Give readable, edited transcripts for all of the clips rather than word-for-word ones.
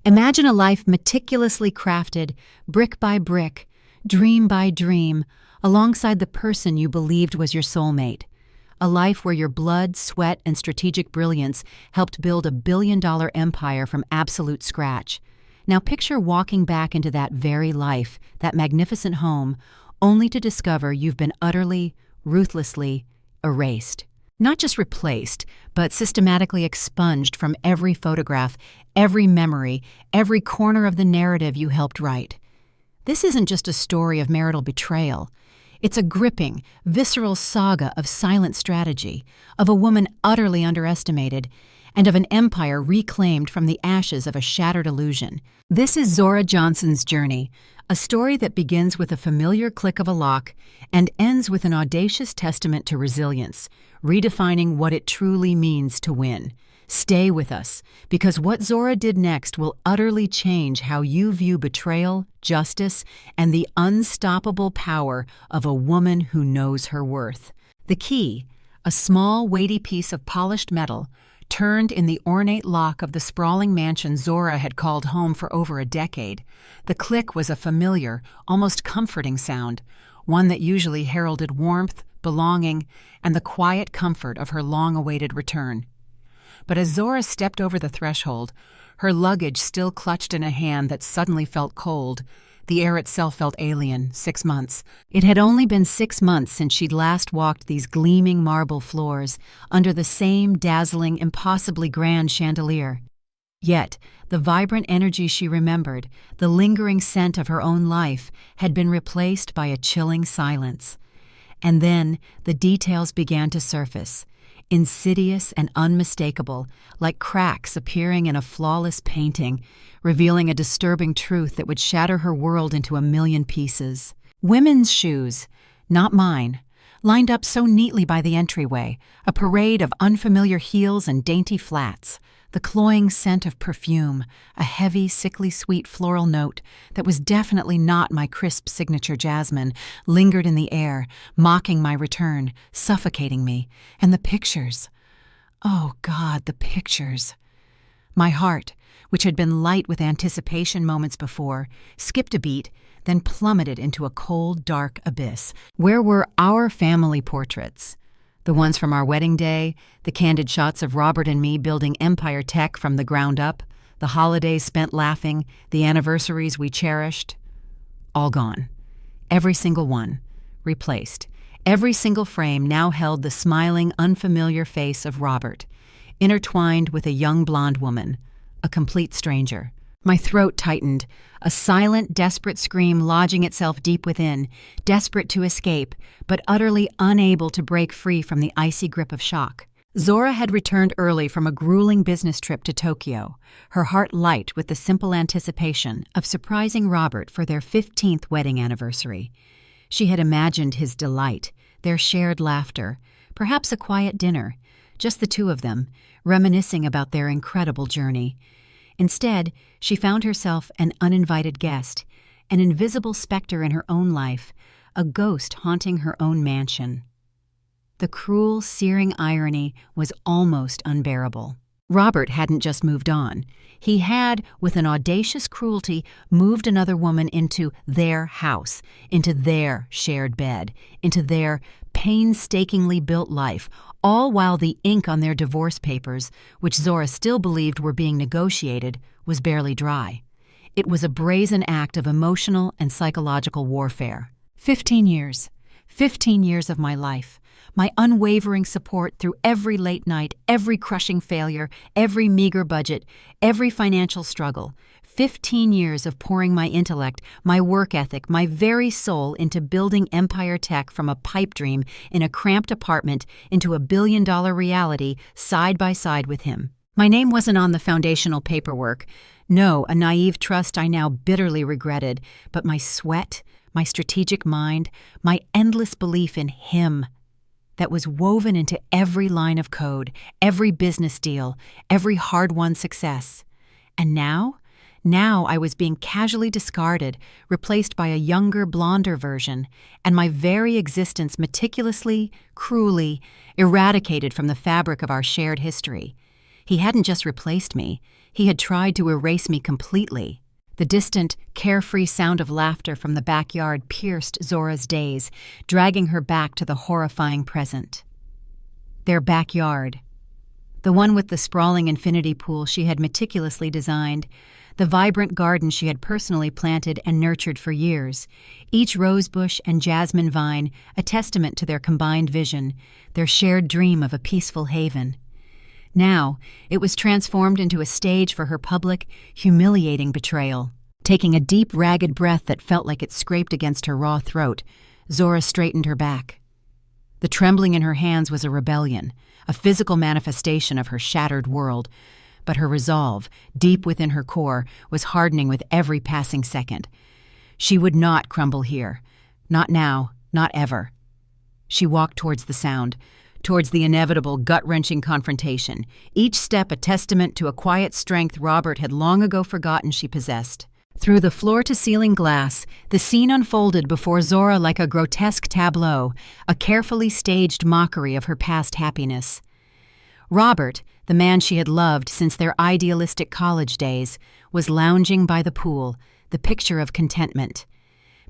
Imagine a life meticulously crafted, brick by brick, dream by dream, alongside the person you believed was your soulmate. A life where your blood, sweat, and strategic brilliance helped build a billion-dollar empire from absolute scratch. Now picture walking back into that very life, that magnificent home, only to discover you've been utterly, ruthlessly erased. Not just replaced, but systematically expunged from every photograph, every memory, every corner of the narrative you helped write. This isn't just a story of marital betrayal. It's a gripping, visceral saga of silent strategy, of a woman utterly underestimated, and of an empire reclaimed from the ashes of a shattered illusion. This is Zora Johnson's journey, a story that begins with a familiar click of a lock and ends with an audacious testament to resilience, redefining what it truly means to win. Stay with us, because what Zora did next will utterly change how you view betrayal, justice, and the unstoppable power of a woman who knows her worth. The key, a small, weighty piece of polished metal, turned in the ornate lock of the sprawling mansion Zora had called home for over a decade. The click was a familiar, almost comforting sound, one that usually heralded warmth, belonging, and the quiet comfort of her long-awaited return. But as Zora stepped over the threshold, her luggage still clutched in a hand that suddenly felt cold. The air itself felt alien. 6 months. It had only been 6 months since she'd last walked these gleaming marble floors, under the same dazzling, impossibly grand chandelier. Yet, the vibrant energy she remembered, the lingering scent of her own life, had been replaced by a chilling silence. And then, the details began to surface, insidious and unmistakable, like cracks appearing in a flawless painting, revealing a disturbing truth that would shatter her world into a million pieces. Women's shoes, not mine, lined up so neatly by the entryway, a parade of unfamiliar heels and dainty flats, the cloying scent of perfume, a heavy, sickly sweet floral note that was definitely not my crisp signature jasmine, lingered in the air, mocking my return, suffocating me. And the pictures. Oh God, the pictures. My heart, which had been light with anticipation moments before, skipped a beat, then plummeted into a cold, dark abyss. Where were our family portraits? The ones from our wedding day, the candid shots of Robert and me building empire tech from the ground up, the holidays spent laughing, the anniversaries we cherished. All gone. Every single one. Replaced. Every single frame now held the smiling, unfamiliar face of Robert, intertwined with a young blonde woman, a complete stranger. My throat tightened, a silent, desperate scream lodging itself deep within, desperate to escape, but utterly unable to break free from the icy grip of shock. Zora had returned early from a grueling business trip to Tokyo, her heart light with the simple anticipation of surprising Robert for their 15th wedding anniversary. She had imagined his delight, their shared laughter, perhaps a quiet dinner, just the two of them, reminiscing about their incredible journey. Instead, she found herself an uninvited guest, an invisible specter in her own life, a ghost haunting her own mansion. The cruel, searing irony was almost unbearable. Robert hadn't just moved on. He had, with an audacious cruelty, moved another woman into their house, into their shared bed, into their painstakingly built life, all while the ink on their divorce papers, which Zora still believed were being negotiated, was barely dry. It was a brazen act of emotional and psychological warfare. 15 years. 15 years of my life. My unwavering support through every late night, every crushing failure, every meager budget, every financial struggle. 15 years of pouring my intellect, my work ethic, my very soul into building empire tech from a pipe dream in a cramped apartment into a billion-dollar reality side by side with him. My name wasn't on the foundational paperwork. No, a naive trust I now bitterly regretted, but my sweat, my strategic mind, my endless belief in him that was woven into every line of code, every business deal, every hard-won success. And now I was being casually discarded, replaced by a younger, blonder version, and my very existence meticulously, cruelly, eradicated from the fabric of our shared history. He hadn't just replaced me, He had tried to erase me completely. The distant, carefree sound of laughter from the backyard pierced Zora's daze, dragging her back to the horrifying present. Their backyard. The one with the sprawling infinity pool she had meticulously designed, the vibrant garden she had personally planted and nurtured for years, each rosebush and jasmine vine a testament to their combined vision, their shared dream of a peaceful haven. Now, it was transformed into a stage for her public, humiliating betrayal. Taking a deep, ragged breath that felt like it scraped against her raw throat, Zora straightened her back. The trembling in her hands was a rebellion, a physical manifestation of her shattered world, but her resolve, deep within her core, was hardening with every passing second. She would not crumble here. Not now, not ever. She walked towards the sound, towards the inevitable, gut-wrenching confrontation, each step a testament to a quiet strength Robert had long ago forgotten she possessed. Through the floor-to-ceiling glass, the scene unfolded before Zora like a grotesque tableau, a carefully staged mockery of her past happiness. Robert, the man she had loved since their idealistic college days, was lounging by the pool, the picture of contentment.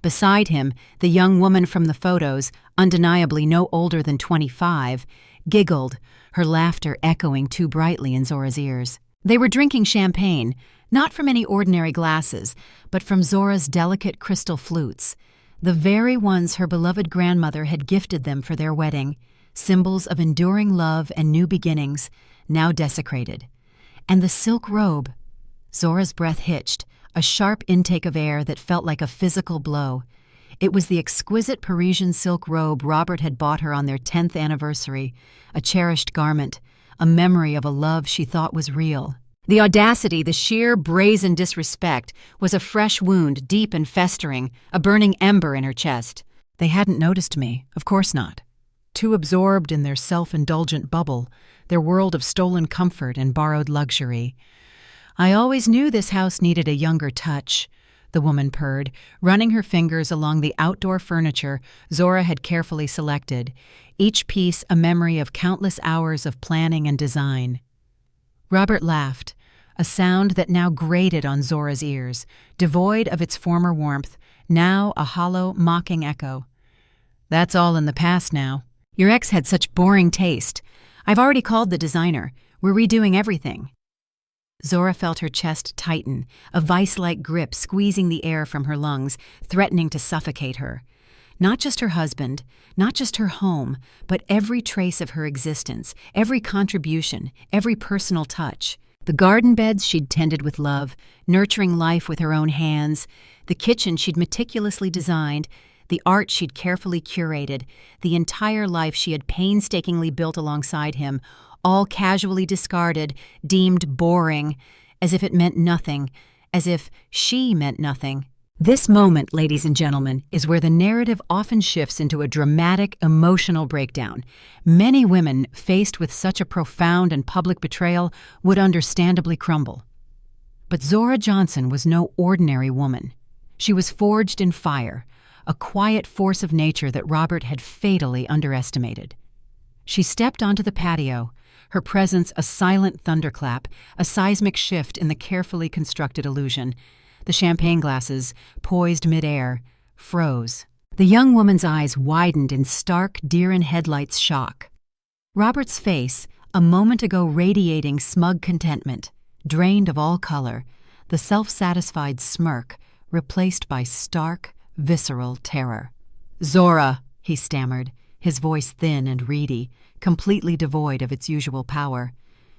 Beside him, the young woman from the photos, undeniably no older than 25, giggled, her laughter echoing too brightly in Zora's ears. They were drinking champagne, not from any ordinary glasses, but from Zora's delicate crystal flutes, the very ones her beloved grandmother had gifted them for their wedding, symbols of enduring love and new beginnings, now desecrated. And the silk robe. Zora's breath hitched, a sharp intake of air that felt like a physical blow. It was the exquisite Parisian silk robe Robert had bought her on their 10th anniversary, a cherished garment, a memory of a love she thought was real. The audacity, the sheer brazen disrespect, was a fresh wound, deep and festering, a burning ember in her chest. They hadn't noticed me, of course not. Too absorbed in their self-indulgent bubble, their world of stolen comfort and borrowed luxury. I always knew this house needed a younger touch, the woman purred, running her fingers along the outdoor furniture Zora had carefully selected, each piece a memory of countless hours of planning and design. Robert laughed, a sound that now grated on Zora's ears, devoid of its former warmth, now a hollow, mocking echo. That's all in the past now. Your ex had such boring taste. I've already called the designer. We're redoing everything. Zora felt her chest tighten, a vice-like grip squeezing the air from her lungs, threatening to suffocate her. Not just her husband, not just her home, but every trace of her existence, every contribution, every personal touch. The garden beds she'd tended with love, nurturing life with her own hands, the kitchen she'd meticulously designed, the art she'd carefully curated, the entire life she had painstakingly built alongside him, all casually discarded, deemed boring, as if it meant nothing, as if she meant nothing. This moment, ladies and gentlemen, is where the narrative often shifts into a dramatic, emotional breakdown. Many women, faced with such a profound and public betrayal, would understandably crumble. But Zora Johnson was no ordinary woman. She was forged in fire, a quiet force of nature that Robert had fatally underestimated. She stepped onto the patio, her presence a silent thunderclap, a seismic shift in the carefully constructed illusion. The champagne glasses, poised midair, froze. The young woman's eyes widened in stark deer-in-headlights shock. Robert's face, a moment ago radiating smug contentment, drained of all color, the self-satisfied smirk replaced by stark, visceral terror. "Zora," he stammered, his voice thin and reedy, completely devoid of its usual power.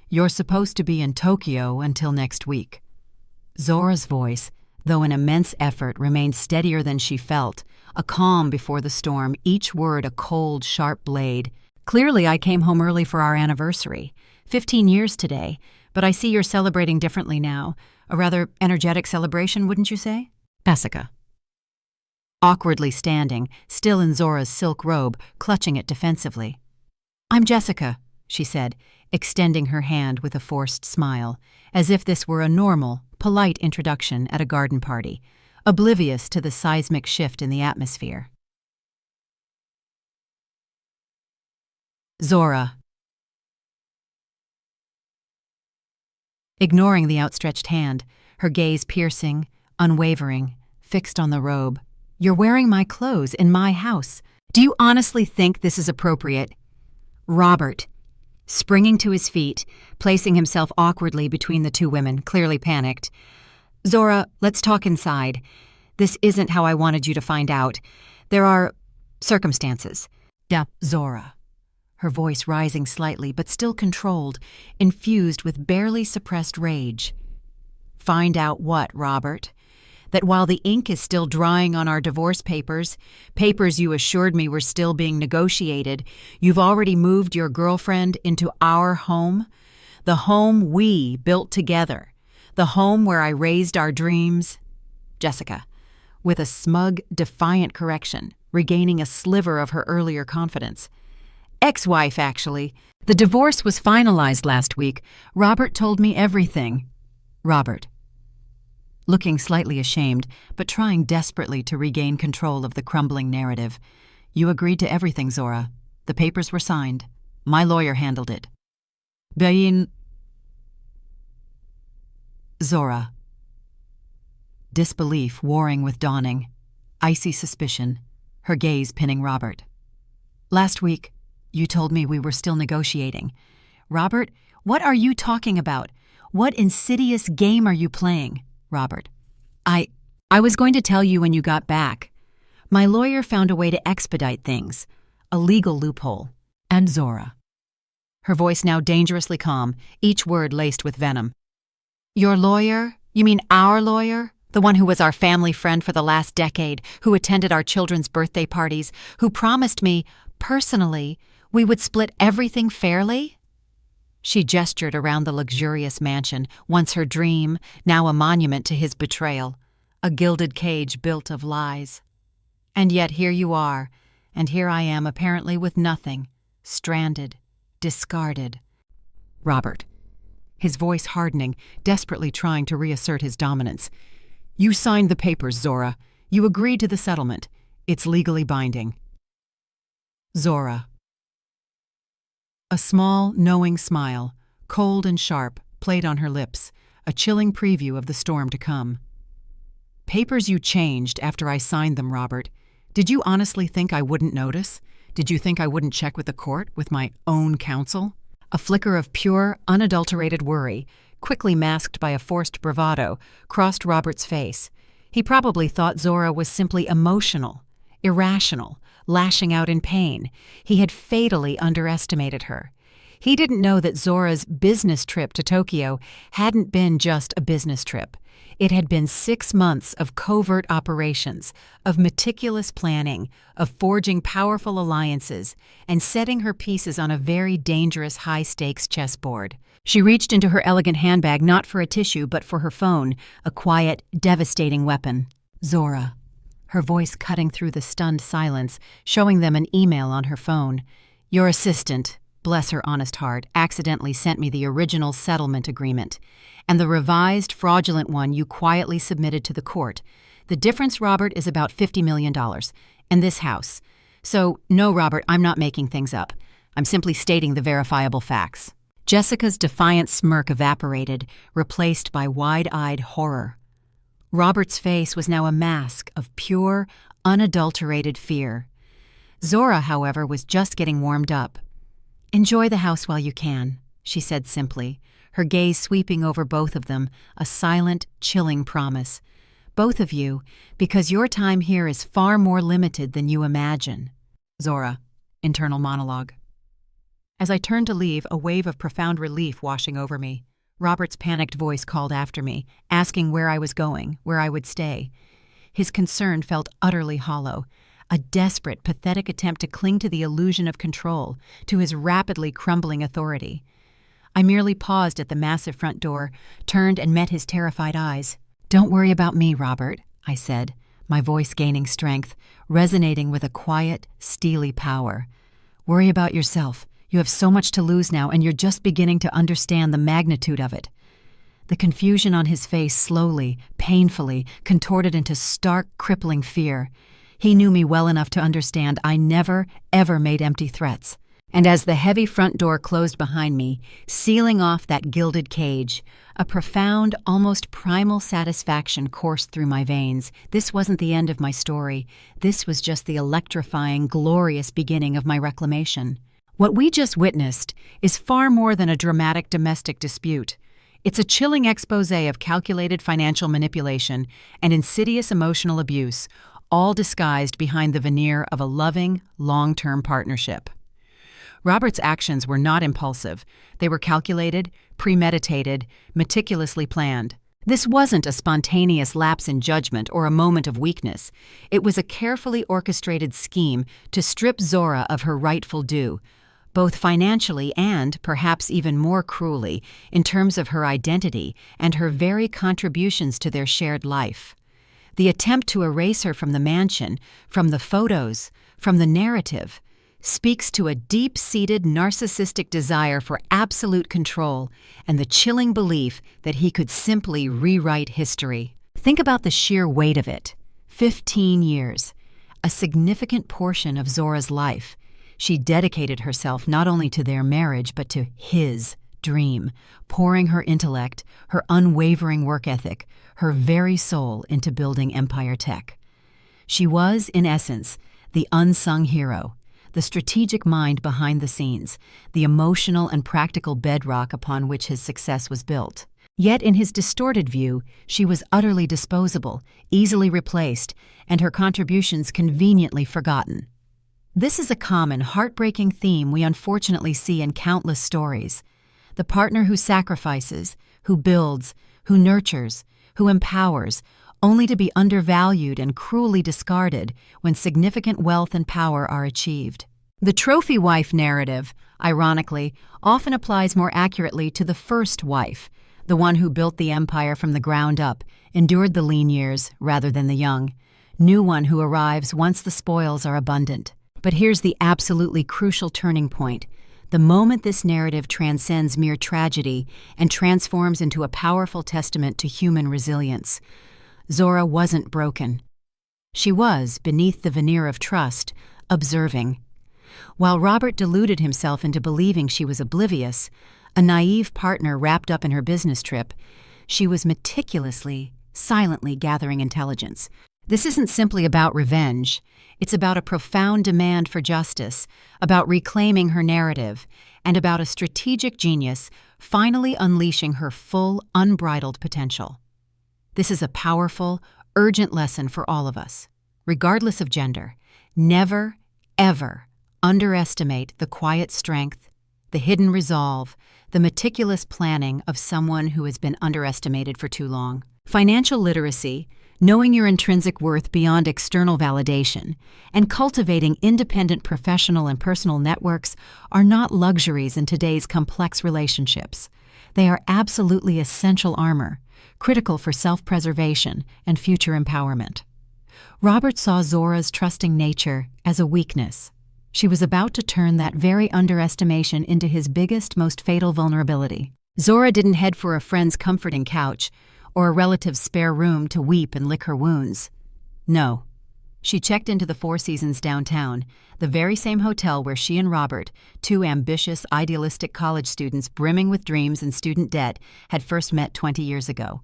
"You're supposed to be in Tokyo until next week." Zora's voice, though an immense effort, remained steadier than she felt, a calm before the storm, each word a cold, sharp blade. "Clearly I came home early for our anniversary. 15 years today, but I see you're celebrating differently now. A rather energetic celebration, wouldn't you say?" Jessica. Awkwardly standing, still in Zora's silk robe, clutching it defensively. "I'm Jessica," she said, extending her hand with a forced smile, as if this were a normal, polite introduction at a garden party, oblivious to the seismic shift in the atmosphere. Zora. ignoring the outstretched hand, her gaze piercing, unwavering, fixed on the robe. "You're wearing my clothes in my house. Do you honestly think this is appropriate?" Robert, springing to his feet, placing himself awkwardly between the two women, clearly panicked. "Zora, let's talk inside. This isn't how I wanted you to find out. There are circumstances." "Yeah, Zora," her voice rising slightly but still controlled, infused with barely suppressed rage. "Find out what, Robert? That while the ink is still drying on our divorce papers, papers you assured me were still being negotiated, you've already moved your girlfriend into our home? The home we built together. The home where I raised our dreams?" Jessica, with a smug, defiant correction, regaining a sliver of her earlier confidence. "Ex-wife, actually. The divorce was finalized last week. Robert told me everything." Robert, looking slightly ashamed, but trying desperately to regain control of the crumbling narrative. "You agreed to everything, Zora. The papers were signed. My lawyer handled it." "Bain..." Zora, disbelief warring with dawning, icy suspicion, her gaze pinning Robert. "Last week, you told me we were still negotiating. Robert, what are you talking about? What insidious game are you playing?" Robert, I was going to tell you when you got back. My lawyer found a way to expedite things, a legal loophole." And Zora, her voice now dangerously calm, each word laced with venom. "Your lawyer? You mean our lawyer? The one who was our family friend for the last decade, who attended our children's birthday parties, who promised me, personally, we would split everything fairly?" She gestured around the luxurious mansion, once her dream, now a monument to his betrayal, a gilded cage built of lies. "And yet here you are, and here I am apparently with nothing, stranded, discarded." Robert, his voice hardening, desperately trying to reassert his dominance. "You signed the papers, Zora. You agreed to the settlement. It's legally binding." Zora. A small, knowing smile, cold and sharp, played on her lips, a chilling preview of the storm to come. "Papers you changed after I signed them, Robert. Did you honestly think I wouldn't notice? Did you think I wouldn't check with the court, with my own counsel?" A flicker of pure, unadulterated worry, quickly masked by a forced bravado, crossed Robert's face. He probably thought Zora was simply emotional, irrational, lashing out in pain. He had fatally underestimated her. He didn't know that Zora's business trip to Tokyo hadn't been just a business trip. It had been 6 months of covert operations, of meticulous planning, of forging powerful alliances, and setting her pieces on a very dangerous high-stakes chessboard. She reached into her elegant handbag not for a tissue but for her phone, a quiet, devastating weapon. "Zora," her voice cutting through the stunned silence, showing them an email on her phone. "Your assistant, bless her honest heart, accidentally sent me the original settlement agreement, and the revised, fraudulent one you quietly submitted to the court. The difference, Robert, is about $50 million, and this house. So, no, Robert, I'm not making things up. I'm simply stating the verifiable facts." Jessica's defiant smirk evaporated, replaced by wide-eyed horror. Robert's face was now a mask of pure, unadulterated fear. Zora, however, was just getting warmed up. "Enjoy the house while you can," she said simply, her gaze sweeping over both of them, a silent, chilling promise. "Both of you, because your time here is far more limited than you imagine." Zora, internal monologue. As I turned to leave, a wave of profound relief washing over me. Robert's panicked voice called after me, asking where I was going, where I would stay. His concern felt utterly hollow, a desperate, pathetic attempt to cling to the illusion of control, to his rapidly crumbling authority. I merely paused at the massive front door, turned and met his terrified eyes. "Don't worry about me, Robert," I said, my voice gaining strength, resonating with a quiet, steely power. "Worry about yourself. You have so much to lose now, and you're just beginning to understand the magnitude of it." The confusion on his face slowly, painfully, contorted into stark, crippling fear. He knew me well enough to understand I never, ever made empty threats. And as the heavy front door closed behind me, sealing off that gilded cage, a profound, almost primal satisfaction coursed through my veins. This wasn't the end of my story. This was just the electrifying, glorious beginning of my reclamation. What we just witnessed is far more than a dramatic domestic dispute. It's a chilling exposé of calculated financial manipulation and insidious emotional abuse, all disguised behind the veneer of a loving, long-term partnership. Robert's actions were not impulsive. They were calculated, premeditated, meticulously planned. This wasn't a spontaneous lapse in judgment or a moment of weakness. It was a carefully orchestrated scheme to strip Zora of her rightful due, both financially and, perhaps even more cruelly, in terms of her identity and her very contributions to their shared life. The attempt to erase her from the mansion, from the photos, from the narrative, speaks to a deep-seated narcissistic desire for absolute control and the chilling belief that he could simply rewrite history. Think about the sheer weight of it. 15 years, a significant portion of Zora's life. She dedicated herself not only to their marriage but to his dream, pouring her intellect, her unwavering work ethic, her very soul into building Empire Tech. She was, in essence, the unsung hero, the strategic mind behind the scenes, the emotional and practical bedrock upon which his success was built. Yet in his distorted view, she was utterly disposable, easily replaced, and her contributions conveniently forgotten. This is a common, heartbreaking theme we unfortunately see in countless stories. The partner who sacrifices, who builds, who nurtures, who empowers, only to be undervalued and cruelly discarded when significant wealth and power are achieved. The trophy wife narrative, ironically, often applies more accurately to the first wife, the one who built the empire from the ground up, endured the lean years rather than the young, new one who arrives once the spoils are abundant. But here's the absolutely crucial turning point. The moment this narrative transcends mere tragedy and transforms into a powerful testament to human resilience, Zora wasn't broken. She was, beneath the veneer of trust, observing. While Robert deluded himself into believing she was oblivious, a naive partner wrapped up in her business trip, she was meticulously, silently gathering intelligence. This isn't simply about revenge. It's about a profound demand for justice, about reclaiming her narrative, and about a strategic genius finally unleashing her full, unbridled potential. This is a powerful, urgent lesson for all of us. Regardless of gender, never, ever underestimate the quiet strength, the hidden resolve, the meticulous planning of someone who has been underestimated for too long. Financial literacy, knowing your intrinsic worth beyond external validation, and cultivating independent professional and personal networks are not luxuries in today's complex relationships. They are absolutely essential armor, critical for self-preservation and future empowerment. Robert saw Zora's trusting nature as a weakness. She was about to turn that very underestimation into his biggest, most fatal vulnerability. Zora didn't head for a friend's comforting couch or a relative's spare room to weep and lick her wounds. No. She checked into the Four Seasons downtown, the very same hotel where she and Robert, two ambitious, idealistic college students brimming with dreams and student debt, had first met 20 years ago.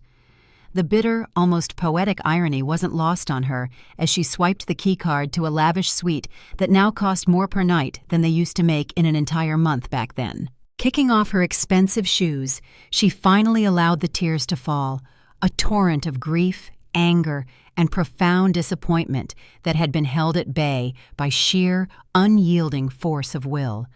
The bitter, almost poetic irony wasn't lost on her as she swiped the keycard to a lavish suite that now cost more per night than they used to make in an entire month back then. Kicking off her expensive shoes, she finally allowed the tears to fall, a torrent of grief, anger, and profound disappointment that had been held at bay by sheer, unyielding force of will.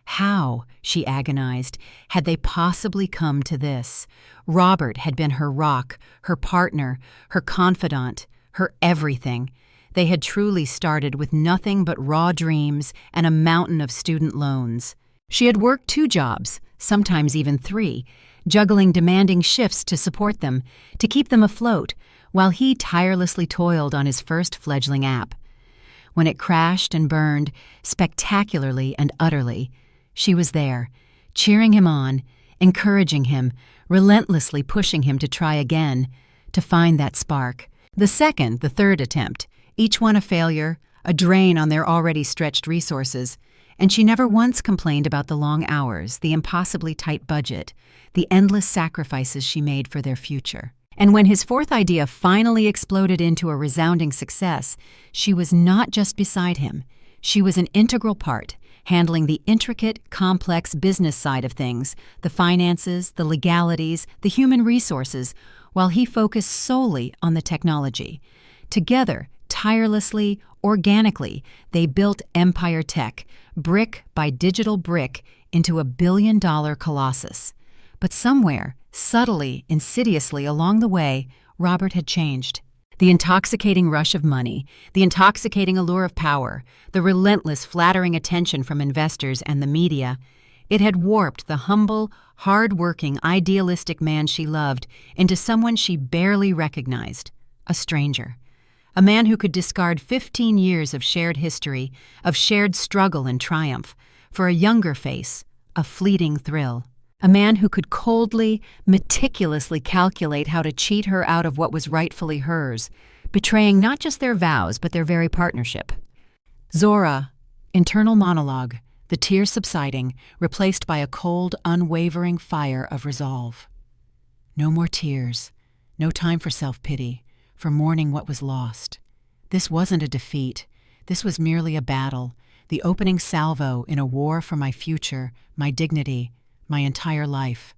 How, she agonized, had they possibly come to this? Robert had been her rock, her partner, her confidant, her everything. They had truly started with nothing but raw dreams and a mountain of student loans. She had worked 2 jobs, sometimes even 3, juggling demanding shifts to support them, to keep them afloat, while he tirelessly toiled on his first fledgling app. When it crashed and burned, spectacularly and utterly, she was there, cheering him on, encouraging him, relentlessly pushing him to try again, to find that spark. The second, the third attempt, each one a failure, a drain on their already stretched resources, And she never once complained about the long hours, the impossibly tight budget, the endless sacrifices she made for their future. And when his fourth idea finally exploded into a resounding success, she was not just beside him. She was an integral part, handling the intricate, complex business side of things, the finances, the legalities, the human resources, while he focused solely on the technology. Together, tirelessly, organically, they built Empire Tech, brick by digital brick, into a billion-dollar colossus. But somewhere, subtly, insidiously along the way, Robert had changed. The intoxicating rush of money, the intoxicating allure of power, the relentless flattering attention from investors and the media, it had warped the humble, hard-working, idealistic man she loved into someone she barely recognized, a stranger. A man who could discard 15 years of shared history, of shared struggle and triumph, for a younger face, a fleeting thrill. A man who could coldly, meticulously calculate how to cheat her out of what was rightfully hers, betraying not just their vows but their very partnership. Zora, internal monologue, the tears subsiding, replaced by a cold, unwavering fire of resolve. No more tears, no time for self-pity, for mourning what was lost. This wasn't a defeat. This was merely a battle, the opening salvo in a war for my future, my dignity, my entire life.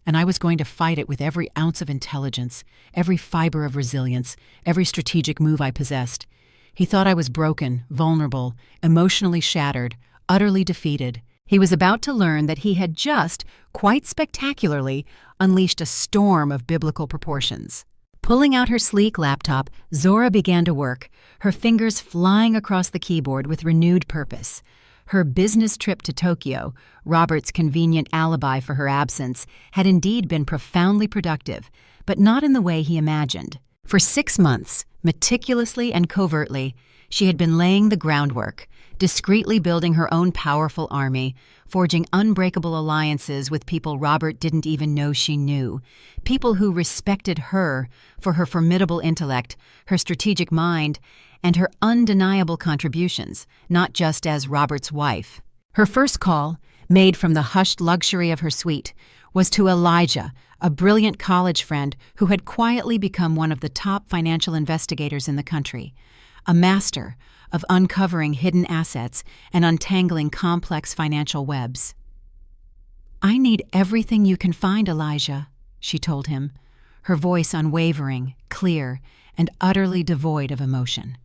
And I was going to fight it with every ounce of intelligence, every fiber of resilience, every strategic move I possessed. He thought I was broken, vulnerable, emotionally shattered, utterly defeated. He was about to learn that he had just, quite spectacularly, unleashed a storm of biblical proportions. Pulling out her sleek laptop, Zora began to work, her fingers flying across the keyboard with renewed purpose. Her business trip to Tokyo, Robert's convenient alibi for her absence, had indeed been profoundly productive, but not in the way he imagined. For 6 months, meticulously and covertly, she had been laying the groundwork, discreetly building her own powerful army, forging unbreakable alliances with people Robert didn't even know she knew, people who respected her for her formidable intellect, her strategic mind, and her undeniable contributions, not just as Robert's wife. Her first call, made from the hushed luxury of her suite, was to Elijah, a brilliant college friend who had quietly become one of the top financial investigators in the country, a master of uncovering hidden assets and untangling complex financial webs. "I need everything you can find, Elijah," she told him, her voice unwavering, clear, and utterly devoid of emotion.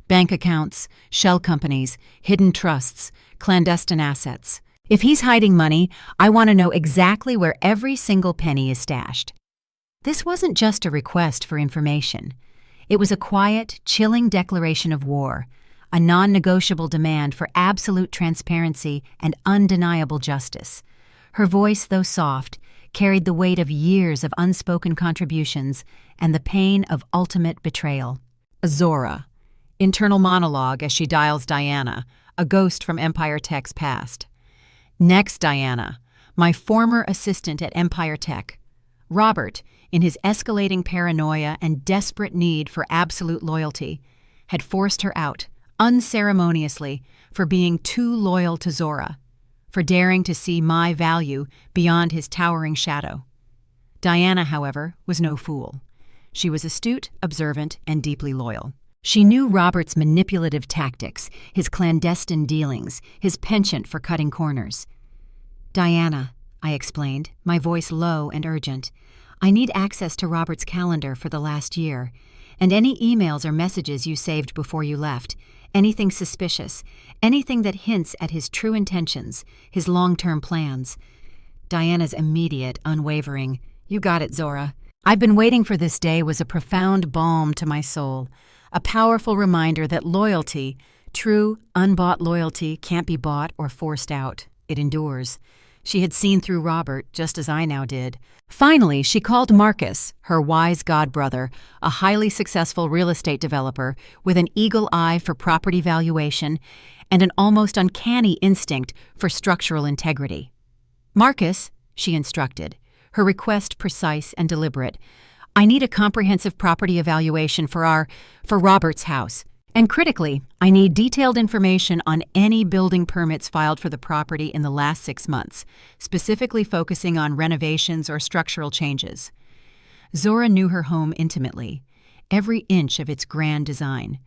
"Bank accounts, shell companies, hidden trusts, clandestine assets. If he's hiding money, I want to know exactly where every single penny is stashed." This wasn't just a request for information. It was a quiet, chilling declaration of war, a non-negotiable demand for absolute transparency and undeniable justice. Her voice, though soft, carried the weight of years of unspoken contributions and the pain of ultimate betrayal. Zora, internal monologue as she dials Diana, a ghost from Empire Tech's past. "Next, Diana, my former assistant at Empire Tech. Robert, in his escalating paranoia and desperate need for absolute loyalty, had forced her out, unceremoniously, for being too loyal to Zora, for daring to see my value beyond his towering shadow. Diana, however, was no fool. She was astute, observant, and deeply loyal. She knew Robert's manipulative tactics, his clandestine dealings, his penchant for cutting corners. "Diana," I explained, my voice low and urgent, "I need access to Robert's calendar for the last year, and any emails or messages you saved before you left, anything suspicious, anything that hints at his true intentions, his long-term plans." Diana's immediate, unwavering, "You got it, Zora. I've been waiting for this day," was a profound balm to my soul, a powerful reminder that loyalty, true, unbought loyalty, can't be bought or forced out. It endures. She had seen through Robert, just as I now did. Finally, she called Marcus, her wise godbrother, a highly successful real estate developer with an eagle eye for property valuation and an almost uncanny instinct for structural integrity. "Marcus," she instructed, her request precise and deliberate, "I need a comprehensive property evaluation for Robert's house. And critically, I need detailed information on any building permits filed for the property in the last 6 months, specifically focusing on renovations or structural changes. Zora knew her home intimately, every inch of its grand design.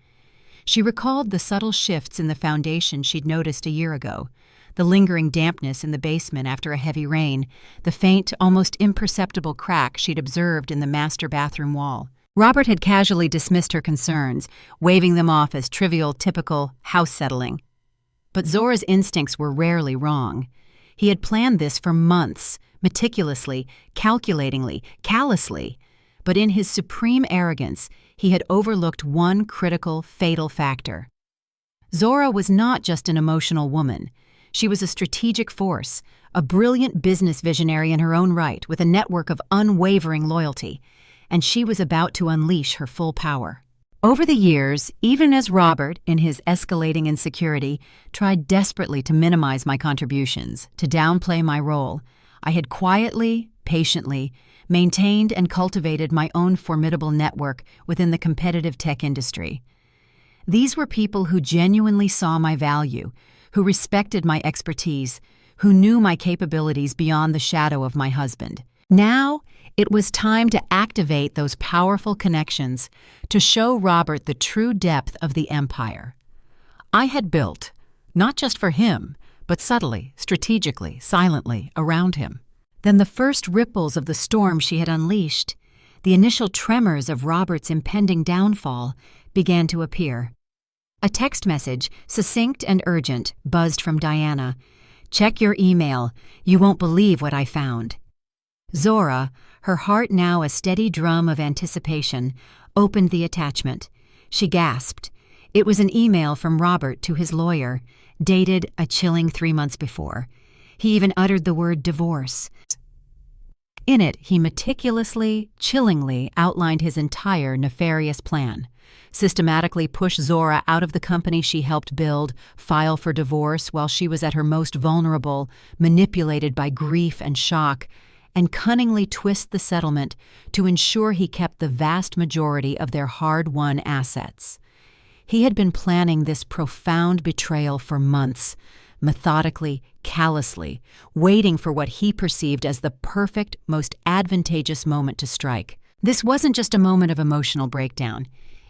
She recalled the subtle shifts in the foundation she'd noticed a year ago, the lingering dampness in the basement after a heavy rain, the faint, almost imperceptible crack she'd observed in the master bathroom wall. Robert had casually dismissed her concerns, waving them off as trivial, typical house settling. But Zora's instincts were rarely wrong. He had planned this for months, meticulously, calculatingly, callously. But in his supreme arrogance, he had overlooked one critical, fatal factor. Zora was not just an emotional woman. She was a strategic force, a brilliant business visionary in her own right, with a network of unwavering loyalty. And she was about to unleash her full power. Over the years, even as Robert, in his escalating insecurity, tried desperately to minimize my contributions, to downplay my role, I had quietly, patiently, maintained and cultivated my own formidable network within the competitive tech industry. These were people who genuinely saw my value, who respected my expertise, who knew my capabilities beyond the shadow of my husband. Now, it was time to activate those powerful connections to show Robert the true depth of the empire I had built, not just for him, but subtly, strategically, silently, around him. Then the first ripples of the storm she had unleashed, the initial tremors of Robert's impending downfall, began to appear. A text message, succinct and urgent, buzzed from Diana. "Check your email. You won't believe what I found." Zora, her heart now a steady drum of anticipation, opened the attachment. She gasped. It was an email from Robert to his lawyer, dated a chilling 3 months before. He even uttered the word divorce. In it, he meticulously, chillingly outlined his entire nefarious plan. Systematically push Zora out of the company she helped build, file for divorce while she was at her most vulnerable, manipulated by grief and shock, and cunningly twist the settlement to ensure he kept the vast majority of their hard-won assets. He had been planning this profound betrayal for months, methodically, callously, waiting for what he perceived as the perfect, most advantageous moment to strike. This wasn't just a moment of emotional breakdown.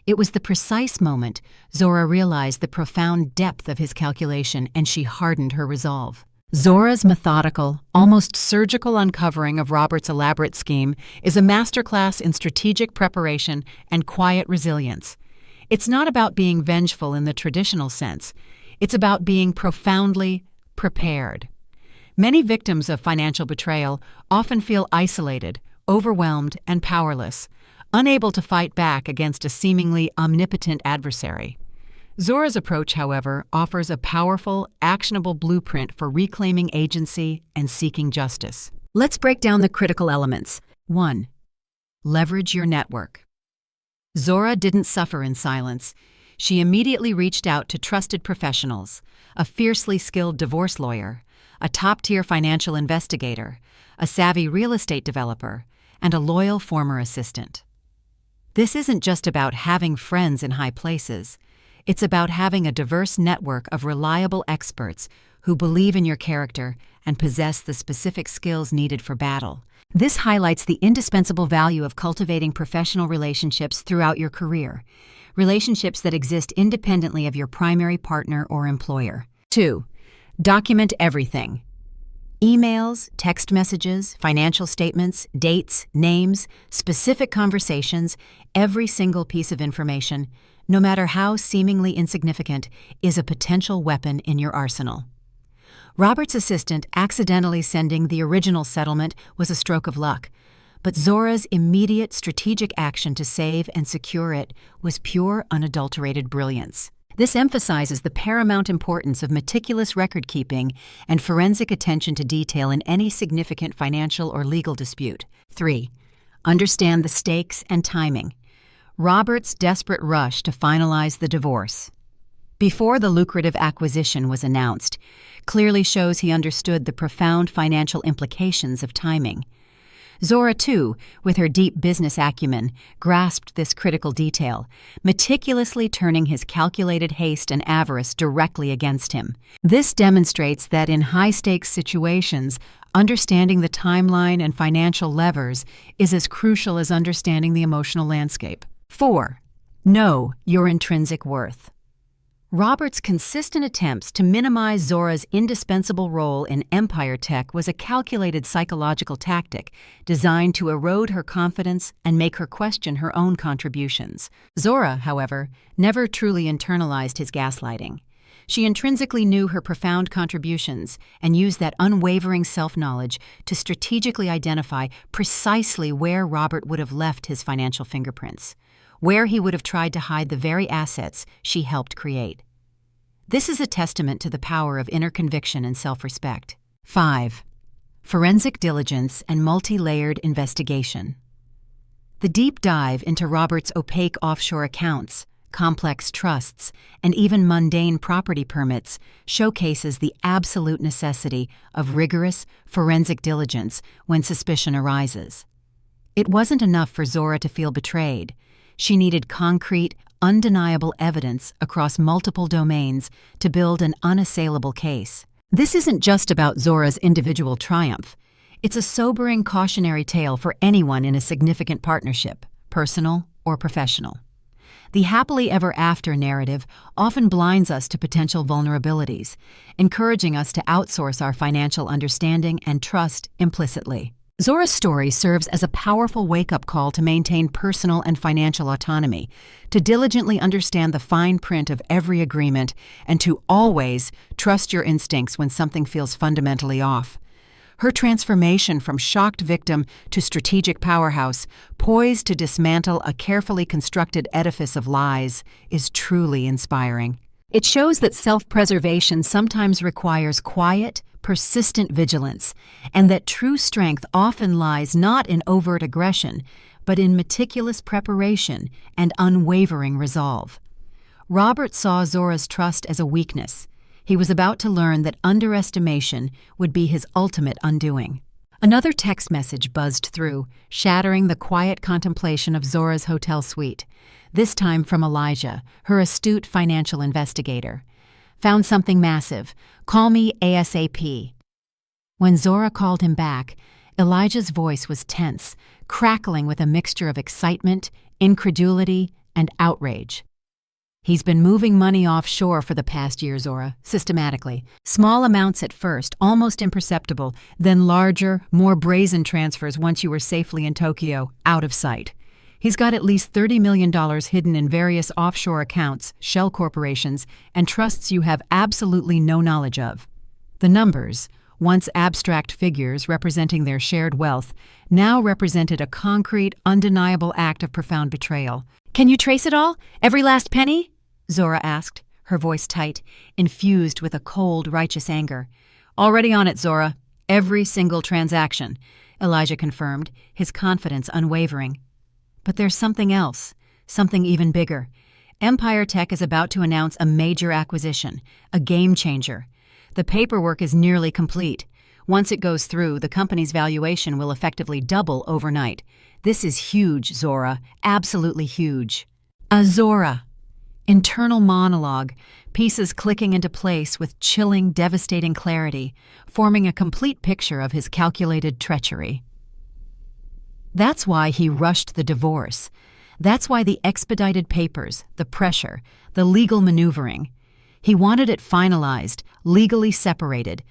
It was the precise moment Zora realized the profound depth of his calculation, and she hardened her resolve. Zora's methodical, almost surgical uncovering of Robert's elaborate scheme is a masterclass in strategic preparation and quiet resilience. It's not about being vengeful in the traditional sense. It's about being profoundly prepared. Many victims of financial betrayal often feel isolated, overwhelmed, and powerless, unable to fight back against a seemingly omnipotent adversary. Zora's approach, however, offers a powerful, actionable blueprint for reclaiming agency and seeking justice. Let's break down the critical elements. 1. Leverage your network. Zora didn't suffer in silence. She immediately reached out to trusted professionals, a fiercely skilled divorce lawyer, a top-tier financial investigator, a savvy real estate developer, and a loyal former assistant. This isn't just about having friends in high places. It's about having a diverse network of reliable experts who believe in your character and possess the specific skills needed for battle. This highlights the indispensable value of cultivating professional relationships throughout your career, relationships that exist independently of your primary partner or employer. 2. Document everything. Emails, text messages, financial statements, dates, names, specific conversations, every single piece of information, no matter how seemingly insignificant, is a potential weapon in your arsenal. Robert's assistant accidentally sending the original settlement was a stroke of luck, but Zora's immediate strategic action to save and secure it was pure, unadulterated brilliance. This emphasizes the paramount importance of meticulous record-keeping and forensic attention to detail in any significant financial or legal dispute. 3. Understand the stakes and timing. Robert's desperate rush to finalize the divorce before the lucrative acquisition was announced clearly shows he understood the profound financial implications of timing. Zora, too, with her deep business acumen, grasped this critical detail, meticulously turning his calculated haste and avarice directly against him. This demonstrates that in high-stakes situations, understanding the timeline and financial levers is as crucial as understanding the emotional landscape. 4. Know your intrinsic worth. Robert's consistent attempts to minimize Zora's indispensable role in Empire Tech was a calculated psychological tactic designed to erode her confidence and make her question her own contributions. Zora, however, never truly internalized his gaslighting. She intrinsically knew her profound contributions and used that unwavering self-knowledge to strategically identify precisely where Robert would have left his financial fingerprints, where he would have tried to hide the very assets she helped create. This is a testament to the power of inner conviction and self-respect. 5. Forensic diligence and multi-layered investigation. The deep dive into Robert's opaque offshore accounts, complex trusts, and even mundane property permits showcases the absolute necessity of rigorous forensic diligence when suspicion arises. It wasn't enough for Zora to feel betrayed. She needed concrete, undeniable evidence across multiple domains to build an unassailable case. This isn't just about Zora's individual triumph. It's a sobering cautionary tale for anyone in a significant partnership, personal or professional. The happily ever after narrative often blinds us to potential vulnerabilities, encouraging us to outsource our financial understanding and trust implicitly. Zora's story serves as a powerful wake-up call to maintain personal and financial autonomy, to diligently understand the fine print of every agreement, and to always trust your instincts when something feels fundamentally off. Her transformation from shocked victim to strategic powerhouse, poised to dismantle a carefully constructed edifice of lies, is truly inspiring. It shows that self-preservation sometimes requires quiet, persistent vigilance, and that true strength often lies not in overt aggression, but in meticulous preparation and unwavering resolve. Robert saw Zora's trust as a weakness. He was about to learn that underestimation would be his ultimate undoing. Another text message buzzed through, shattering the quiet contemplation of Zora's hotel suite, this time from Elijah, her astute financial investigator. Found something massive. Call me ASAP. When Zora called him back, Elijah's voice was tense, crackling with a mixture of excitement, incredulity, and outrage. He's been moving money offshore for the past year, Zora, systematically. Small amounts at first, almost imperceptible, then larger, more brazen transfers once you were safely in Tokyo, out of sight. He's got at least $30 million hidden in various offshore accounts, shell corporations, and trusts you have absolutely no knowledge of. The numbers, once abstract figures representing their shared wealth, now represented a concrete, undeniable act of profound betrayal. "Can you trace it all? Every last penny?" Zora asked, her voice tight, infused with a cold, righteous anger. "Already on it, Zora. Every single transaction," Elijah confirmed, his confidence unwavering. But there's something else, something even bigger. Empire Tech is about to announce a major acquisition, a game changer. The paperwork is nearly complete. Once it goes through, the company's valuation will effectively double overnight. This is huge, Zora, absolutely huge. A Zora. Internal monologue, pieces clicking into place with chilling, devastating clarity, forming a complete picture of his calculated treachery. That's why he rushed the divorce. That's why the expedited papers, the pressure, the legal maneuvering. He wanted it finalized, legally separated,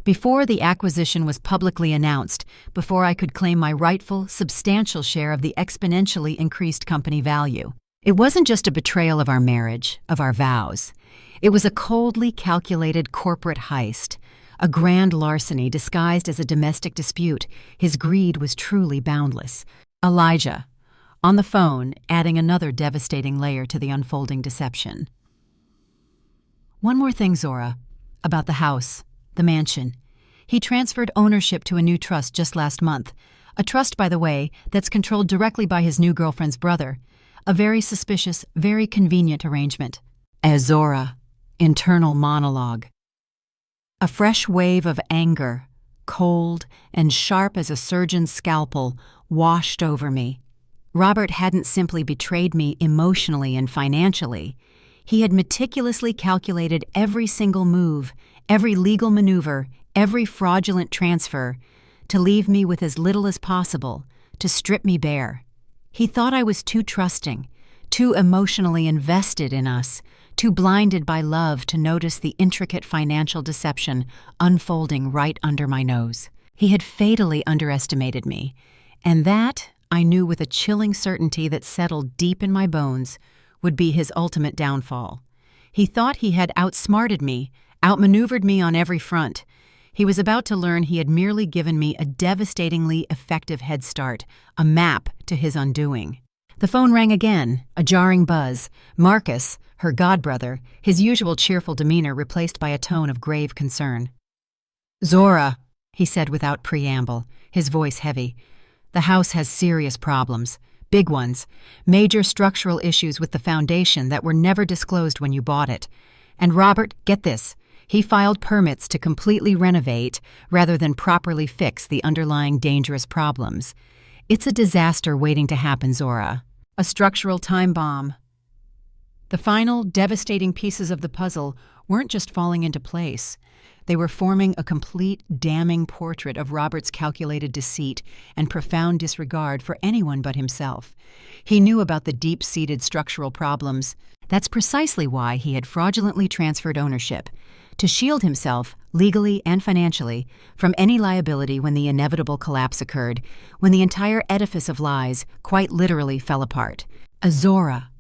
before the acquisition was publicly announced, before I could claim my rightful, substantial share of the exponentially increased company value. It wasn't just a betrayal of our marriage, of our vows. It was a coldly calculated corporate heist, a grand larceny disguised as a domestic dispute. His greed was truly boundless. Elijah, on the phone, adding another devastating layer to the unfolding deception. One more thing, Zora, about the house, the mansion. He transferred ownership to a new trust just last month. A trust, by the way, that's controlled directly by his new girlfriend's brother. A very suspicious, very convenient arrangement. As Zora, internal monologue. A fresh wave of anger, cold and sharp as a surgeon's scalpel, washed over me. Robert hadn't simply betrayed me emotionally and financially. He had meticulously calculated every single move, every legal maneuver, every fraudulent transfer, to leave me with as little as possible, to strip me bare. He thought I was too trusting, too emotionally invested in us, too blinded by love to notice the intricate financial deception unfolding right under my nose. He had fatally underestimated me, and that, I knew with a chilling certainty that settled deep in my bones, would be his ultimate downfall. He thought he had outsmarted me, outmaneuvered me on every front. He was about to learn he had merely given me a devastatingly effective head start, a map to his undoing. The phone rang again, a jarring buzz. Marcus, her godbrother, his usual cheerful demeanor replaced by a tone of grave concern. "Zora," he said without preamble, his voice heavy. "The house has serious problems. Big ones. Major structural issues with the foundation that were never disclosed when you bought it. And Robert, get this, he filed permits to completely renovate rather than properly fix the underlying dangerous problems. It's a disaster waiting to happen, Zora. A structural time bomb." The final, devastating pieces of the puzzle weren't just falling into place. They were forming a complete, damning portrait of Robert's calculated deceit and profound disregard for anyone but himself. He knew about the deep-seated structural problems. That's precisely why he had fraudulently transferred ownership, to shield himself, legally and financially, from any liability when the inevitable collapse occurred, when the entire edifice of lies quite literally fell apart. A Zora.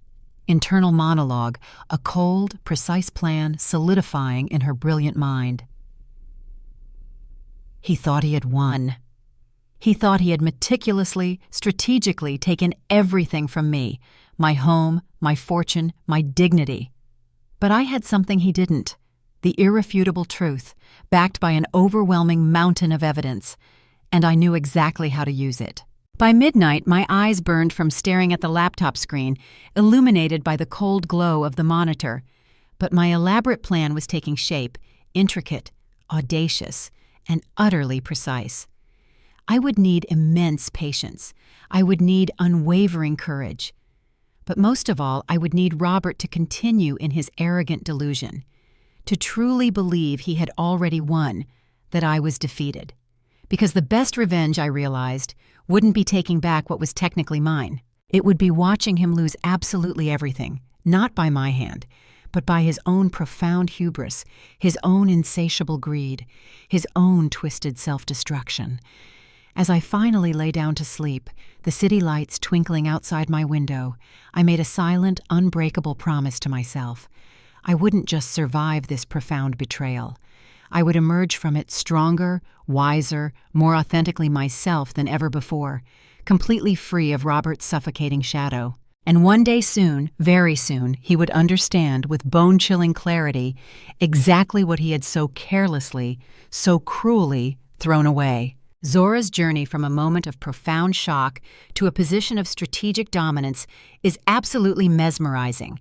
Internal monologue, a cold, precise plan solidifying in her brilliant mind. He thought he had won. He thought he had meticulously, strategically taken everything from me, my home, my fortune, my dignity. But I had something he didn't, the irrefutable truth, backed by an overwhelming mountain of evidence, and I knew exactly how to use it. By midnight, my eyes burned from staring at the laptop screen, illuminated by the cold glow of the monitor. But my elaborate plan was taking shape, intricate, audacious, and utterly precise. I would need immense patience. I would need unwavering courage. But most of all, I would need Robert to continue in his arrogant delusion, to truly believe he had already won, that I was defeated. Because the best revenge, I realized, wouldn't be taking back what was technically mine. It would be watching him lose absolutely everything, not by my hand, but by his own profound hubris, his own insatiable greed, his own twisted self-destruction. As I finally lay down to sleep, the city lights twinkling outside my window, I made a silent, unbreakable promise to myself. I wouldn't just survive this profound betrayal. I would emerge from it stronger, wiser, more authentically myself than ever before, completely free of Robert's suffocating shadow. And one day soon, very soon, he would understand with bone-chilling clarity exactly what he had so carelessly, so cruelly thrown away. Zora's journey from a moment of profound shock to a position of strategic dominance is absolutely mesmerizing.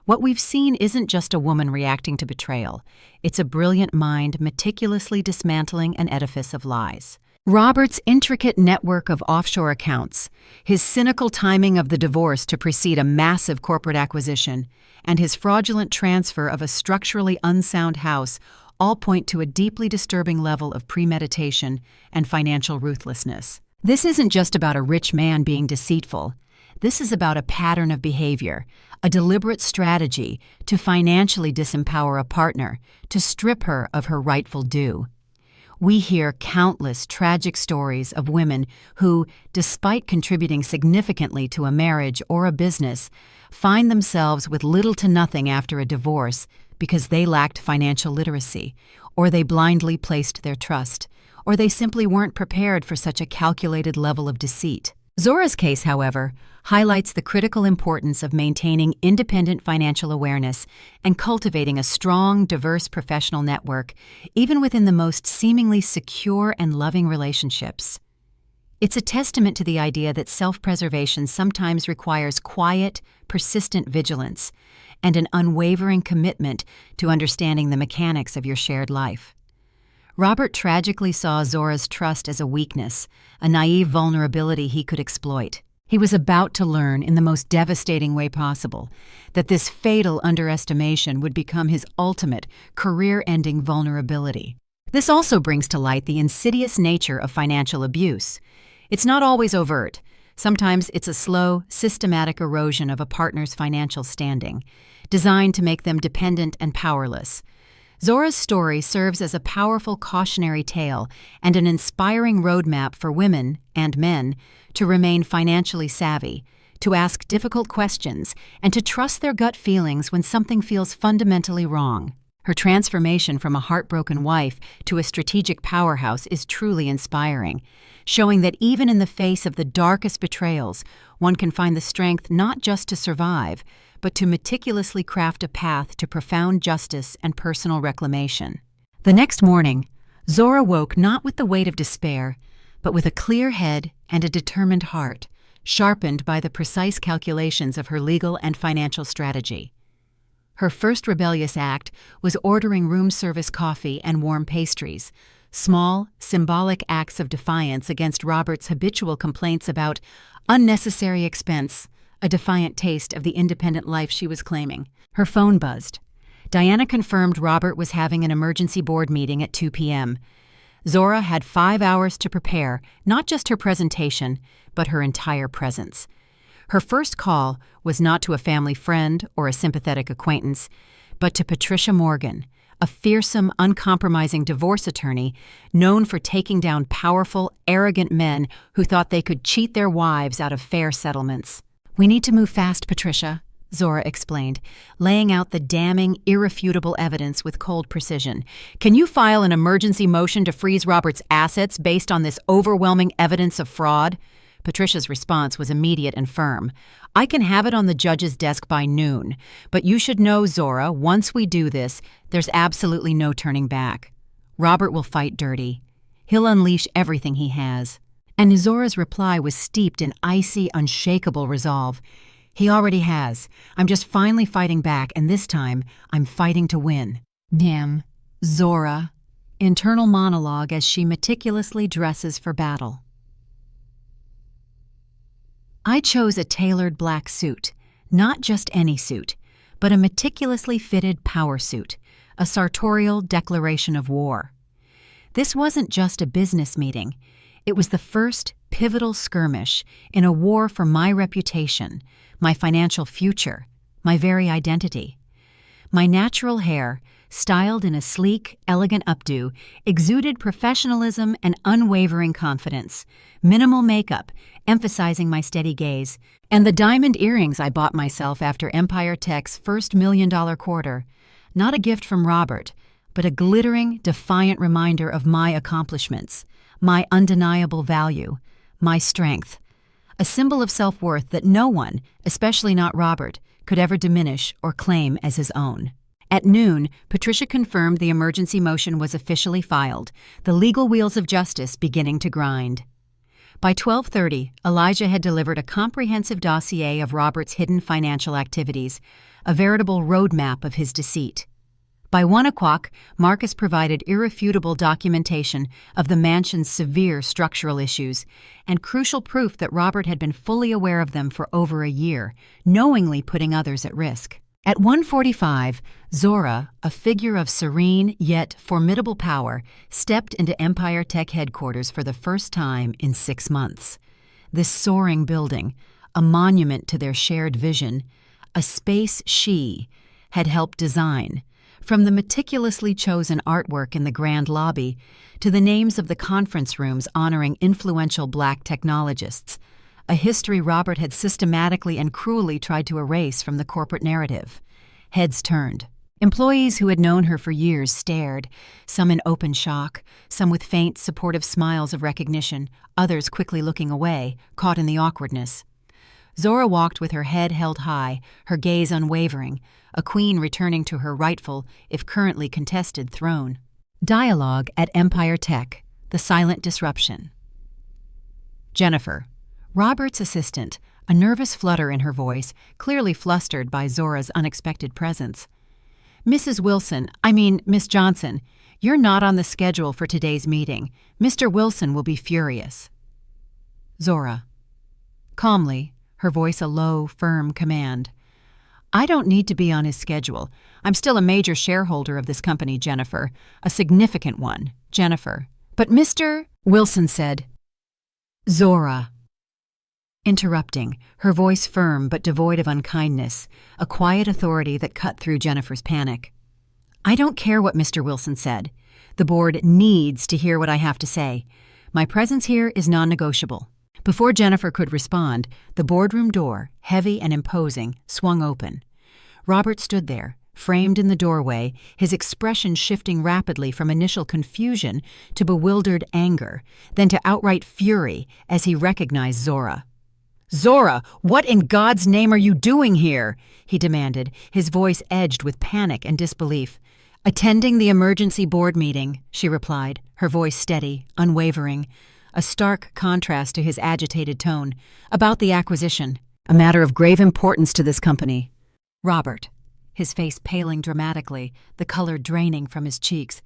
What we've seen isn't just a woman reacting to betrayal. It's a brilliant mind meticulously dismantling an edifice of lies. Robert's intricate network of offshore accounts, his cynical timing of the divorce to precede a massive corporate acquisition, and his fraudulent transfer of a structurally unsound house all point to a deeply disturbing level of premeditation and financial ruthlessness. This isn't just about a rich man being deceitful. This is about a pattern of behavior, a deliberate strategy to financially disempower a partner, to strip her of her rightful due. We hear countless tragic stories of women who, despite contributing significantly to a marriage or a business, find themselves with little to nothing after a divorce because they lacked financial literacy, or they blindly placed their trust, or they simply weren't prepared for such a calculated level of deceit. Zora's case, however, highlights the critical importance of maintaining independent financial awareness and cultivating a strong, diverse professional network, even within the most seemingly secure and loving relationships. It's a testament to the idea that self-preservation sometimes requires quiet, persistent vigilance and an unwavering commitment to understanding the mechanics of your shared life. Robert tragically saw Zora's trust as a weakness, a naive vulnerability he could exploit. He was about to learn in the most devastating way possible that this fatal underestimation would become his ultimate, career-ending vulnerability. This also brings to light the insidious nature of financial abuse. It's not always overt. Sometimes it's a slow, systematic erosion of a partner's financial standing, designed to make them dependent and powerless. Zora's story serves as a powerful cautionary tale and an inspiring roadmap for women and men to remain financially savvy, to ask difficult questions, and to trust their gut feelings when something feels fundamentally wrong. Her transformation from a heartbroken wife to a strategic powerhouse is truly inspiring, showing that even in the face of the darkest betrayals, one can find the strength not just to survive, but to meticulously craft a path to profound justice and personal reclamation. The next morning, Zora woke not with the weight of despair, but with a clear head and a determined heart, sharpened by the precise calculations of her legal and financial strategy. Her first rebellious act was ordering room service coffee and warm pastries, small, symbolic acts of defiance against Robert's habitual complaints about unnecessary expense, a defiant taste of the independent life she was claiming. Her phone buzzed. Diana confirmed Robert was having an emergency board meeting at 2 p.m. Zora had 5 hours to prepare, not just her presentation, but her entire presence. Her first call was not to a family friend or a sympathetic acquaintance, but to Patricia Morgan, a fearsome, uncompromising divorce attorney known for taking down powerful, arrogant men who thought they could cheat their wives out of fair settlements. "We need to move fast, Patricia," Zora explained, laying out the damning, irrefutable evidence with cold precision. "Can you file an emergency motion to freeze Robert's assets based on this overwhelming evidence of fraud?" Patricia's response was immediate and firm. "I can have it on the judge's desk by noon, but you should know, Zora, once we do this, there's absolutely no turning back. Robert will fight dirty. He'll unleash everything he has." And Zora's reply was steeped in icy, unshakable resolve. "He already has. I'm just finally fighting back, and this time, I'm fighting to win." Damn. Zora. Internal monologue as she meticulously dresses for battle. "I chose a tailored black suit, not just any suit, but a meticulously fitted power suit, a sartorial declaration of war. This wasn't just a business meeting. It was the first pivotal skirmish in a war for my reputation, my financial future, my very identity. My natural hair, styled in a sleek, elegant updo, exuded professionalism and unwavering confidence, minimal makeup, emphasizing my steady gaze, and the diamond earrings I bought myself after Empire Tech's first $1 million quarter. Not a gift from Robert, but a glittering, defiant reminder of my accomplishments, my undeniable value, my strength. A symbol of self-worth that no one, especially not Robert, could ever diminish or claim as his own. At noon, Patricia confirmed the emergency motion was officially filed, the legal wheels of justice beginning to grind. By 12:30, Elijah had delivered a comprehensive dossier of Robert's hidden financial activities, a veritable roadmap of his deceit. By 1 o'clock, Marcus provided irrefutable documentation of the mansion's severe structural issues and crucial proof that Robert had been fully aware of them for over a year, knowingly putting others at risk. At 1:45, Zora, a figure of serene yet formidable power, stepped into Empire Tech headquarters for the first time in 6 months. This soaring building, a monument to their shared vision, a space she had helped design, from the meticulously chosen artwork in the grand lobby to the names of the conference rooms honoring influential Black technologists, a history Robert had systematically and cruelly tried to erase from the corporate narrative. Heads turned. Employees who had known her for years stared, some in open shock, some with faint, supportive smiles of recognition, others quickly looking away, caught in the awkwardness. Zora walked with her head held high, her gaze unwavering, a queen returning to her rightful, if currently contested, throne. Dialogue at Empire Tech, the silent disruption. Jennifer, Robert's assistant, a nervous flutter in her voice, clearly flustered by Zora's unexpected presence. Mrs. Wilson, Miss Johnson, you're not on the schedule for today's meeting. Mr. Wilson will be furious. Zora. Calmly, her voice a low, firm command. I don't need to be on his schedule. I'm still a major shareholder of this company, Jennifer. A significant one, Jennifer. But Mr. Wilson said, Zora. Interrupting, her voice firm but devoid of unkindness, a quiet authority that cut through Jennifer's panic. I don't care what Mr. Wilson said. The board needs to hear what I have to say. My presence here is non-negotiable. Before Jennifer could respond, the boardroom door, heavy and imposing, swung open. Robert stood there, framed in the doorway, his expression shifting rapidly from initial confusion to bewildered anger, then to outright fury as he recognized Zora. Zora, what in God's name are you doing here? He demanded, his voice edged with panic and disbelief. Attending the emergency board meeting, she replied, her voice steady, unwavering, a stark contrast to his agitated tone, about the acquisition, a matter of grave importance to this company. Robert, his face paling dramatically, the color draining from his cheeks.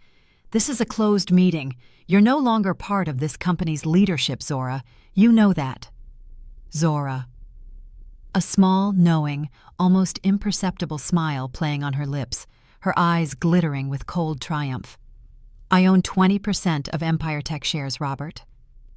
This is a closed meeting. You're no longer part of this company's leadership, Zora. You know that. Zora. A small, knowing, almost imperceptible smile playing on her lips, her eyes glittering with cold triumph. I own 20% of Empire Tech shares, Robert.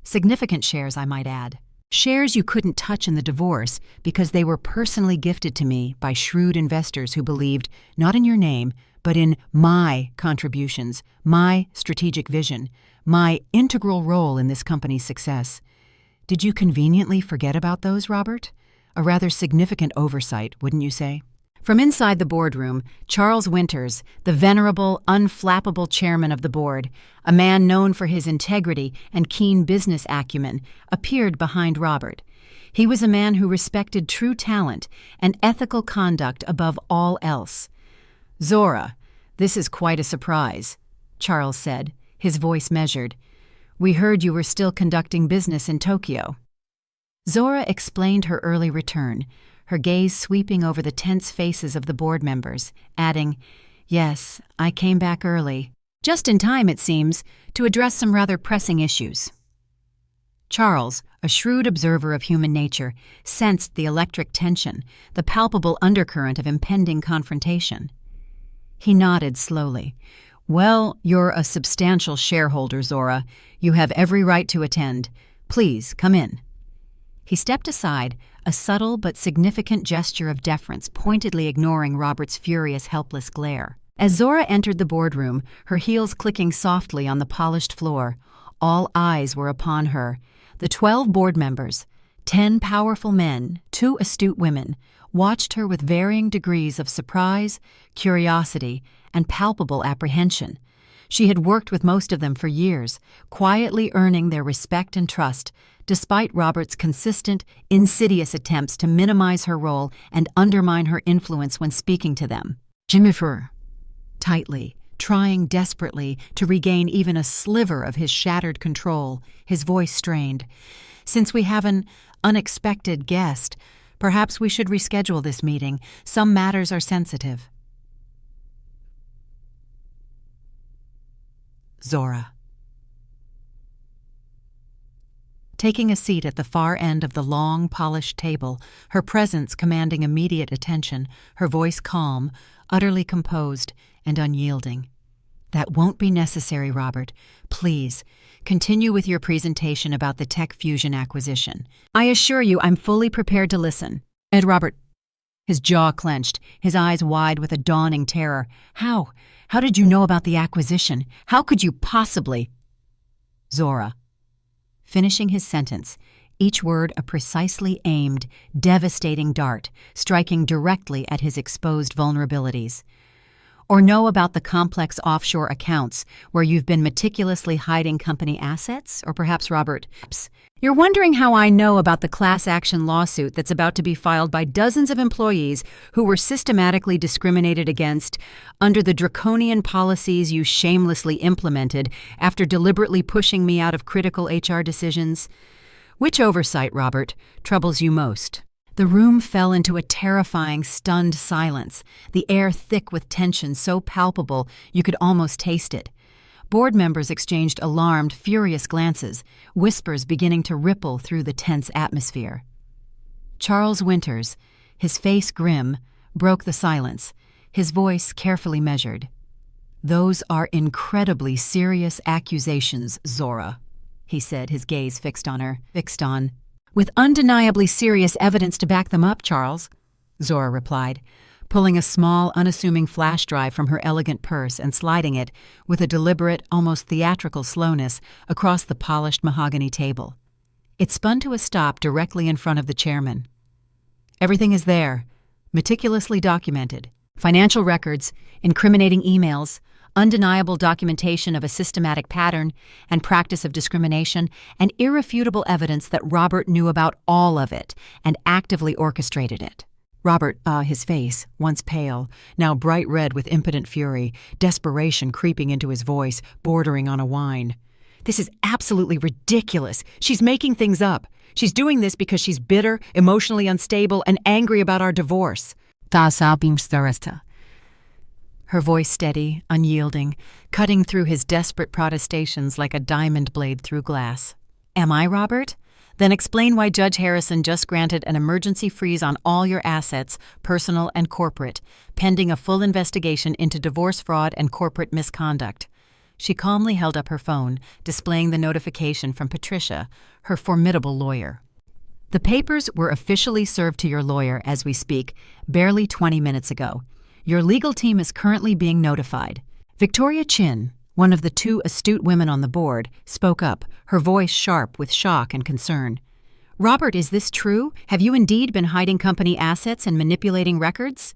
Significant shares, I might add. Shares you couldn't touch in the divorce because they were personally gifted to me by shrewd investors who believed not in your name, but in my contributions, my strategic vision, my integral role in this company's success. Did you conveniently forget about those, Robert? A rather significant oversight, wouldn't you say? From inside the boardroom, Charles Winters, the venerable, unflappable chairman of the board, a man known for his integrity and keen business acumen, appeared behind Robert. He was a man who respected true talent and ethical conduct above all else. Zora, this is quite a surprise, Charles said, his voice measured. We heard you were still conducting business in Tokyo. Zora explained her early return, her gaze sweeping over the tense faces of the board members, adding, Yes, I came back early. Just in time, it seems, to address some rather pressing issues. Charles, a shrewd observer of human nature, sensed the electric tension, the palpable undercurrent of impending confrontation. He nodded slowly. Well, you're a substantial shareholder, Zora. You have every right to attend. Please, come in. He stepped aside, a subtle but significant gesture of deference pointedly ignoring Robert's furious, helpless glare. As Zora entered the boardroom, her heels clicking softly on the polished floor, all eyes were upon her. The 12 board members, 10 powerful men, 2 astute women, watched her with varying degrees of surprise, curiosity, and palpable apprehension. She had worked with most of them for years, quietly earning their respect and trust, despite Robert's consistent, insidious attempts to minimize her role and undermine her influence when speaking to them. Jennifer, tightly, trying desperately to regain even a sliver of his shattered control, his voice strained. Since we have an unexpected guest, perhaps we should reschedule this meeting. Some matters are sensitive. Zora. Taking a seat at the far end of the long, polished table, her presence commanding immediate attention, her voice calm, utterly composed, and unyielding. That won't be necessary, Robert. Please, continue with your presentation about the Tech Fusion acquisition. I assure you I'm fully prepared to listen. And Robert, his jaw clenched, his eyes wide with a dawning terror. How? How did you know about the acquisition? How could you possibly? Zora. Finishing his sentence, each word a precisely aimed, devastating dart, striking directly at his exposed vulnerabilities. Or know about the complex offshore accounts where you've been meticulously hiding company assets? Or perhaps, Robert, you're wondering how I know about the class action lawsuit that's about to be filed by dozens of employees who were systematically discriminated against under the draconian policies you shamelessly implemented after deliberately pushing me out of critical HR decisions? Which oversight, Robert, troubles you most? The room fell into a terrifying, stunned silence, the air thick with tension so palpable you could almost taste it. Board members exchanged alarmed, furious glances, whispers beginning to ripple through the tense atmosphere. Charles Winters, his face grim, broke the silence, his voice carefully measured. "Those are incredibly serious accusations, Zora," he said, his gaze fixed on. "With undeniably serious evidence to back them up, Charles," Zora replied, pulling a small, unassuming flash drive from her elegant purse and sliding it, with a deliberate, almost theatrical slowness, across the polished mahogany table. It spun to a stop directly in front of the chairman. "Everything is there, meticulously documented. Financial records, incriminating emails, undeniable documentation of a systematic pattern and practice of discrimination, and irrefutable evidence that Robert knew about all of it and actively orchestrated it." Robert, his face, once pale, now bright red with impotent fury, desperation creeping into his voice, bordering on a whine. "This is absolutely ridiculous. She's making things up. She's doing this because she's bitter, emotionally unstable, and angry about our divorce." Her voice steady, unyielding, cutting through his desperate protestations like a diamond blade through glass. "Am I, Robert? Then explain why Judge Harrison just granted an emergency freeze on all your assets, personal and corporate, pending a full investigation into divorce fraud and corporate misconduct." She calmly held up her phone, displaying the notification from Patricia, her formidable lawyer. "The papers were officially served to your lawyer as we speak, barely 20 minutes ago. Your legal team is currently being notified." Victoria Chin, one of the two astute women on the board, spoke up, her voice sharp with shock and concern. "Robert, is this true? Have you indeed been hiding company assets and manipulating records?"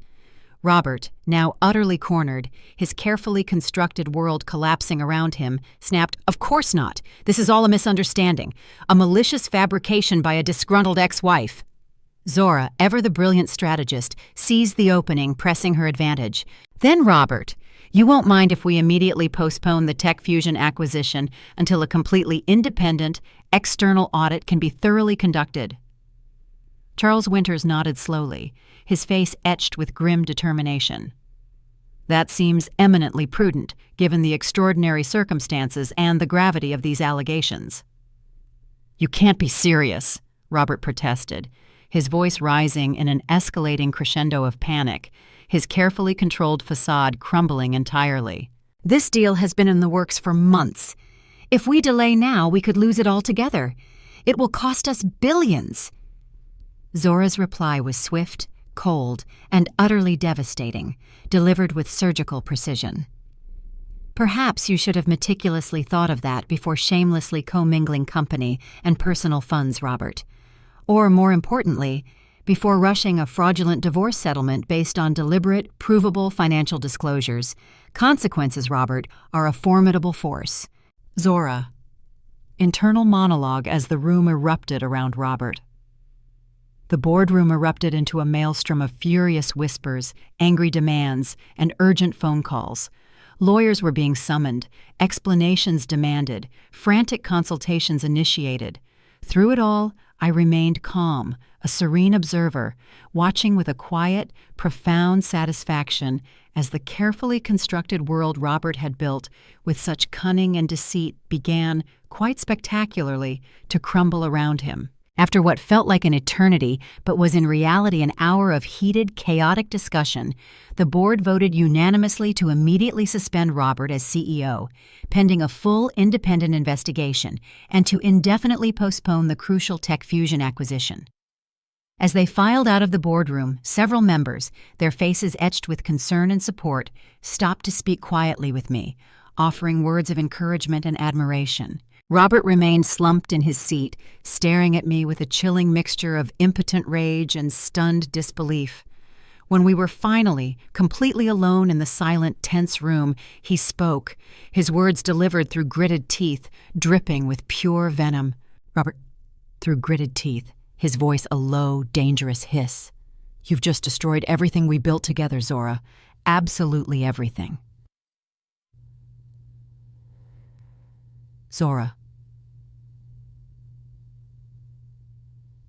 Robert, now utterly cornered, his carefully constructed world collapsing around him, snapped, "Of course not. This is all a misunderstanding, a malicious fabrication by a disgruntled ex-wife." Zora, ever the brilliant strategist, seized the opening, pressing her advantage. "Then, Robert, you won't mind if we immediately postpone the Tech Fusion acquisition until a completely independent, external audit can be thoroughly conducted." Charles Winters nodded slowly, his face etched with grim determination. "That seems eminently prudent, given the extraordinary circumstances and the gravity of these allegations." "You can't be serious," Robert protested, his voice rising in an escalating crescendo of panic, his carefully controlled facade crumbling entirely. "This deal has been in the works for months. If we delay now, we could lose it altogether. It will cost us billions." Zora's reply was swift, cold, and utterly devastating, delivered with surgical precision. "Perhaps you should have meticulously thought of that before shamelessly commingling company and personal funds, Robert. Or, more importantly, before rushing a fraudulent divorce settlement based on deliberate, provable financial disclosures. Consequences, Robert, are a formidable force." Zora. Internal monologue as the room erupted around Robert. The boardroom erupted into a maelstrom of furious whispers, angry demands, and urgent phone calls. Lawyers were being summoned, explanations demanded, frantic consultations initiated. Through it all, I remained calm, a serene observer, watching with a quiet, profound satisfaction as the carefully constructed world Robert had built with such cunning and deceit began, quite spectacularly, to crumble around him. After what felt like an eternity, but was in reality an hour of heated, chaotic discussion, the board voted unanimously to immediately suspend Robert as CEO, pending a full independent investigation, and to indefinitely postpone the crucial Tech Fusion acquisition. As they filed out of the boardroom, several members, their faces etched with concern and support, stopped to speak quietly with me, offering words of encouragement and admiration. Robert remained slumped in his seat, staring at me with a chilling mixture of impotent rage and stunned disbelief. When we were finally, completely alone in the silent, tense room, he spoke, his words delivered through gritted teeth, dripping with pure venom. Robert, through gritted teeth, his voice a low, dangerous hiss. "You've just destroyed everything we built together, Zora. Absolutely everything." Zora.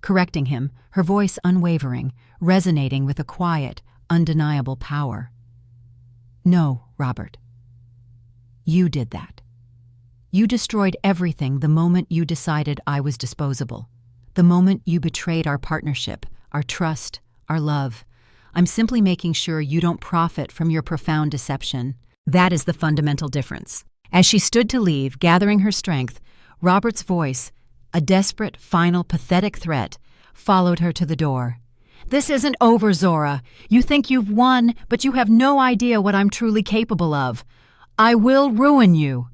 correcting him, her voice unwavering, resonating with a quiet, undeniable power. "No, Robert. You did that. You destroyed everything the moment you decided I was disposable. The moment you betrayed our partnership, our trust, our love. I'm simply making sure you don't profit from your profound deception." That is the fundamental difference. As she stood to leave, gathering her strength, Robert's voice, a desperate, final, pathetic threat, followed her to the door. "This isn't over, Zora. You think you've won, but you have no idea what I'm truly capable of. I will ruin you."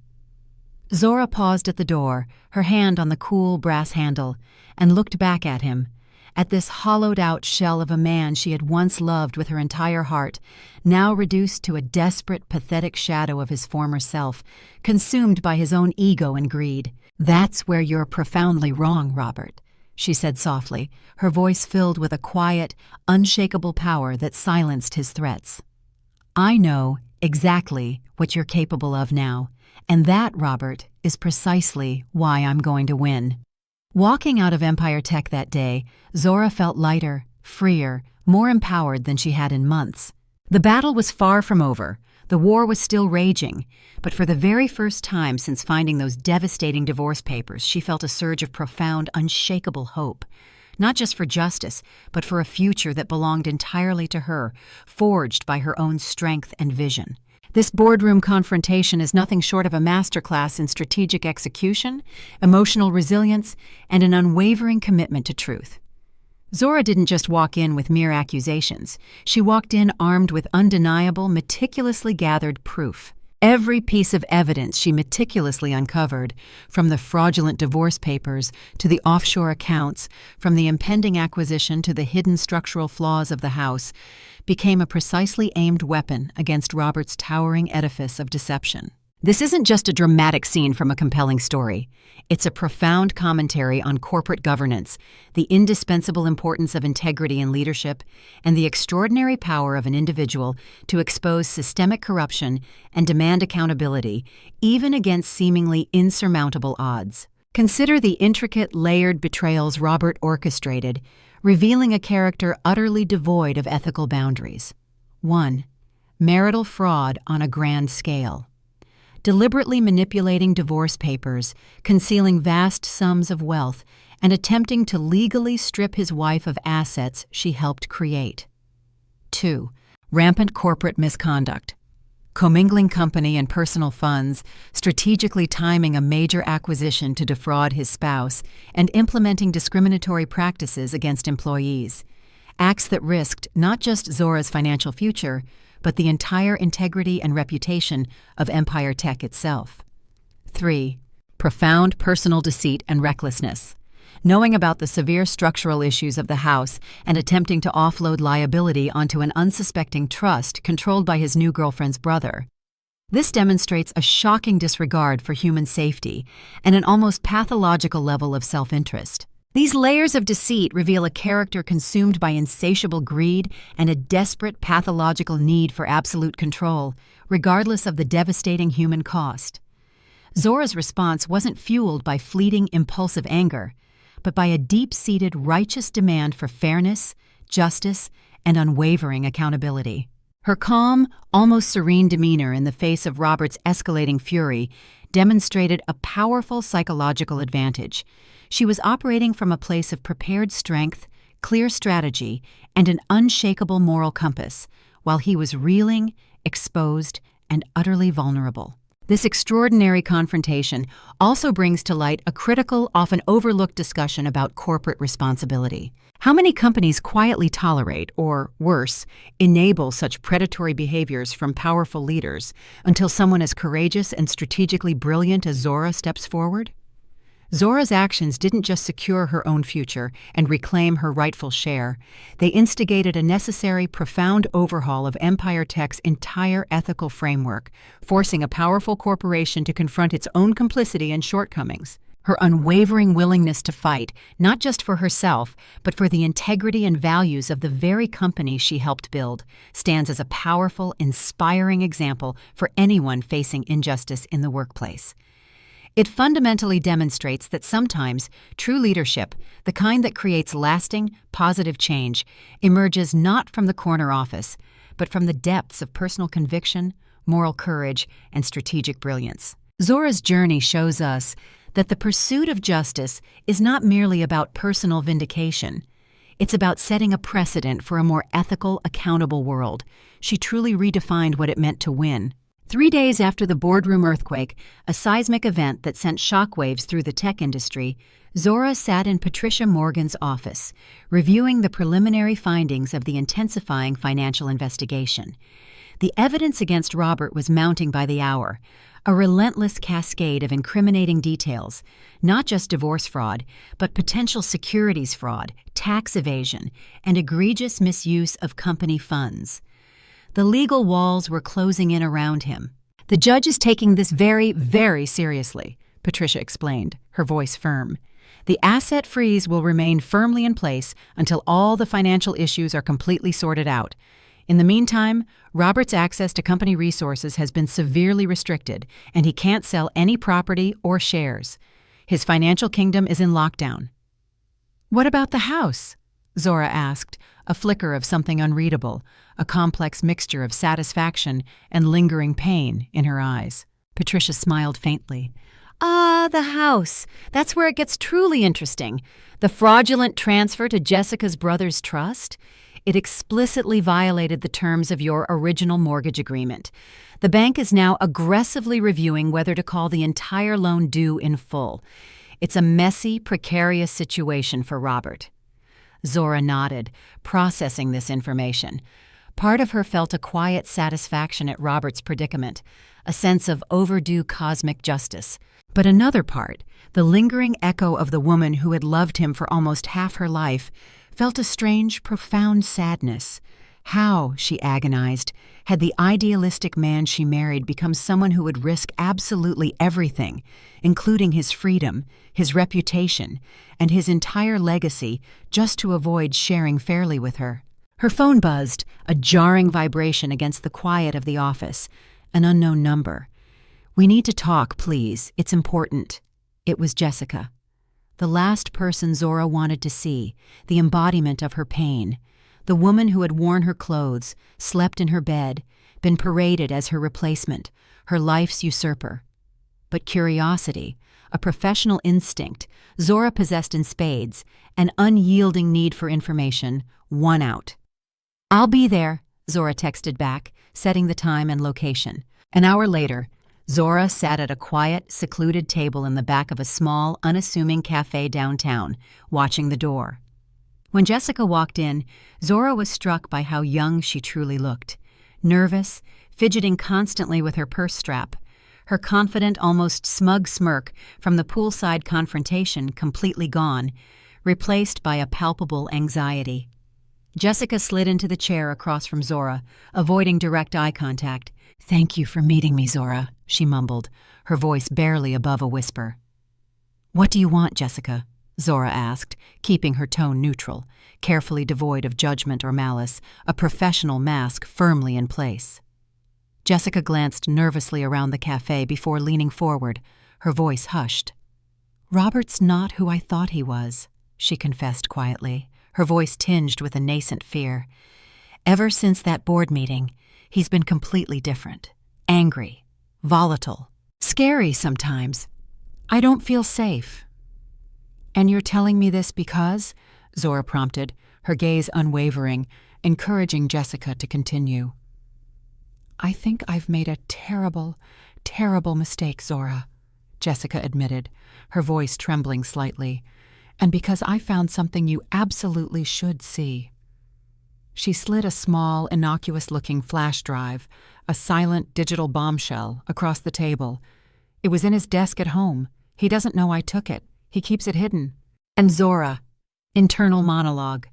Zora paused at the door, her hand on the cool brass handle, and looked back at him, at this hollowed-out shell of a man she had once loved with her entire heart, now reduced to a desperate, pathetic shadow of his former self, consumed by his own ego and greed. "That's where you're profoundly wrong, Robert," she said softly, her voice filled with a quiet, unshakable power that silenced his threats. "I know exactly what you're capable of now, and that, Robert, is precisely why I'm going to win." Walking out of Empire Tech that day, Zora felt lighter, freer, more empowered than she had in months. The battle was far from over. The war was still raging, but for the very first time since finding those devastating divorce papers, she felt a surge of profound, unshakable hope. Not just for justice, but for a future that belonged entirely to her, forged by her own strength and vision. This boardroom confrontation is nothing short of a masterclass in strategic execution, emotional resilience, and an unwavering commitment to truth. Zora didn't just walk in with mere accusations. She walked in armed with undeniable, meticulously gathered proof. Every piece of evidence she meticulously uncovered, from the fraudulent divorce papers to the offshore accounts, from the impending acquisition to the hidden structural flaws of the house, became a precisely aimed weapon against Robert's towering edifice of deception. This isn't just a dramatic scene from a compelling story. It's a profound commentary on corporate governance, the indispensable importance of integrity in leadership, and the extraordinary power of an individual to expose systemic corruption and demand accountability, even against seemingly insurmountable odds. Consider the intricate, layered betrayals Robert orchestrated, revealing a character utterly devoid of ethical boundaries. 1. Marital fraud on a grand scale. Deliberately manipulating divorce papers, concealing vast sums of wealth, and attempting to legally strip his wife of assets she helped create. 2. Rampant corporate misconduct. Commingling company and personal funds, strategically timing a major acquisition to defraud his spouse, and implementing discriminatory practices against employees. Acts that risked not just Zora's financial future, but the entire integrity and reputation of Empire Tech itself. 3. Profound personal deceit and recklessness. Knowing about the severe structural issues of the house and attempting to offload liability onto an unsuspecting trust controlled by his new girlfriend's brother. This demonstrates a shocking disregard for human safety and an almost pathological level of self-interest. These layers of deceit reveal a character consumed by insatiable greed and a desperate pathological need for absolute control, regardless of the devastating human cost. Zora's response wasn't fueled by fleeting, impulsive anger, but by a deep-seated, righteous demand for fairness, justice, and unwavering accountability. Her calm, almost serene demeanor in the face of Robert's escalating fury demonstrated a powerful psychological advantage. She was operating from a place of prepared strength, clear strategy, and an unshakable moral compass, while he was reeling, exposed, and utterly vulnerable. This extraordinary confrontation also brings to light a critical, often overlooked discussion about corporate responsibility. How many companies quietly tolerate, or worse, enable such predatory behaviors from powerful leaders until someone as courageous and strategically brilliant as Zora steps forward? Zora's actions didn't just secure her own future and reclaim her rightful share. They instigated a necessary, profound overhaul of Empire Tech's entire ethical framework, forcing a powerful corporation to confront its own complicity and shortcomings. Her unwavering willingness to fight, not just for herself, but for the integrity and values of the very company she helped build, stands as a powerful, inspiring example for anyone facing injustice in the workplace. It fundamentally demonstrates that sometimes true leadership, the kind that creates lasting, positive change, emerges not from the corner office, but from the depths of personal conviction, moral courage, and strategic brilliance. Zora's journey shows us that the pursuit of justice is not merely about personal vindication. It's about setting a precedent for a more ethical, accountable world. She truly redefined what it meant to win. 3 days after the boardroom earthquake, a seismic event that sent shockwaves through the tech industry, Zora sat in Patricia Morgan's office, reviewing the preliminary findings of the intensifying financial investigation. The evidence against Robert was mounting by the hour, a relentless cascade of incriminating details, not just divorce fraud, but potential securities fraud, tax evasion, and egregious misuse of company funds. The legal walls were closing in around him. "The judge is taking this very, very seriously," Patricia explained, her voice firm. "The asset freeze will remain firmly in place until all the financial issues are completely sorted out. In the meantime, Robert's access to company resources has been severely restricted, and he can't sell any property or shares. His financial kingdom is in lockdown." "What about the house?" Zora asked, a flicker of something unreadable, a complex mixture of satisfaction and lingering pain in her eyes. Patricia smiled faintly. The house. That's where it gets truly interesting. The fraudulent transfer to Jessica's brother's trust? It explicitly violated the terms of your original mortgage agreement. The bank is now aggressively reviewing whether to call the entire loan due in full. It's a messy, precarious situation for Robert. Zora nodded, processing this information. Part of her felt a quiet satisfaction at Robert's predicament, a sense of overdue cosmic justice. But another part, the lingering echo of the woman who had loved him for almost half her life, felt a strange, profound sadness. How, she agonized, had the idealistic man she married become someone who would risk absolutely everything, including his freedom, his reputation, and his entire legacy, just to avoid sharing fairly with her? Her phone buzzed, a jarring vibration against the quiet of the office. An unknown number. "We need to talk, please. It's important." It was Jessica. The last person Zora wanted to see, the embodiment of her pain. The woman who had worn her clothes, slept in her bed, been paraded as her replacement, her life's usurper. But curiosity, a professional instinct, Zora possessed in spades, an unyielding need for information, won out. "I'll be there," Zora texted back, setting the time and location. An hour later, Zora sat at a quiet, secluded table in the back of a small, unassuming cafe downtown, watching the door. When Jessica walked in, Zora was struck by how young she truly looked. Nervous, fidgeting constantly with her purse strap, her confident, almost smug smirk from the poolside confrontation completely gone, replaced by a palpable anxiety. Jessica slid into the chair across from Zora, avoiding direct eye contact. "Thank you for meeting me, Zora," she mumbled, her voice barely above a whisper. "What do you want, Jessica?" Zora asked, keeping her tone neutral, carefully devoid of judgment or malice, a professional mask firmly in place. Jessica glanced nervously around the cafe before leaning forward, her voice hushed. "Robert's not who I thought he was," she confessed quietly, her voice tinged with a nascent fear. "Ever since that board meeting, he's been completely different. Angry, volatile, scary sometimes. I don't feel safe." "And you're telling me this because?" Zora prompted, her gaze unwavering, encouraging Jessica to continue. "I think I've made a terrible, terrible mistake, Zora," Jessica admitted, her voice trembling slightly, "and because I found something you absolutely should see." She slid a small, innocuous-looking flash drive, a silent digital bombshell, across the table. "It was in his desk at home. He doesn't know I took it. He keeps it hidden." And Zora, internal monologue.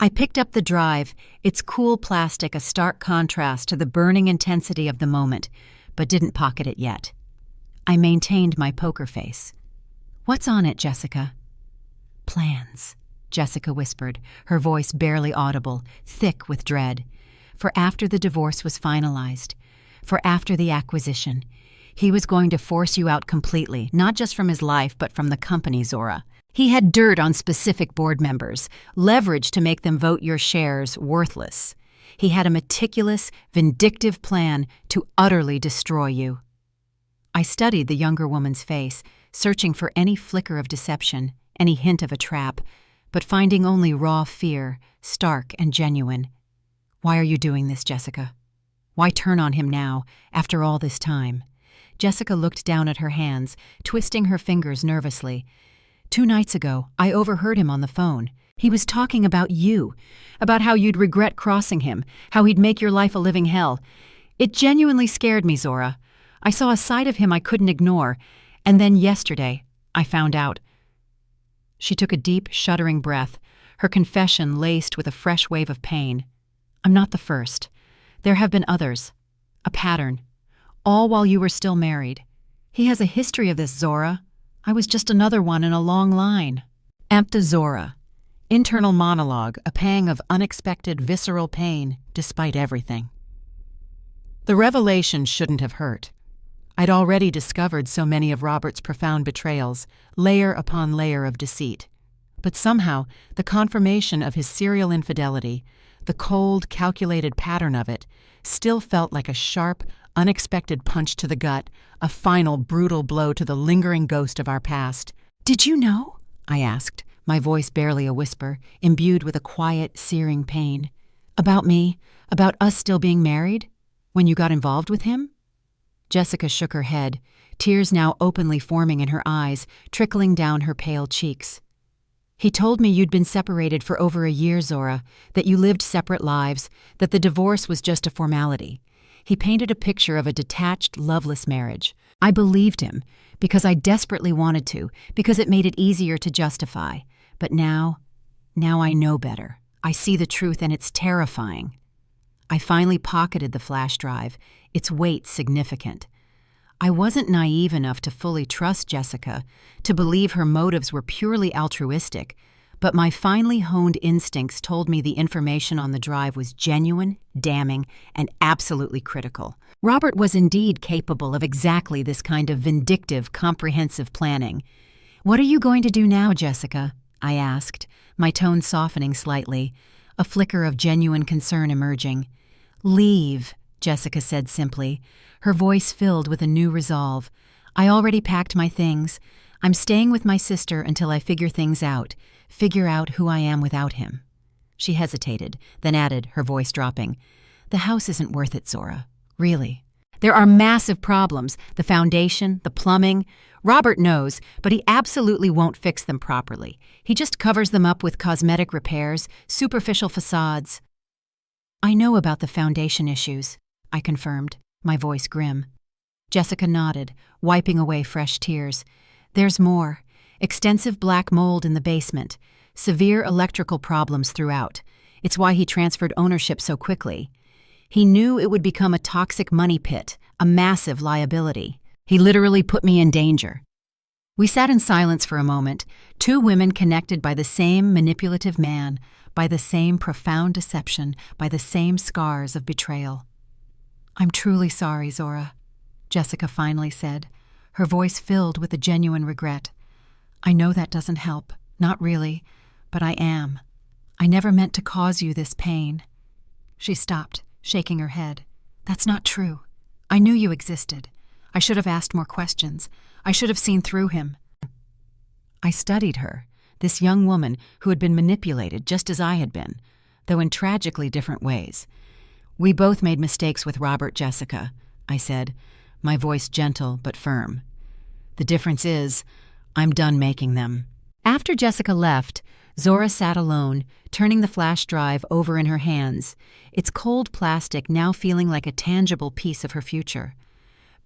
I picked up the drive, its cool plastic a stark contrast to the burning intensity of the moment, but didn't pocket it yet. I maintained my poker face. "What's on it, Jessica?" "Plans," Jessica whispered, her voice barely audible, thick with dread. "For after the divorce was finalized, for after the acquisition, He was going to force you out completely, not just from his life, but from the company, Zora. He had dirt on specific board members, leverage to make them vote your shares worthless. He had a meticulous, vindictive plan to utterly destroy you. I studied the younger woman's face, searching for any flicker of deception, any hint of a trap, but finding only raw fear, stark and genuine. Why are you doing this, Jessica? Why turn on him now, after all this time? Jessica looked down at her hands, twisting her fingers nervously. 2 nights ago, I overheard him on the phone. He was talking about you, about how you'd regret crossing him, how he'd make your life a living hell. It genuinely scared me, Zora. I saw a side of him I couldn't ignore, and then yesterday, I found out. She took a deep, shuddering breath, her confession laced with a fresh wave of pain. I'm not the first. There have been others. A pattern. All while you were still married. He has a history of this, Zora. I was just another one in a long line. Empta Zora. Internal monologue, a pang of unexpected visceral pain, despite everything. The revelation shouldn't have hurt. I'd already discovered so many of Robert's profound betrayals, layer upon layer of deceit. But somehow, the confirmation of his serial infidelity, the cold, calculated pattern of it, still felt like a sharp, unexpected punch to the gut, a final, brutal blow to the lingering ghost of our past. "Did you know?" I asked, my voice barely a whisper, imbued with a quiet, searing pain. "About me? About us still being married? When you got involved with him?" Jessica shook her head, tears now openly forming in her eyes, trickling down her pale cheeks. "He told me you'd been separated for over a year, Zora, that you lived separate lives, that the divorce was just a formality. He painted a picture of a detached, loveless marriage. I believed him, because I desperately wanted to, because it made it easier to justify. But now I know better. I see the truth, and it's terrifying." I finally pocketed the flash drive, its weight significant. I wasn't naive enough to fully trust Jessica, to believe her motives were purely altruistic, but my finely honed instincts told me the information on the drive was genuine, damning, and absolutely critical. Robert was indeed capable of exactly this kind of vindictive, comprehensive planning. "What are you going to do now, Jessica?" I asked, my tone softening slightly, a flicker of genuine concern emerging. "Leave," Jessica said simply, her voice filled with a new resolve. "I already packed my things. I'm staying with my sister until I figure things out, figure out who I am without him." She hesitated, then added, her voice dropping, "The house isn't worth it, Zora. Really. There are massive problems, the foundation, the plumbing. Robert knows, but he absolutely won't fix them properly. He just covers them up with cosmetic repairs, superficial facades." "I know about the foundation issues," I confirmed, my voice grim. Jessica nodded, wiping away fresh tears. "There's more. Extensive black mold in the basement. Severe electrical problems throughout. It's why he transferred ownership so quickly. He knew it would become a toxic money pit, a massive liability. He literally put me in danger." We sat in silence for a moment, 2 women connected by the same manipulative man, by the same profound deception, by the same scars of betrayal. "I'm truly sorry, Zora," Jessica finally said, her voice filled with a genuine regret. "I know that doesn't help, not really, but I am. I never meant to cause you this pain." She stopped, shaking her head. "That's not true. I knew you existed. I should have asked more questions. I should have seen through him." I studied her, this young woman who had been manipulated just as I had been, though in tragically different ways. "We both made mistakes with Robert, Jessica," I said, my voice gentle but firm. "The difference is, I'm done making them." After Jessica left, Zora sat alone, turning the flash drive over in her hands, its cold plastic now feeling like a tangible piece of her future.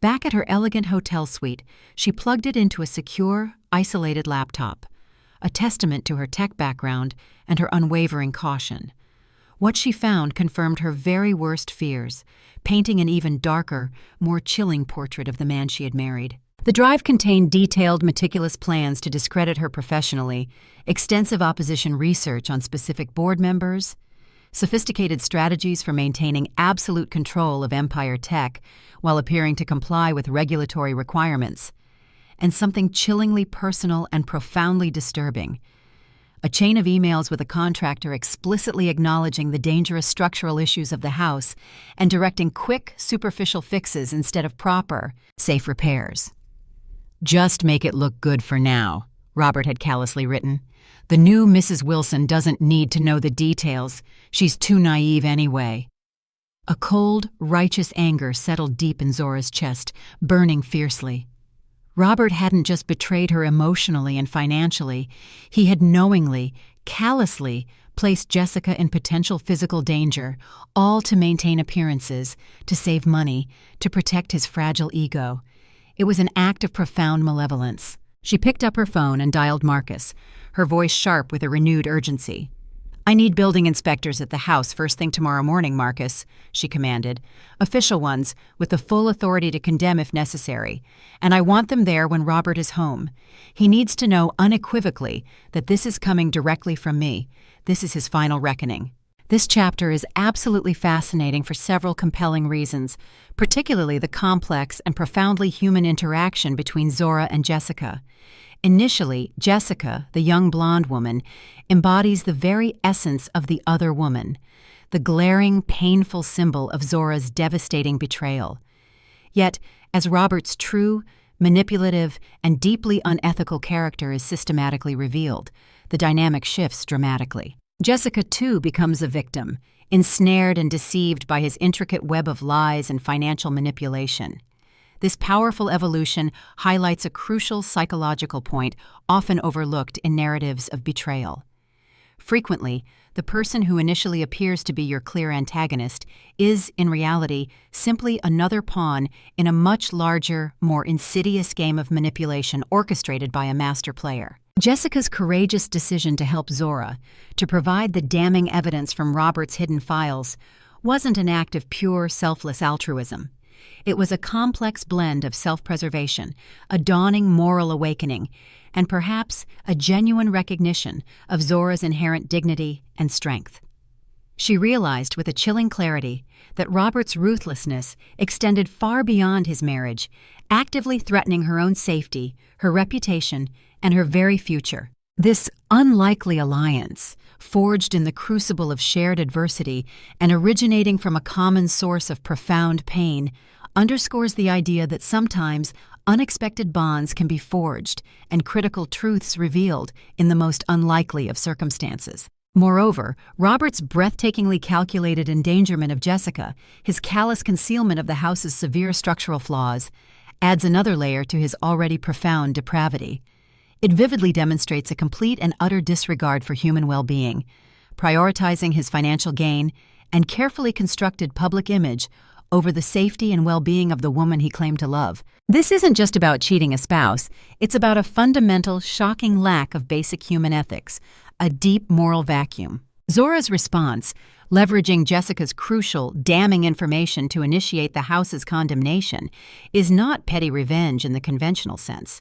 Back at her elegant hotel suite, she plugged it into a secure, isolated laptop, a testament to her tech background and her unwavering caution. What she found confirmed her very worst fears, painting an even darker, more chilling portrait of the man she had married. The drive contained detailed, meticulous plans to discredit her professionally, extensive opposition research on specific board members. sophisticated strategies for maintaining absolute control of Empire tech while appearing to comply with regulatory requirements, and something chillingly personal and profoundly disturbing: a chain of emails with a contractor explicitly acknowledging the dangerous structural issues of the house and directing quick, superficial fixes instead of proper, safe repairs. "Just make it look good for now," Robert had callously written. "The new Mrs. Wilson doesn't need to know the details. She's too naive anyway." A cold, righteous anger settled deep in Zora's chest, burning fiercely. Robert hadn't just betrayed her emotionally and financially. He had knowingly, callously placed Jessica in potential physical danger, all to maintain appearances, to save money, to protect his fragile ego. It was an act of profound malevolence. She picked up her phone and dialed Marcus, her voice sharp with a renewed urgency. "I need building inspectors at the house first thing tomorrow morning, Marcus," she commanded. "Official ones, with the full authority to condemn if necessary. And I want them there when Robert is home. He needs to know unequivocally that this is coming directly from me. This is his final reckoning." This chapter is absolutely fascinating for several compelling reasons, particularly the complex and profoundly human interaction between Zora and Jessica. Initially, Jessica, the young blonde woman, embodies the very essence of the other woman, the glaring, painful symbol of Zora's devastating betrayal. Yet, as Robert's true, manipulative, and deeply unethical character is systematically revealed, the dynamic shifts dramatically. Jessica, too, becomes a victim, ensnared and deceived by his intricate web of lies and financial manipulation. This powerful evolution highlights a crucial psychological point often overlooked in narratives of betrayal. Frequently, the person who initially appears to be your clear antagonist is, in reality, simply another pawn in a much larger, more insidious game of manipulation orchestrated by a master player. Jessica's courageous decision to help Zora, to provide the damning evidence from Robert's hidden files, wasn't an act of pure, selfless altruism. It was a complex blend of self-preservation, a dawning moral awakening, and perhaps a genuine recognition of Zora's inherent dignity and strength. She realized with a chilling clarity that Robert's ruthlessness extended far beyond his marriage, actively threatening her own safety, her reputation, and her very future. This unlikely alliance, forged in the crucible of shared adversity and originating from a common source of profound pain, underscores the idea that sometimes unexpected bonds can be forged and critical truths revealed in the most unlikely of circumstances. Moreover, Robert's breathtakingly calculated endangerment of Jessica, his callous concealment of the house's severe structural flaws, adds another layer to his already profound depravity. It vividly demonstrates a complete and utter disregard for human well-being, prioritizing his financial gain and carefully constructed public image over the safety and well-being of the woman he claimed to love. This isn't just about cheating a spouse, it's about a fundamental, shocking lack of basic human ethics, a deep moral vacuum. Zora's response, leveraging Jessica's crucial, damning information to initiate the house's condemnation, is not petty revenge in the conventional sense.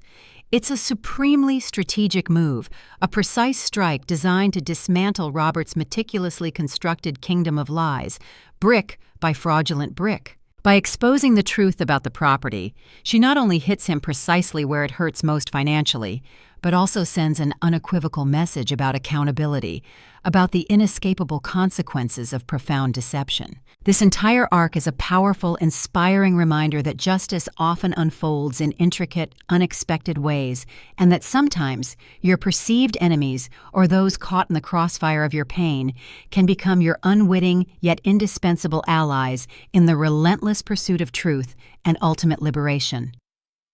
It's a supremely strategic move, a precise strike designed to dismantle Robert's meticulously constructed kingdom of lies, brick by fraudulent brick. By exposing the truth about the property, she not only hits him precisely where it hurts most financially, but also sends an unequivocal message about accountability, about the inescapable consequences of profound deception. This entire arc is a powerful, inspiring reminder that justice often unfolds in intricate, unexpected ways, and that sometimes your perceived enemies, or those caught in the crossfire of your pain, can become your unwitting yet indispensable allies in the relentless pursuit of truth and ultimate liberation.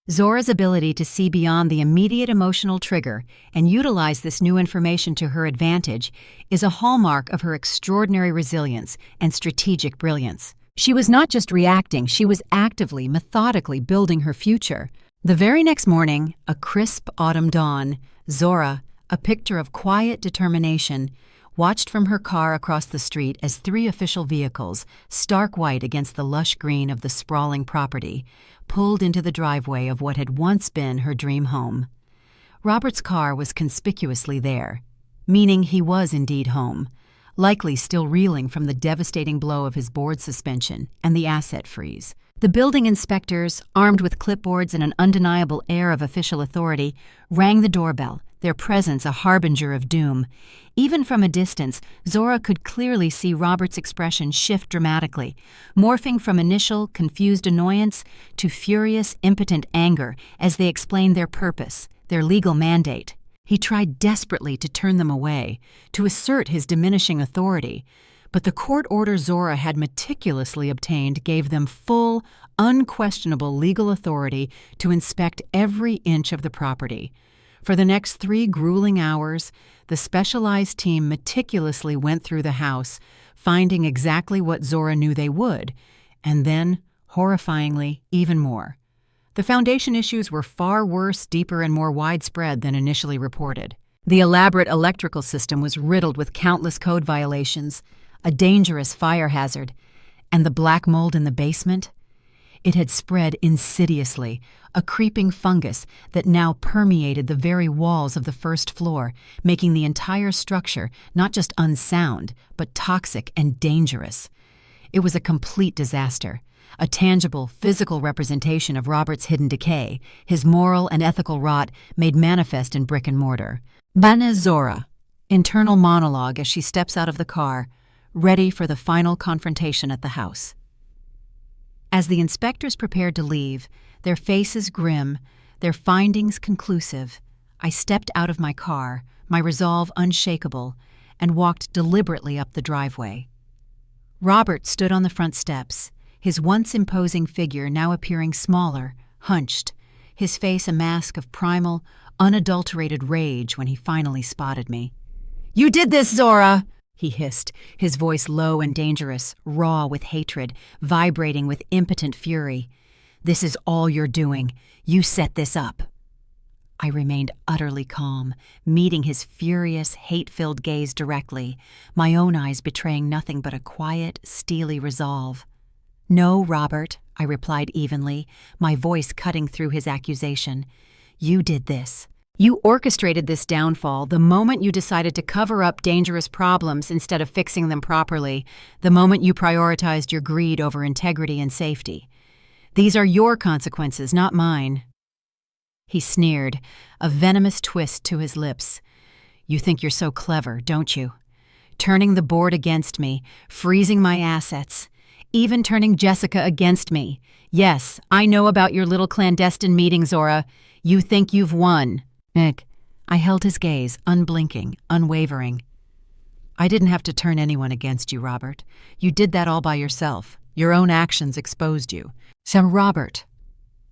Zora's ability to see beyond the immediate emotional trigger and utilize this new information to her advantage is a hallmark of her extraordinary resilience and strategic brilliance. She was not just reacting, she was actively, methodically building her future. The very next morning, a crisp autumn dawn, Zora, a picture of quiet determination, watched from her car across the street as 3 official vehicles, stark white against the lush green of the sprawling property, pulled into the driveway of what had once been her dream home. Robert's car was conspicuously there, meaning he was indeed home, likely still reeling from the devastating blow of his board suspension and the asset freeze. The building inspectors, armed with clipboards and an undeniable air of official authority, rang the doorbell, their presence a harbinger of doom. Even from a distance, Zora could clearly see Robert's expression shift dramatically, morphing from initial, confused annoyance to furious, impotent anger as they explained their purpose, their legal mandate. He tried desperately to turn them away, to assert his diminishing authority, but the court order Zora had meticulously obtained gave them full, unquestionable legal authority to inspect every inch of the property. For the next 3 grueling hours, the specialized team meticulously went through the house, finding exactly what Zora knew they would, and then, horrifyingly, even more. The foundation issues were far worse, deeper, and more widespread than initially reported. The elaborate electrical system was riddled with countless code violations, a dangerous fire hazard, and the black mold in the basement? It had spread insidiously, a creeping fungus that now permeated the very walls of the first floor, making the entire structure not just unsound, but toxic and dangerous. It was a complete disaster, a tangible, physical representation of Robert's hidden decay, his moral and ethical rot made manifest in brick and mortar. Bana Zora, internal monologue as she steps out of the car, ready for the final confrontation at the house. As the inspectors prepared to leave, their faces grim, their findings conclusive, I stepped out of my car, my resolve unshakable, and walked deliberately up the driveway. Robert stood on the front steps, his once imposing figure now appearing smaller, hunched, his face a mask of primal, unadulterated rage when he finally spotted me. "You did this, Zora!" he hissed, his voice low and dangerous, raw with hatred, vibrating with impotent fury. "This is all you're doing. You set this up." I remained utterly calm, meeting his furious, hate-filled gaze directly, my own eyes betraying nothing but a quiet, steely resolve. "No, Robert," I replied evenly, my voice cutting through his accusation. "You did this. You orchestrated this downfall the moment you decided to cover up dangerous problems instead of fixing them properly, the moment you prioritized your greed over integrity and safety. These are your consequences, not mine." He sneered, a venomous twist to his lips. "You think you're so clever, don't you? Turning the board against me, freezing my assets, even turning Jessica against me. Yes, I know about your little clandestine meeting, Zora. You think you've won." Nick, I held his gaze, unblinking, unwavering. "I didn't have to turn anyone against you, Robert. You did that all by yourself. Your own actions exposed you." So Robert,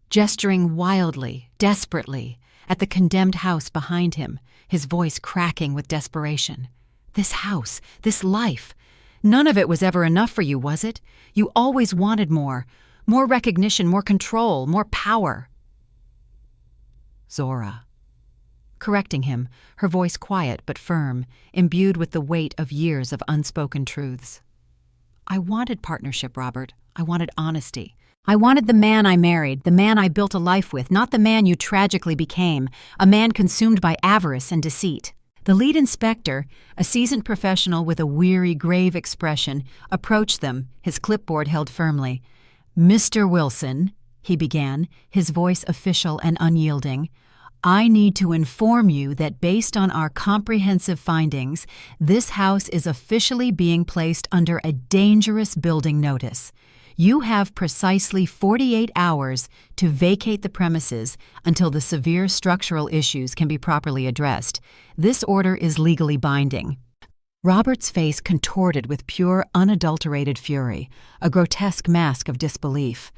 gesturing wildly, desperately, at the condemned house behind him, his voice cracking with desperation. "This house, this life, none of it was ever enough for you, was it? You always wanted more recognition, more control, more power." "Zora." Correcting him, her voice quiet but firm, imbued with the weight of years of unspoken truths. "I wanted partnership, Robert. I wanted honesty. I wanted the man I married, the man I built a life with, not the man you tragically became, a man consumed by avarice and deceit." The lead inspector, a seasoned professional with a weary, grave expression, approached them, his clipboard held firmly. "Mr. Wilson," he began, his voice official and unyielding, "I need to inform you that based on our comprehensive findings, this house is officially being placed under a dangerous building notice. You have precisely 48 hours to vacate the premises until the severe structural issues can be properly addressed. This order is legally binding." Robert's face contorted with pure, unadulterated fury, a grotesque mask of disbelief.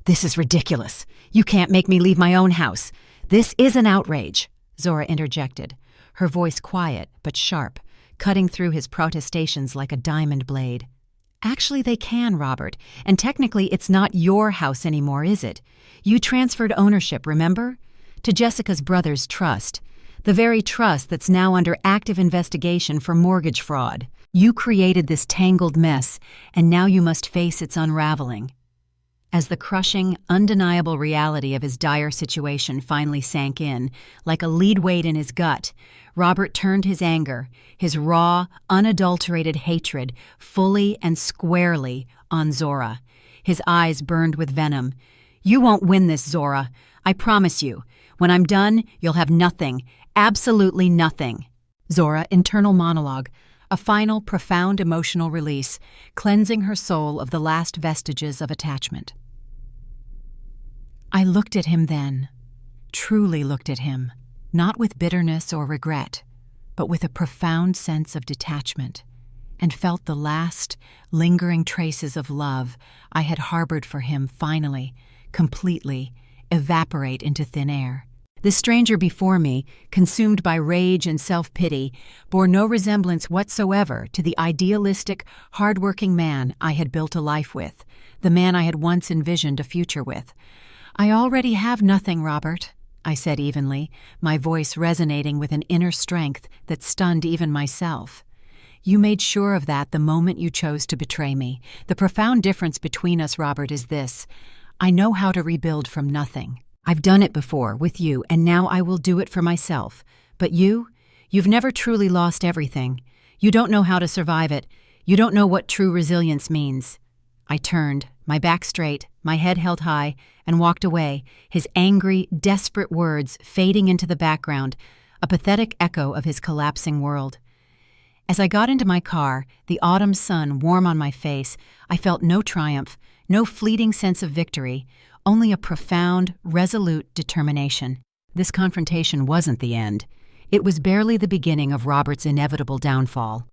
"This is ridiculous. You can't make me leave my own house. This is an outrage," Zora interjected, her voice quiet but sharp, cutting through his protestations like a diamond blade. "Actually, they can, Robert, and technically it's not your house anymore, is it? You transferred ownership, remember? To Jessica's brother's trust, the very trust that's now under active investigation for mortgage fraud. You created this tangled mess, and now you must face its unraveling." As the crushing, undeniable reality of his dire situation finally sank in, like a lead weight in his gut, Robert turned his anger, his raw, unadulterated hatred, fully and squarely on Zora. His eyes burned with venom. "You won't win this, Zora. I promise you. When I'm done, you'll have nothing. Absolutely nothing." Zora, internal monologue. A final, profound emotional release, cleansing her soul of the last vestiges of attachment. I looked at him then, truly looked at him, not with bitterness or regret, but with a profound sense of detachment, and felt the last, lingering traces of love I had harbored for him finally, completely, evaporate into thin air. The stranger before me, consumed by rage and self-pity, bore no resemblance whatsoever to the idealistic, hard-working man I had built a life with, the man I had once envisioned a future with. "I already have nothing, Robert," I said evenly, my voice resonating with an inner strength that stunned even myself. "You made sure of that the moment you chose to betray me. The profound difference between us, Robert, is this. I know how to rebuild from nothing. I've done it before, with you, and now I will do it for myself. But you've never truly lost everything. You don't know how to survive it. You don't know what true resilience means." I turned, my back straight, my head held high, and walked away, his angry, desperate words fading into the background, a pathetic echo of his collapsing world. As I got into my car, the autumn sun warm on my face, I felt no triumph, no fleeting sense of victory, only a profound, resolute determination. This confrontation wasn't the end. It was barely the beginning of Robert's inevitable downfall.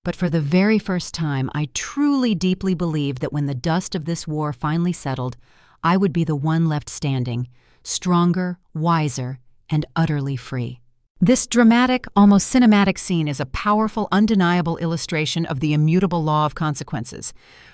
But for the very first time, I truly deeply believed that when the dust of this war finally settled, I would be the one left standing, stronger, wiser, and utterly free. This dramatic, almost cinematic scene is a powerful, undeniable illustration of the immutable law of consequences.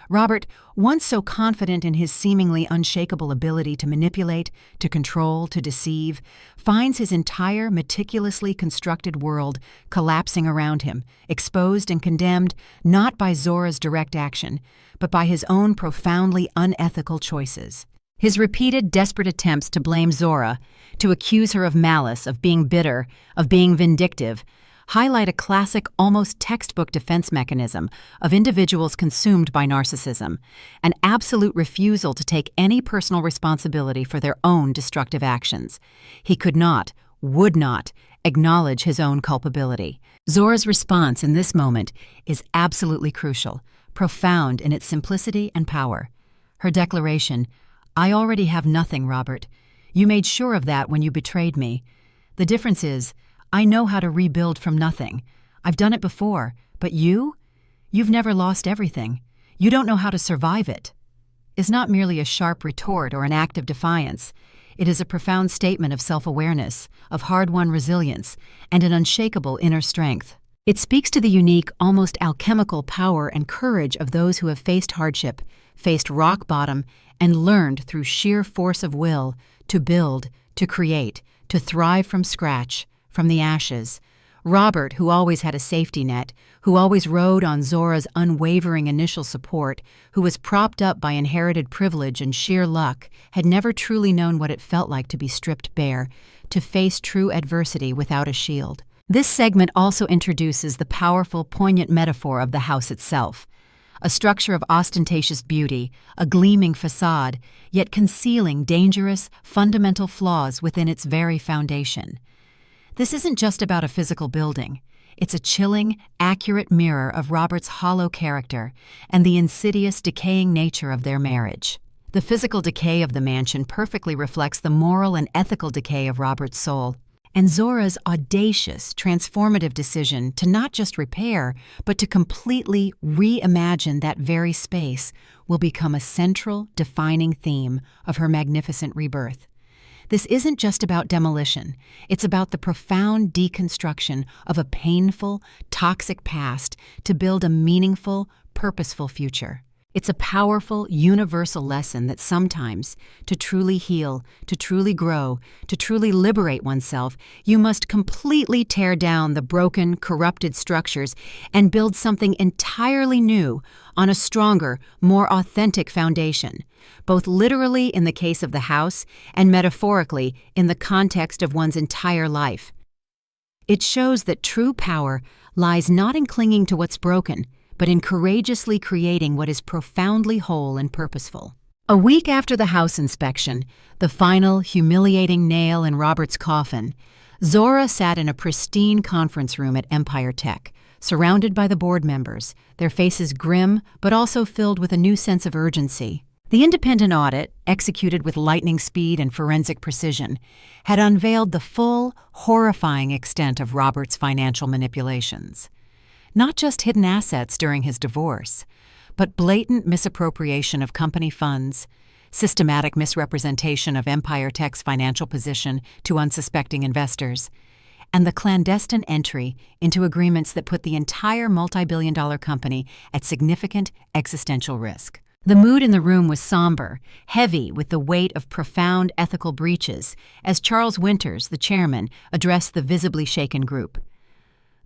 Robert, once so confident in his seemingly unshakable ability to manipulate, to control, to deceive, finds his entire meticulously constructed world collapsing around him, exposed and condemned not by Zora's direct action, but by his own profoundly unethical choices. His repeated, desperate attempts to blame Zora, to accuse her of malice, of being bitter, of being vindictive, highlight a classic, almost textbook defense mechanism of individuals consumed by narcissism, an absolute refusal to take any personal responsibility for their own destructive actions. He could not, would not, acknowledge his own culpability. Zora's response in this moment is absolutely crucial, profound in its simplicity and power. Her declaration, "I already have nothing, Robert. You made sure of that when you betrayed me. The difference is, I know how to rebuild from nothing. I've done it before, but you've never lost everything. You don't know how to survive it," is not merely a sharp retort or an act of defiance. It is a profound statement of self-awareness, of hard-won resilience, and an unshakable inner strength. It speaks to the unique, almost alchemical power and courage of those who have faced hardship, faced rock bottom, and learned through sheer force of will to build, to create, to thrive from scratch, from the ashes. Robert, who always had a safety net, who always rode on Zora's unwavering initial support, who was propped up by inherited privilege and sheer luck, had never truly known what it felt like to be stripped bare, to face true adversity without a shield. This segment also introduces the powerful, poignant metaphor of the house itself. A structure of ostentatious beauty, a gleaming facade, yet concealing dangerous, fundamental flaws within its very foundation. This isn't just about a physical building. It's a chilling, accurate mirror of Robert's hollow character and the insidious, decaying nature of their marriage. The physical decay of the mansion perfectly reflects the moral and ethical decay of Robert's soul. And Zora's audacious, transformative decision to not just repair, but to completely reimagine that very space will become a central, defining theme of her magnificent rebirth. This isn't just about demolition. It's about the profound deconstruction of a painful, toxic past to build a meaningful, purposeful future. It's a powerful, universal lesson that sometimes, to truly heal, to truly grow, to truly liberate oneself, you must completely tear down the broken, corrupted structures and build something entirely new on a stronger, more authentic foundation, both literally in the case of the house and metaphorically in the context of one's entire life. It shows that true power lies not in clinging to what's broken, but in courageously creating what is profoundly whole and purposeful. A week after the house inspection, the final, humiliating nail in Robert's coffin, Zora sat in a pristine conference room at Empire Tech, surrounded by the board members, their faces grim but also filled with a new sense of urgency. The independent audit, executed with lightning speed and forensic precision, had unveiled the full, horrifying extent of Robert's financial manipulations. Not just hidden assets during his divorce, but blatant misappropriation of company funds, systematic misrepresentation of Empire Tech's financial position to unsuspecting investors, and the clandestine entry into agreements that put the entire multi-billion-dollar company at significant existential risk. The mood in the room was somber, heavy with the weight of profound ethical breaches, as Charles Winters, the chairman, addressed the visibly shaken group.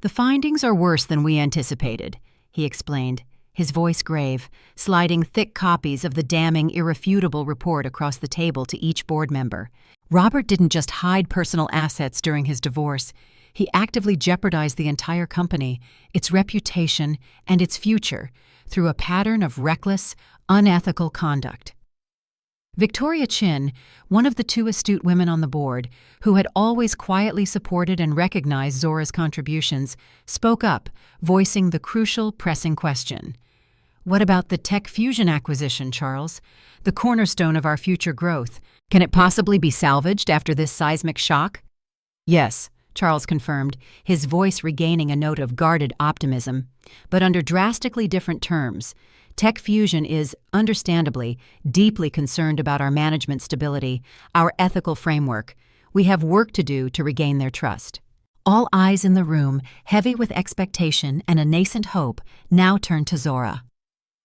"The findings are worse than we anticipated," he explained, his voice grave, sliding thick copies of the damning, irrefutable report across the table to each board member. Robert didn't just hide personal assets during his divorce. He actively jeopardized the entire company, its reputation, and its future through a pattern of reckless, unethical conduct. Victoria Chin, one of the two astute women on the board, who had always quietly supported and recognized Zora's contributions, spoke up, voicing the crucial, pressing question. "What about the Tech Fusion acquisition, Charles? The cornerstone of our future growth. Can it possibly be salvaged after this seismic shock?" "Yes," Charles confirmed, his voice regaining a note of guarded optimism, "but under drastically different terms. Tech Fusion is, understandably, deeply concerned about our management stability, our ethical framework. We have work to do to regain their trust." All eyes in the room, heavy with expectation and a nascent hope, now turned to Zora.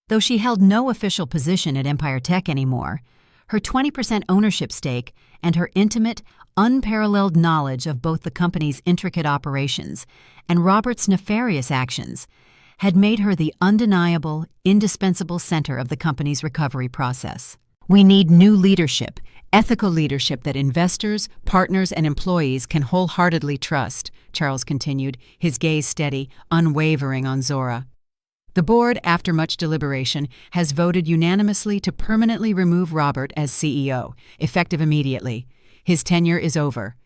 Though she held no official position at Empire Tech anymore, her 20% ownership stake and her intimate, unparalleled knowledge of both the company's intricate operations and Robert's nefarious actions had made her the undeniable, indispensable center of the company's recovery process. "We need new leadership, ethical leadership that investors, partners, and employees can wholeheartedly trust," Charles continued, his gaze steady, unwavering on Zora. "The board, after much deliberation, has voted unanimously to permanently remove Robert as CEO, effective immediately. His tenure is over."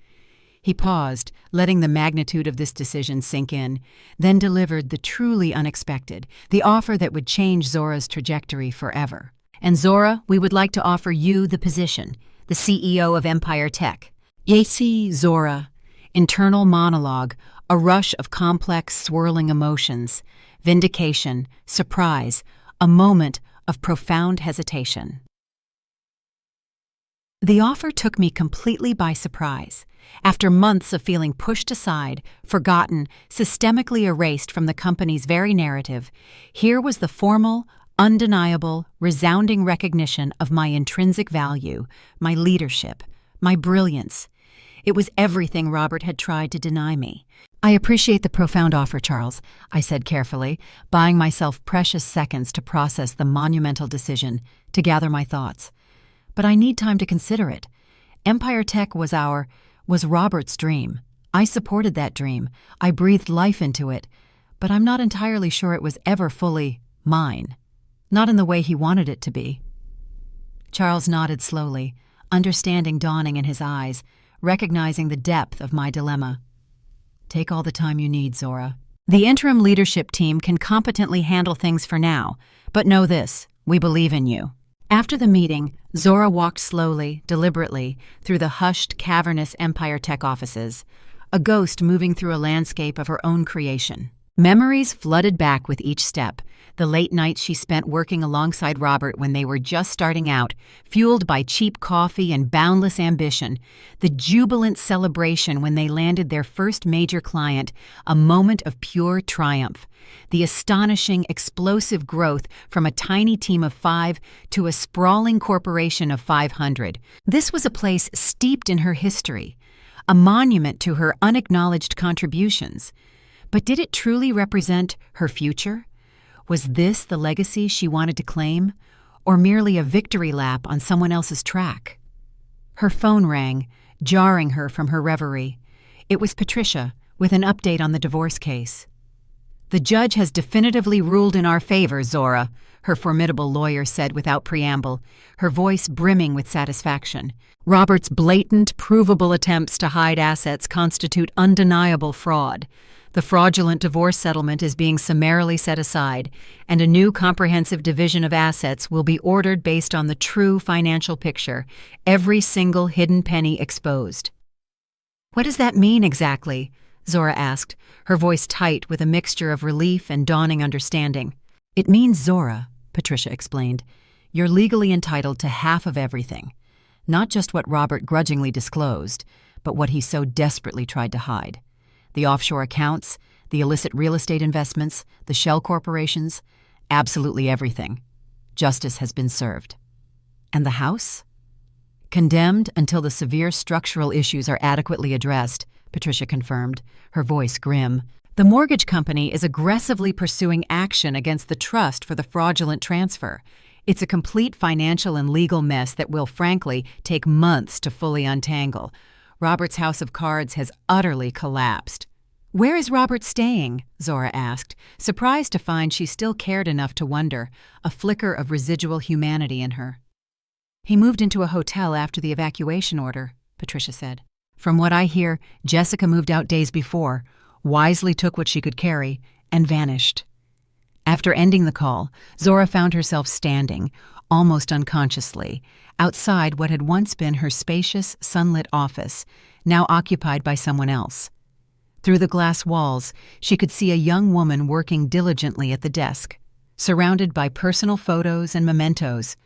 He paused, letting the magnitude of this decision sink in, then delivered the truly unexpected, the offer that would change Zora's trajectory forever. "And Zora, we would like to offer you the position, the CEO of Empire Tech." "Yesi, Zora." Internal monologue, a rush of complex, swirling emotions, vindication, surprise, a moment of profound hesitation. The offer took me completely by surprise. After months of feeling pushed aside, forgotten, systemically erased from the company's very narrative, here was the formal, undeniable, resounding recognition of my intrinsic value, my leadership, my brilliance. It was everything Robert had tried to deny me. "I appreciate the profound offer, Charles," I said carefully, buying myself precious seconds to process the monumental decision, to gather my thoughts. "But I need time to consider it. Empire Tech was Robert's dream. I supported that dream. I breathed life into it. But I'm not entirely sure it was ever fully mine. Not in the way he wanted it to be." Charles nodded slowly, understanding dawning in his eyes, recognizing the depth of my dilemma. "Take all the time you need, Zora. The interim leadership team can competently handle things for now, but know this, we believe in you." After the meeting, Zora walked slowly, deliberately, through the hushed, cavernous Empire Tech offices, a ghost moving through a landscape of her own creation. Memories flooded back with each step. The late nights she spent working alongside Robert when they were just starting out, fueled by cheap coffee and boundless ambition. The jubilant celebration when they landed their first major client, a moment of pure triumph. The astonishing, explosive growth from a tiny team of 5 to a sprawling corporation of 500. This was a place steeped in her history, a monument to her unacknowledged contributions. But did it truly represent her future? Was this the legacy she wanted to claim, or merely a victory lap on someone else's track? Her phone rang, jarring her from her reverie. It was Patricia, with an update on the divorce case. "The judge has definitively ruled in our favor, Zora," her formidable lawyer said without preamble, her voice brimming with satisfaction. "Robert's blatant, provable attempts to hide assets constitute undeniable fraud. The fraudulent divorce settlement is being summarily set aside, and a new comprehensive division of assets will be ordered based on the true financial picture, every single hidden penny exposed." "What does that mean exactly?" Zora asked, her voice tight with a mixture of relief and dawning understanding. "It means, Zora," Patricia explained, "you're legally entitled to half of everything. Not just what Robert grudgingly disclosed, but what he so desperately tried to hide. The offshore accounts, the illicit real estate investments, the shell corporations, absolutely everything. Justice has been served." "And the house?" "Condemned until the severe structural issues are adequately addressed," Patricia confirmed, her voice grim. "The mortgage company is aggressively pursuing action against the trust for the fraudulent transfer. It's a complete financial and legal mess that will, frankly, take months to fully untangle. Robert's house of cards has utterly collapsed." "Where is Robert staying?" Zora asked, surprised to find she still cared enough to wonder, a flicker of residual humanity in her. "He moved into a hotel after the evacuation order," Patricia said. "From what I hear, Jessica moved out days before, wisely took what she could carry, and vanished." After ending the call, Zora found herself standing, almost unconsciously, outside what had once been her spacious, sunlit office, now occupied by someone else. Through the glass walls, she could see a young woman working diligently at the desk, surrounded by personal photos and mementos.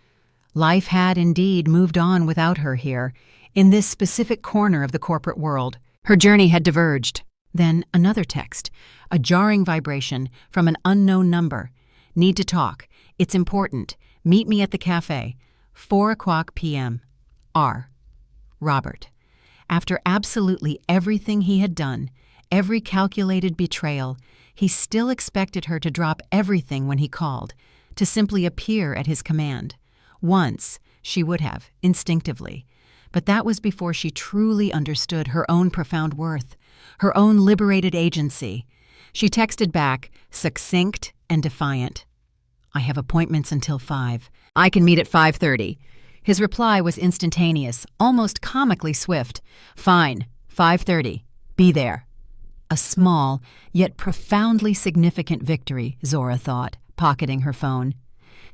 Life had indeed moved on without her here, in this specific corner of the corporate world. Her journey had diverged. Then another text, a jarring vibration from an unknown number. "Need to talk. It's important. Meet me at the cafe. 4:00 p.m. R. Robert." After absolutely everything he had done, every calculated betrayal, he still expected her to drop everything when he called, to simply appear at his command. Once, she would have, instinctively. But that was before she truly understood her own profound worth, her own liberated agency. She texted back, succinct and defiant. "I have appointments until 5. I can meet at 5:30. His reply was instantaneous, almost comically swift. "Fine, 5:30. Be there." A small, yet profoundly significant victory, Zora thought, pocketing her phone.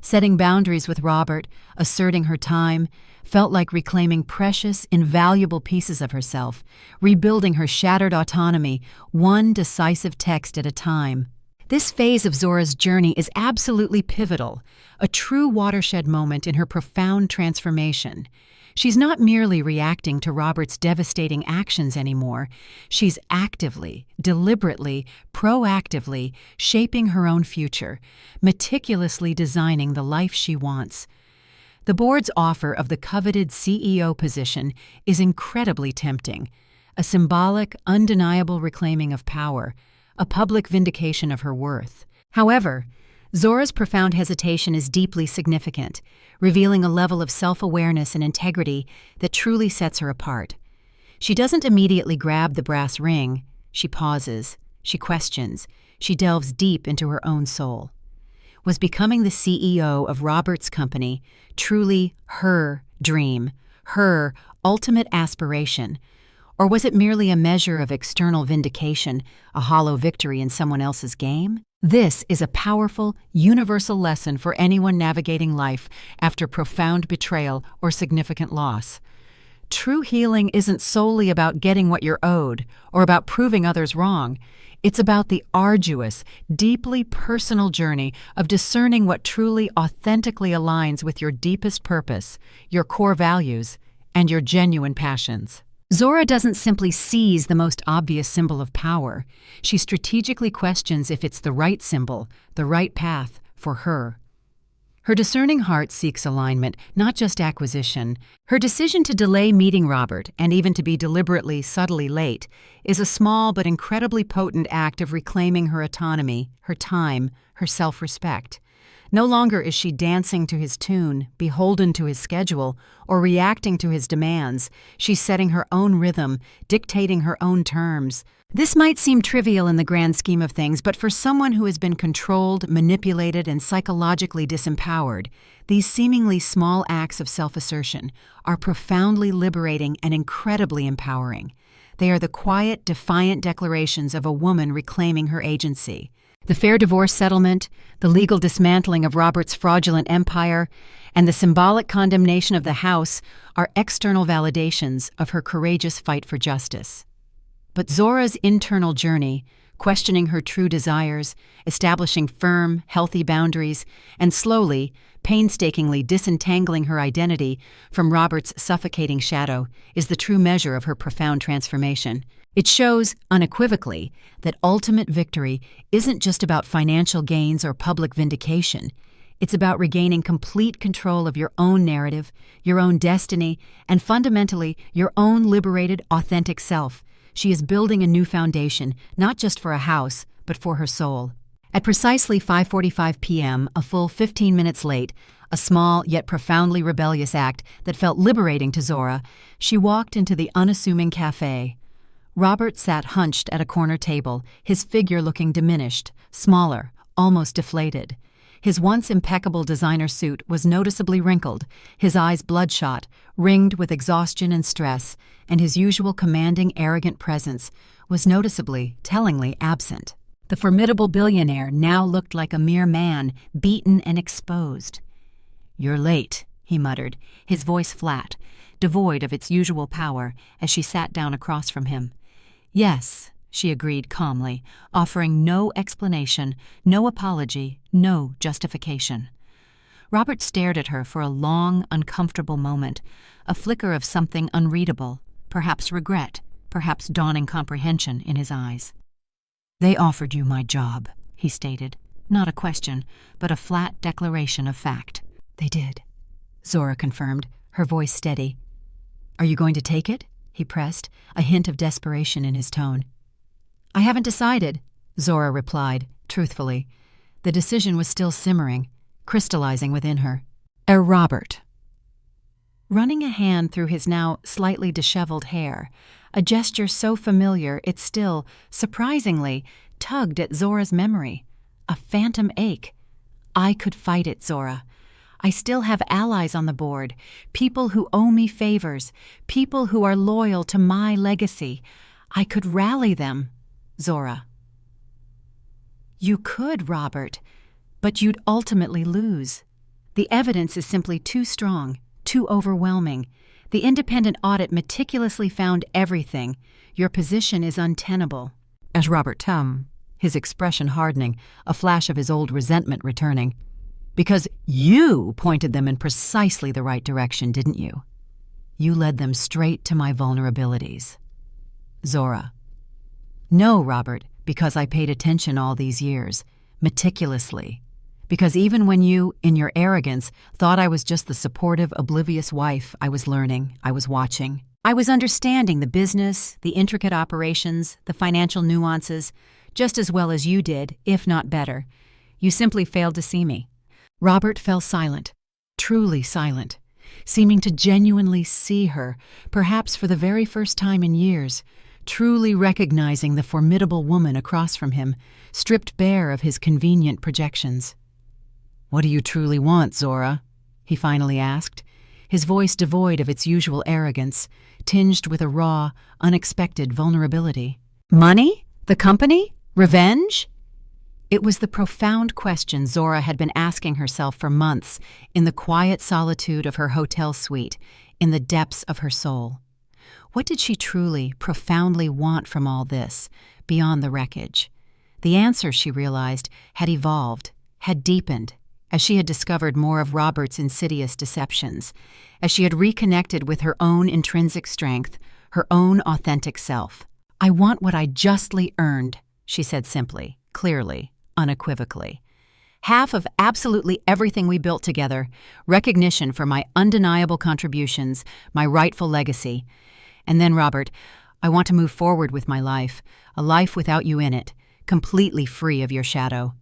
Setting boundaries with Robert, asserting her time, felt like reclaiming precious, invaluable pieces of herself, rebuilding her shattered autonomy, one decisive text at a time. This phase of Zora's journey is absolutely pivotal, a true watershed moment in her profound transformation. She's not merely reacting to Robert's devastating actions anymore. She's actively, deliberately, proactively shaping her own future, meticulously designing the life she wants. The board's offer of the coveted CEO position is incredibly tempting, a symbolic, undeniable reclaiming of power, a public vindication of her worth. However, Zora's profound hesitation is deeply significant, revealing a level of self-awareness and integrity that truly sets her apart. She doesn't immediately grab the brass ring. She pauses, she questions, she delves deep into her own soul. Was becoming the CEO of Robert's company truly her dream, her ultimate aspiration? Or was it merely a measure of external vindication, a hollow victory in someone else's game? This is a powerful, universal lesson for anyone navigating life after profound betrayal or significant loss. True healing isn't solely about getting what you're owed or about proving others wrong. It's about the arduous, deeply personal journey of discerning what truly, authentically aligns with your deepest purpose, your core values, and your genuine passions. Zora doesn't simply seize the most obvious symbol of power. She strategically questions if it's the right symbol, the right path for her. Her discerning heart seeks alignment, not just acquisition. Her decision to delay meeting Robert, and even to be deliberately, subtly late, is a small but incredibly potent act of reclaiming her autonomy, her time, her self-respect. No longer is she dancing to his tune, beholden to his schedule, or reacting to his demands. She's setting her own rhythm, dictating her own terms. This might seem trivial in the grand scheme of things, but for someone who has been controlled, manipulated, and psychologically disempowered, these seemingly small acts of self-assertion are profoundly liberating and incredibly empowering. They are the quiet, defiant declarations of a woman reclaiming her agency. The fair divorce settlement, the legal dismantling of Robert's fraudulent empire, and the symbolic condemnation of the house are external validations of her courageous fight for justice. But Zora's internal journey, questioning her true desires, establishing firm, healthy boundaries, and slowly, painstakingly disentangling her identity from Robert's suffocating shadow, is the true measure of her profound transformation. It shows, unequivocally, that ultimate victory isn't just about financial gains or public vindication. It's about regaining complete control of your own narrative, your own destiny, and fundamentally, your own liberated, authentic self. She is building a new foundation, not just for a house, but for her soul. At precisely 5:45 p.m., a full 15 minutes late, a small yet profoundly rebellious act that felt liberating to Zora, she walked into the unassuming cafe. Robert sat hunched at a corner table, his figure looking diminished, smaller, almost deflated. His once impeccable designer suit was noticeably wrinkled, his eyes bloodshot, ringed with exhaustion and stress, and his usual commanding, arrogant presence was noticeably, tellingly absent. The formidable billionaire now looked like a mere man, beaten and exposed. "You're late," he muttered, his voice flat, devoid of its usual power, as she sat down across from him. "Yes," she agreed calmly, offering no explanation, no apology, no justification. Robert stared at her for a long, uncomfortable moment, a flicker of something unreadable, perhaps regret, perhaps dawning comprehension in his eyes. "They offered you my job," he stated, not a question, but a flat declaration of fact. "They did," Zora confirmed, her voice steady. "Are you going to take it?" he pressed, a hint of desperation in his tone. "I haven't decided," Zora replied, truthfully. The decision was still simmering, crystallizing within her. Robert. Running a hand through his now slightly disheveled hair, a gesture so familiar it still, surprisingly, tugged at Zora's memory. A phantom ache. "I could fight it, Zora. I still have allies on the board, people who owe me favors, people who are loyal to my legacy. I could rally them, Zora." "You could, Robert, but you'd ultimately lose. The evidence is simply too strong, too overwhelming. The independent audit meticulously found everything. Your position is untenable." As Robert his expression hardening, a flash of his old resentment returning. "Because you pointed them in precisely the right direction, didn't you? You led them straight to my vulnerabilities." Zora. "No, Robert, because I paid attention all these years, meticulously. Because even when you, in your arrogance, thought I was just the supportive, oblivious wife, I was learning, I was watching. I was understanding the business, the intricate operations, the financial nuances, just as well as you did, if not better. You simply failed to see me." Robert fell silent, truly silent, seeming to genuinely see her, perhaps for the very first time in years, truly recognizing the formidable woman across from him, stripped bare of his convenient projections. "What do you truly want, Zora?" he finally asked, his voice devoid of its usual arrogance, tinged with a raw, unexpected vulnerability. "Money? The company? Revenge?" It was the profound question Zora had been asking herself for months in the quiet solitude of her hotel suite, in the depths of her soul. What did she truly, profoundly want from all this, beyond the wreckage? The answer, she realized, had evolved, had deepened, as she had discovered more of Robert's insidious deceptions, as she had reconnected with her own intrinsic strength, her own authentic self. "I want what I justly earned," she said simply, clearly, unequivocally. "Half of absolutely everything we built together, recognition for my undeniable contributions, my rightful legacy. And then, Robert, I want to move forward with my life, a life without you in it, completely free of your shadow."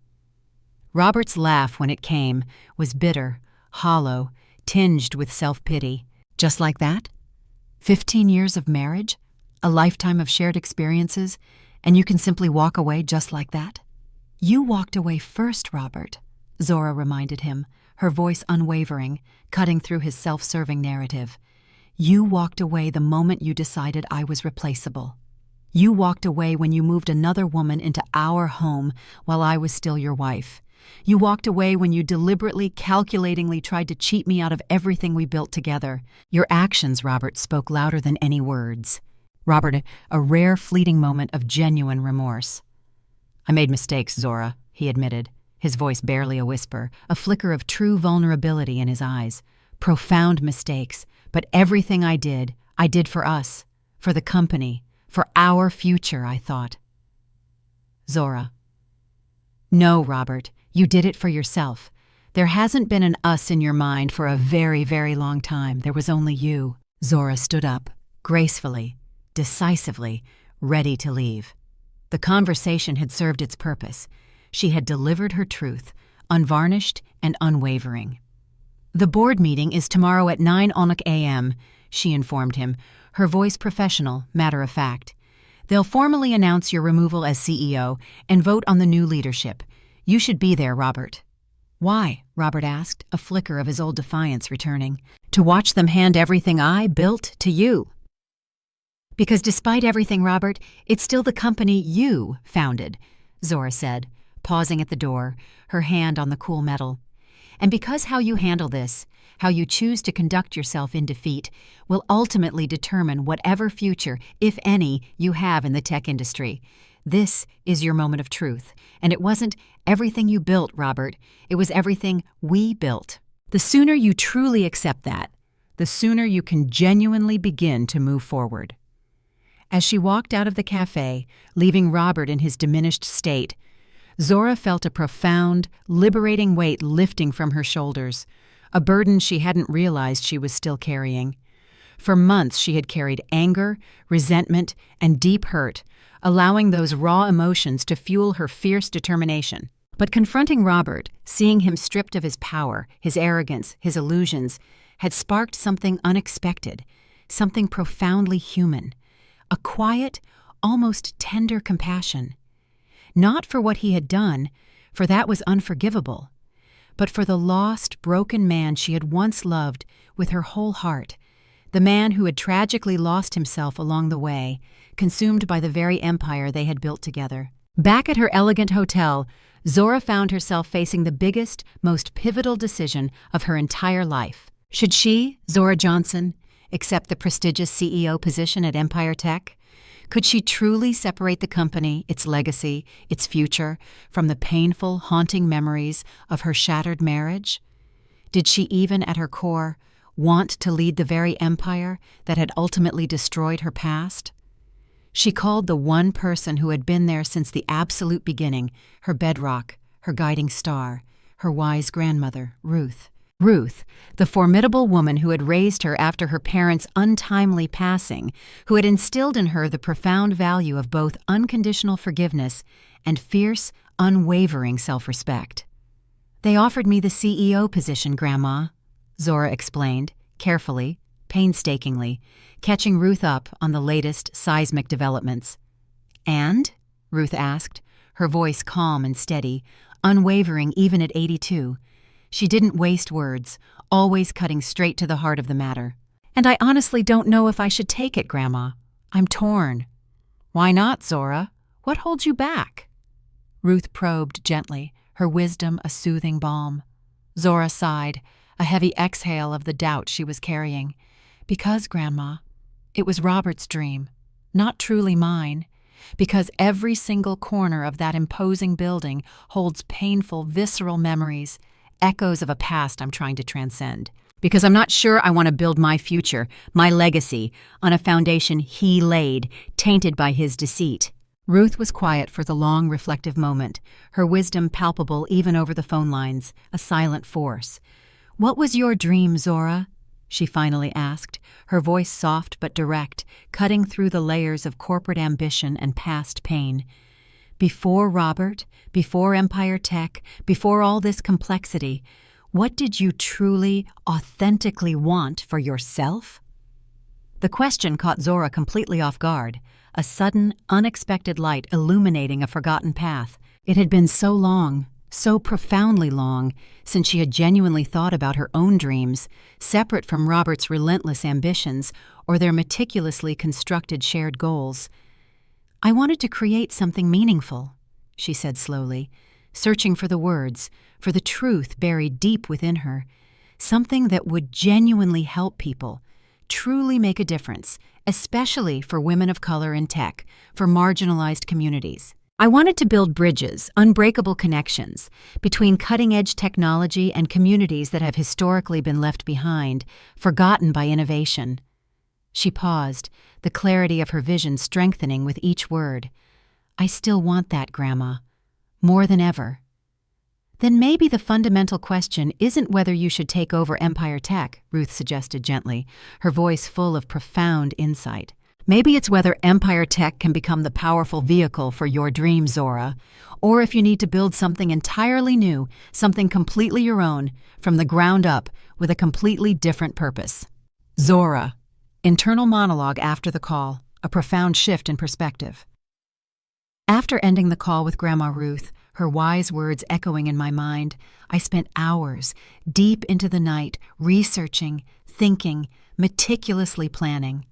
Robert's laugh, when it came, was bitter, hollow, tinged with self-pity. "Just like that? 15 years of marriage? A lifetime of shared experiences, and you can simply walk away just like that?" "You walked away first, Robert," Zora reminded him, her voice unwavering, cutting through his self-serving narrative. "You walked away the moment you decided I was replaceable. You walked away when you moved another woman into our home while I was still your wife. You walked away when you deliberately, calculatingly tried to cheat me out of everything we built together. Your actions, Robert, spoke louder than any words." Robert, a rare fleeting moment of genuine remorse. "I made mistakes, Zora," he admitted, his voice barely a whisper, a flicker of true vulnerability in his eyes. "Profound mistakes, but everything I did for us, for the company, for our future, I thought." Zora. "No, Robert, you did it for yourself. There hasn't been an us in your mind for a very, very long time. There was only you." Zora stood up, gracefully, decisively, ready to leave. The conversation had served its purpose. She had delivered her truth, unvarnished and unwavering. "The board meeting is tomorrow at 9 a.m., she informed him, her voice professional, matter-of-fact. "They'll formally announce your removal as CEO and vote on the new leadership. You should be there, Robert." "Why?" Robert asked, a flicker of his old defiance returning. "To watch them hand everything I built to you." "Because despite everything, Robert, it's still the company you founded," Zora said, pausing at the door, her hand on the cool metal. "And because how you handle this, how you choose to conduct yourself in defeat, will ultimately determine whatever future, if any, you have in the tech industry. This is your moment of truth, and it wasn't everything you built, Robert. It was everything we built. The sooner you truly accept that, the sooner you can genuinely begin to move forward." As she walked out of the cafe, leaving Robert in his diminished state, Zora felt a profound, liberating weight lifting from her shoulders, a burden she hadn't realized she was still carrying. For months she had carried anger, resentment, and deep hurt, allowing those raw emotions to fuel her fierce determination. But confronting Robert, seeing him stripped of his power, his arrogance, his illusions, had sparked something unexpected, something profoundly human. A quiet, almost tender compassion. Not for what he had done, for that was unforgivable, but for the lost, broken man she had once loved with her whole heart, the man who had tragically lost himself along the way, consumed by the very empire they had built together. Back at her elegant hotel, Zora found herself facing the biggest, most pivotal decision of her entire life. Should she, Zora Johnson, accept the prestigious CEO position at Empire Tech? Could she truly separate the company, its legacy, its future, from the painful, haunting memories of her shattered marriage? Did she even, at her core, want to lead the very empire that had ultimately destroyed her past? She called the one person who had been there since the absolute beginning, her bedrock, her guiding star, her wise grandmother, Ruth. Ruth, the formidable woman who had raised her after her parents' untimely passing, who had instilled in her the profound value of both unconditional forgiveness and fierce, unwavering self-respect. "They offered me the CEO position, Grandma," Zora explained, carefully, painstakingly, catching Ruth up on the latest seismic developments. "And?" Ruth asked, her voice calm and steady, unwavering even at 82. She didn't waste words, always cutting straight to the heart of the matter. "And I honestly don't know if I should take it, Grandma. I'm torn." "Why not, Zora? What holds you back?" Ruth probed gently, her wisdom a soothing balm. Zora sighed, a heavy exhale of the doubt she was carrying. Because, Grandma, it was Robert's dream, not truly mine. Because every single corner of that imposing building holds painful, visceral memories, echoes of a past I'm trying to transcend. Because I'm not sure I want to build my future, my legacy, on a foundation he laid, tainted by his deceit. Ruth was quiet for the long, reflective moment, her wisdom palpable even over the phone lines, a silent force. "What was your dream, Zora?" she finally asked, her voice soft but direct, cutting through the layers of corporate ambition and past pain. "Before Robert, before Empire Tech, before all this complexity, what did you truly, authentically want for yourself?" The question caught Zora completely off guard, a sudden, unexpected light illuminating a forgotten path. It had been so long, so profoundly long, since she had genuinely thought about her own dreams, separate from Robert's relentless ambitions or their meticulously constructed shared goals. "I wanted to create something meaningful," she said slowly, searching for the words, for the truth buried deep within her, something that would genuinely help people, truly make a difference, especially for women of color in tech, for marginalized communities. "I wanted to build bridges, unbreakable connections, between cutting-edge technology and communities that have historically been left behind, forgotten by innovation." She paused, the clarity of her vision strengthening with each word. "I still want that, Grandma. More than ever." "Then maybe the fundamental question isn't whether you should take over Empire Tech," Ruth suggested gently, her voice full of profound insight. "Maybe it's whether Empire Tech can become the powerful vehicle for your dream, Zora, or if you need to build something entirely new, something completely your own, from the ground up, with a completely different purpose." Zora. Internal monologue after the call, a profound shift in perspective. After ending the call with Grandma Ruth, her wise words echoing in my mind, I spent hours, deep into the night, researching, thinking, meticulously planning.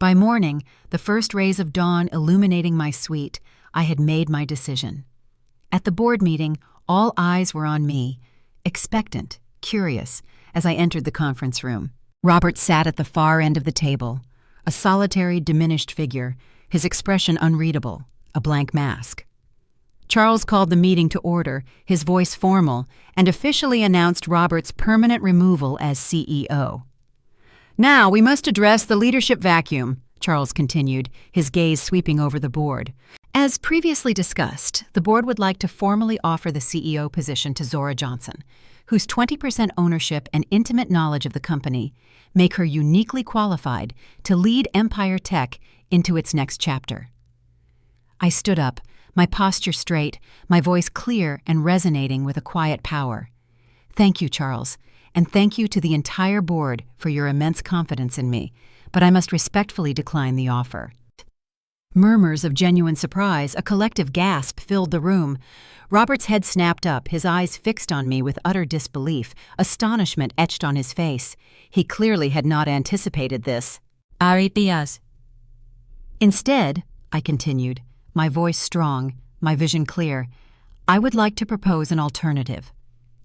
By morning, the first rays of dawn illuminating my suite, I had made my decision. At the board meeting, all eyes were on me, expectant, curious, as I entered the conference room. Robert sat at the far end of the table, a solitary, diminished figure, his expression unreadable, a blank mask. Charles called the meeting to order, his voice formal, and officially announced Robert's permanent removal as CEO. "Now we must address the leadership vacuum," Charles continued, his gaze sweeping over the board. "As previously discussed, the board would like to formally offer the CEO position to Zora Johnson, whose 20% ownership and intimate knowledge of the company make her uniquely qualified to lead Empire Tech into its next chapter." I stood up, my posture straight, my voice clear and resonating with a quiet power. "Thank you, Charles, and thank you to the entire board for your immense confidence in me, but I must respectfully decline the offer." Murmurs of genuine surprise, a collective gasp filled the room. Robert's head snapped up, his eyes fixed on me with utter disbelief, astonishment etched on his face. He clearly had not anticipated this. "Ari Diaz." "Instead," I continued, my voice strong, my vision clear, "I would like to propose an alternative.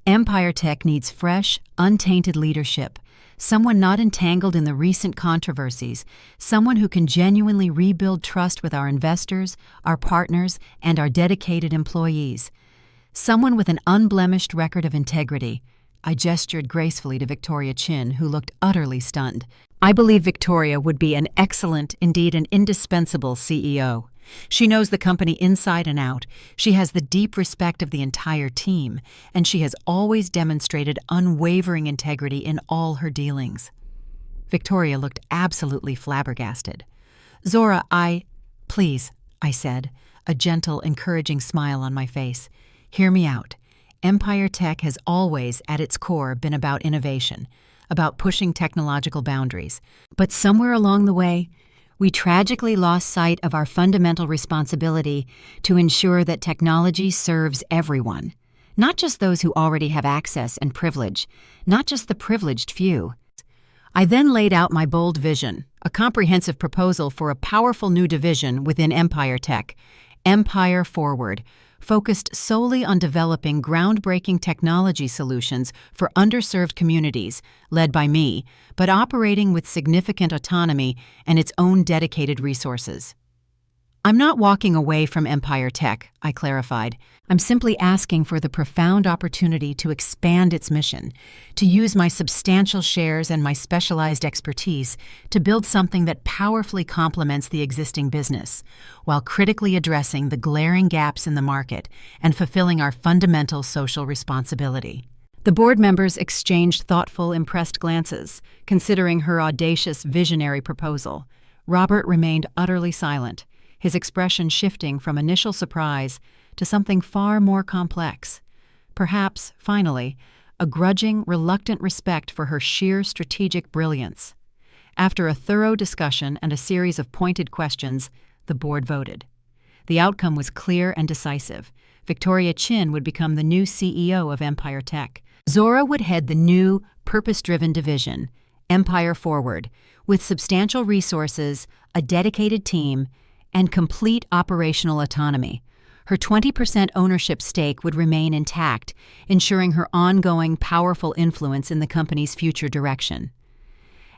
Empire Tech needs fresh, untainted leadership, someone not entangled in the recent controversies, someone who can genuinely rebuild trust with our investors, our partners, and our dedicated employees. Someone with an unblemished record of integrity." I gestured gracefully to Victoria Chin, who looked utterly stunned. "I believe Victoria would be an excellent, indeed an indispensable CEO. She knows the company inside and out, she has the deep respect of the entire team, and she has always demonstrated unwavering integrity in all her dealings." Victoria looked absolutely flabbergasted. "Zora, Please," I said, a gentle, encouraging smile on my face. "Hear me out. Empire Tech has always, at its core, been about innovation, about pushing technological boundaries. But somewhere along the way, we tragically lost sight of our fundamental responsibility to ensure that technology serves everyone, not just those who already have access and privilege, not just the privileged few." I then laid out my bold vision, a comprehensive proposal for a powerful new division within Empire Tech, Empire Forward, focused solely on developing groundbreaking technology solutions for underserved communities, led by me, but operating with significant autonomy and its own dedicated resources. I'm not walking away from Empire Tech, I clarified. I'm simply asking for the profound opportunity to expand its mission, to use my substantial shares and my specialized expertise to build something that powerfully complements the existing business, while critically addressing the glaring gaps in the market and fulfilling our fundamental social responsibility. The board members exchanged thoughtful, impressed glances, considering her audacious, visionary proposal. Robert remained utterly silent, his expression shifting from initial surprise to something far more complex. Perhaps, finally, a grudging, reluctant respect for her sheer strategic brilliance. After a thorough discussion and a series of pointed questions, the board voted. The outcome was clear and decisive. Victoria Chin would become the new CEO of Empire Tech. Zora would head the new, purpose-driven division, Empire Forward, with substantial resources, a dedicated team, and complete operational autonomy. Her 20% ownership stake would remain intact, ensuring her ongoing, powerful influence in the company's future direction.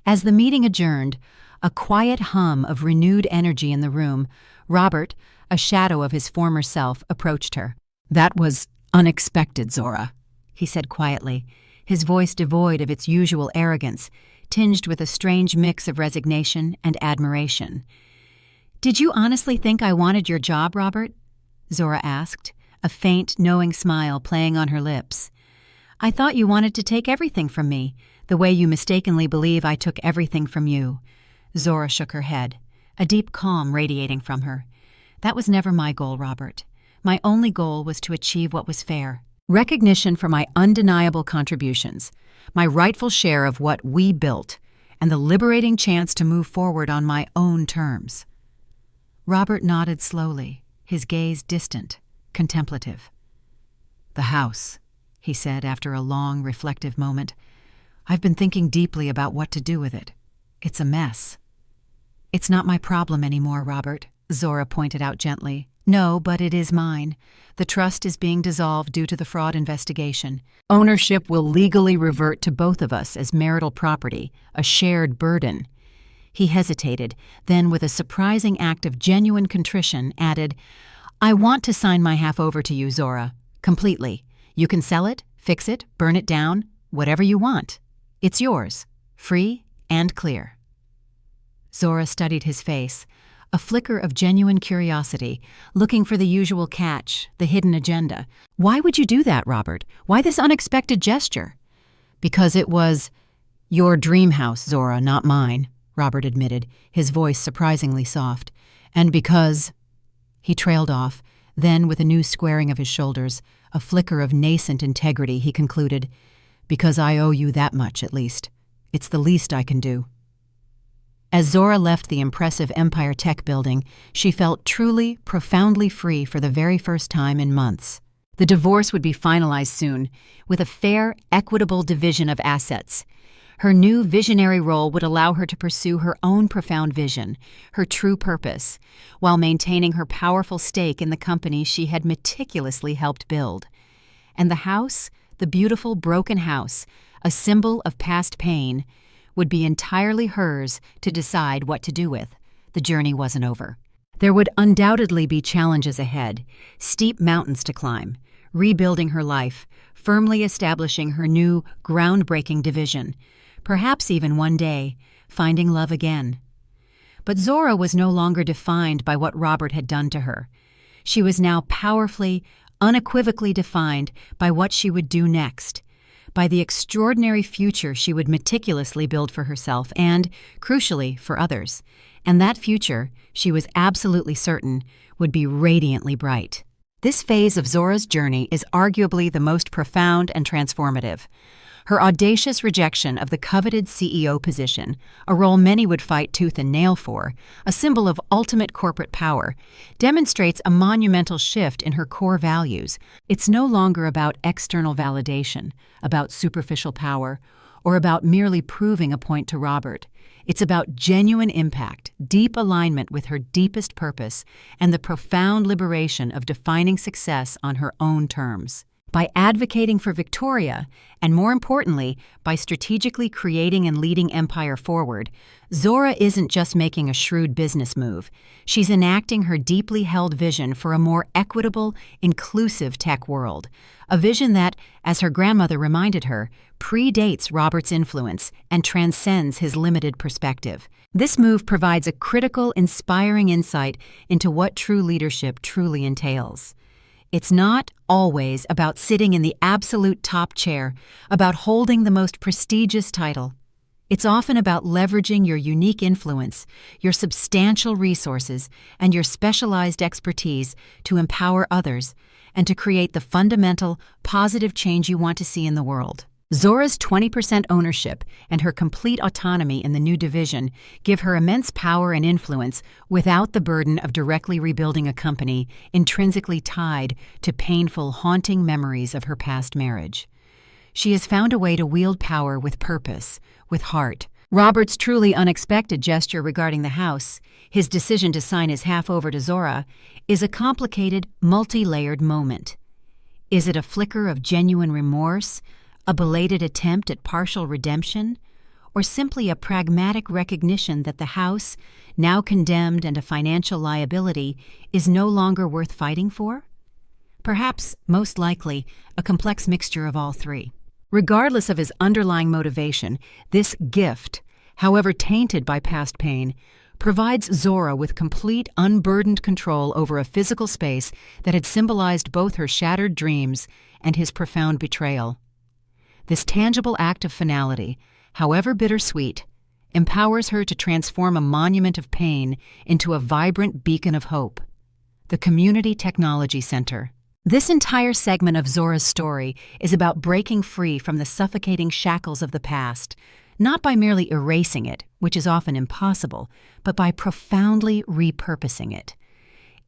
As the meeting adjourned, a quiet hum of renewed energy in the room, Robert, a shadow of his former self, approached her. "That was unexpected, Zora," he said quietly, his voice devoid of its usual arrogance, tinged with a strange mix of resignation and admiration. "Did you honestly think I wanted your job, Robert?" Zora asked, a faint, knowing smile playing on her lips. "I thought you wanted to take everything from me, the way you mistakenly believe I took everything from you." Zora shook her head, a deep calm radiating from her. "That was never my goal, Robert. My only goal was to achieve what was fair. Recognition for my undeniable contributions, my rightful share of what we built, and the liberating chance to move forward on my own terms." Robert nodded slowly, his gaze distant, contemplative. "The house," he said after a long, reflective moment. "I've been thinking deeply about what to do with it. It's a mess." "It's not my problem anymore, Robert," Zora pointed out gently. "No, but it is mine. The trust is being dissolved due to the fraud investigation. Ownership will legally revert to both of us as marital property, a shared burden." He hesitated, then with a surprising act of genuine contrition added, "I want to sign my half over to you, Zora, completely. You can sell it, fix it, burn it down, whatever you want. It's yours, free and clear." Zora studied his face, a flicker of genuine curiosity, looking for the usual catch, the hidden agenda. "Why would you do that, Robert? Why this unexpected gesture?" "Because it was your dream house, Zora, not mine," Robert admitted, his voice surprisingly soft. "And because—" He trailed off, then with a new squaring of his shoulders, a flicker of nascent integrity, he concluded, "Because I owe you that much, at least. It's the least I can do." As Zora left the impressive Empire Tech building, she felt truly, profoundly free for the very first time in months. The divorce would be finalized soon, with a fair, equitable division of assets. Her new visionary role would allow her to pursue her own profound vision, her true purpose, while maintaining her powerful stake in the company she had meticulously helped build. And the house, the beautiful broken house, a symbol of past pain, would be entirely hers to decide what to do with. The journey wasn't over. There would undoubtedly be challenges ahead, steep mountains to climb, rebuilding her life, firmly establishing her new, groundbreaking division, perhaps even one day, finding love again. But Zora was no longer defined by what Robert had done to her. She was now powerfully, unequivocally defined by what she would do next, by the extraordinary future she would meticulously build for herself and, crucially, for others. And that future, she was absolutely certain, would be radiantly bright. This phase of Zora's journey is arguably the most profound and transformative. Her audacious rejection of the coveted CEO position, a role many would fight tooth and nail for, a symbol of ultimate corporate power, demonstrates a monumental shift in her core values. It's no longer about external validation, about superficial power, or about merely proving a point to Robert. It's about genuine impact, deep alignment with her deepest purpose, and the profound liberation of defining success on her own terms. By advocating for Victoria, and more importantly, by strategically creating and leading Empire forward, Zora isn't just making a shrewd business move. She's enacting her deeply held vision for a more equitable, inclusive tech world. A vision that, as her grandmother reminded her, predates Robert's influence and transcends his limited perspective. This move provides a critical, inspiring insight into what true leadership truly entails. It's not always about sitting in the absolute top chair, about holding the most prestigious title. It's often about leveraging your unique influence, your substantial resources, and your specialized expertise to empower others and to create the fundamental, positive change you want to see in the world. Zora's 20% ownership and her complete autonomy in the new division give her immense power and influence without the burden of directly rebuilding a company intrinsically tied to painful, haunting memories of her past marriage. She has found a way to wield power with purpose, with heart. Robert's truly unexpected gesture regarding the house, his decision to sign his half over to Zora, is a complicated, multi-layered moment. Is it a flicker of genuine remorse, a belated attempt at partial redemption, or simply a pragmatic recognition that the house, now condemned and a financial liability, is no longer worth fighting for? Perhaps, most likely, a complex mixture of all three. Regardless of his underlying motivation, this gift, however tainted by past pain, provides Zora with complete, unburdened control over a physical space that had symbolized both her shattered dreams and his profound betrayal. This tangible act of finality, however bittersweet, empowers her to transform a monument of pain into a vibrant beacon of hope. The Community Technology Center. This entire segment of Zora's story is about breaking free from the suffocating shackles of the past, not by merely erasing it, which is often impossible, but by profoundly repurposing it.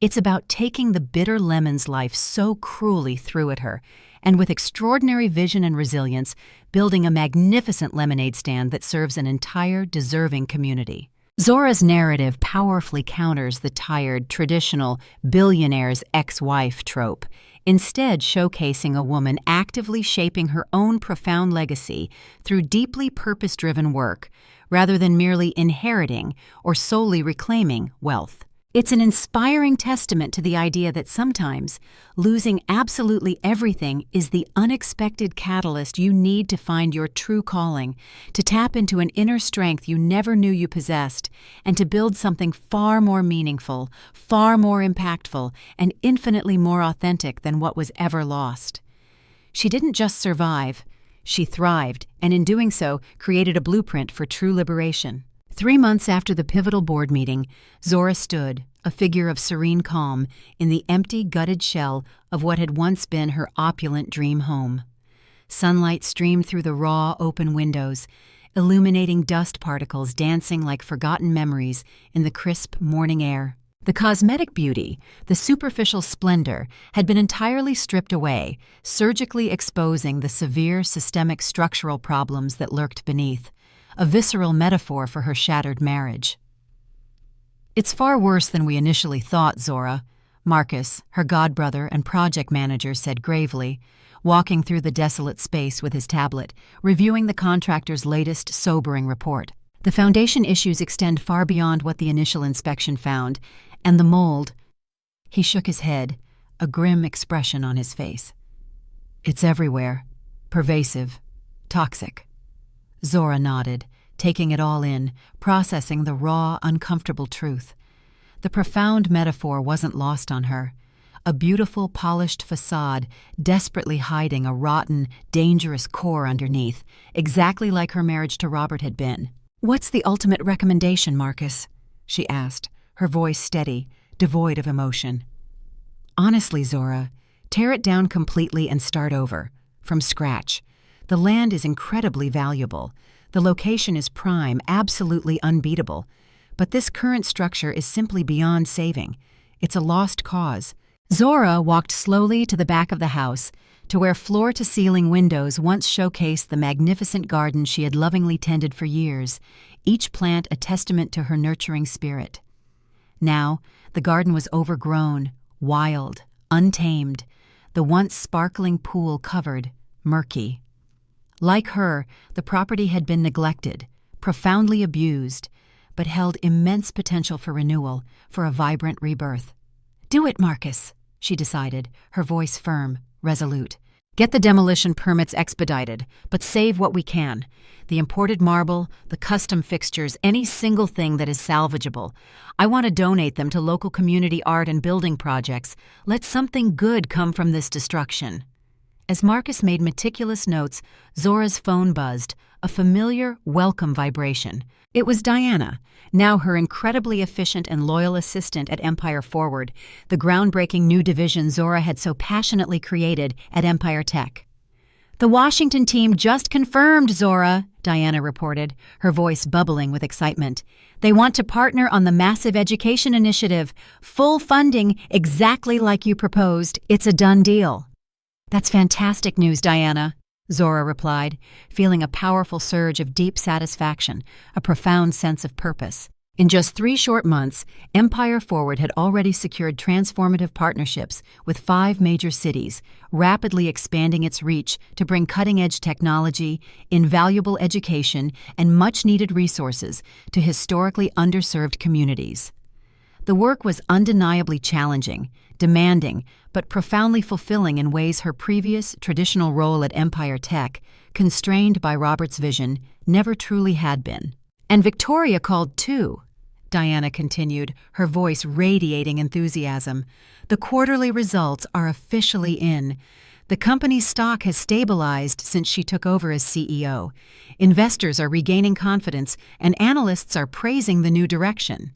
It's about taking the bitter lemons life so cruelly threw at her, and with extraordinary vision and resilience, building a magnificent lemonade stand that serves an entire, deserving community. Zora's narrative powerfully counters the tired, traditional billionaire's ex-wife trope, instead showcasing a woman actively shaping her own profound legacy through deeply purpose-driven work, rather than merely inheriting or solely reclaiming wealth. It's an inspiring testament to the idea that sometimes losing absolutely everything is the unexpected catalyst you need to find your true calling, to tap into an inner strength you never knew you possessed, and to build something far more meaningful, far more impactful, and infinitely more authentic than what was ever lost. She didn't just survive, she thrived, and in doing so, created a blueprint for true liberation. 3 months after the pivotal board meeting, Zora stood, a figure of serene calm, in the empty, gutted shell of what had once been her opulent dream home. Sunlight streamed through the raw, open windows, illuminating dust particles dancing like forgotten memories in the crisp morning air. The cosmetic beauty, the superficial splendor, had been entirely stripped away, surgically exposing the severe systemic structural problems that lurked beneath, a visceral metaphor for her shattered marriage. "It's far worse than we initially thought, Zora," Marcus, her godbrother and project manager, said gravely, walking through the desolate space with his tablet, reviewing the contractor's latest sobering report. "The foundation issues extend far beyond what the initial inspection found, and the mold—" He shook his head, a grim expression on his face. "It's everywhere, pervasive, toxic." Zora nodded, taking it all in, processing the raw, uncomfortable truth. The profound metaphor wasn't lost on her. A beautiful, polished facade, desperately hiding a rotten, dangerous core underneath, exactly like her marriage to Robert had been. "What's the ultimate recommendation, Marcus?" she asked, her voice steady, devoid of emotion. "Honestly, Zora, tear it down completely and start over, from scratch. The land is incredibly valuable. The location is prime, absolutely unbeatable. But this current structure is simply beyond saving. It's a lost cause. Zora walked slowly to the back of the house, to where floor-to-ceiling windows once showcased the magnificent garden she had lovingly tended for years, each plant a testament to her nurturing spirit. Now, the garden was overgrown, wild, untamed, the once sparkling pool covered, murky. Like her, the property had been neglected, profoundly abused, but held immense potential for renewal, for a vibrant rebirth. "Do it, Marcus," she decided, her voice firm, resolute. "Get the demolition permits expedited, but save what we can. The imported marble, the custom fixtures, any single thing that is salvageable. I want to donate them to local community art and building projects. Let something good come from this destruction." As Marcus made meticulous notes, Zora's phone buzzed, a familiar, welcome vibration. It was Diana, now her incredibly efficient and loyal assistant at Empire Forward, the groundbreaking new division Zora had so passionately created at Empire Tech. "The Washington team just confirmed, Zora," Diana reported, her voice bubbling with excitement. "They want to partner on the massive education initiative. Full funding, exactly like you proposed. It's a done deal." "That's fantastic news, Diana," Zora replied, feeling a powerful surge of deep satisfaction, a profound sense of purpose. In just 3 short months, Empire Forward had already secured transformative partnerships with 5 major cities, rapidly expanding its reach to bring cutting-edge technology, invaluable education, and much-needed resources to historically underserved communities. The work was undeniably challenging, demanding, but profoundly fulfilling in ways her previous, traditional role at Empire Tech, constrained by Robert's vision, never truly had been. "And Victoria called too," Diana continued, her voice radiating enthusiasm. "The quarterly results are officially in. The company's stock has stabilized since she took over as CEO. Investors are regaining confidence, and analysts are praising the new direction."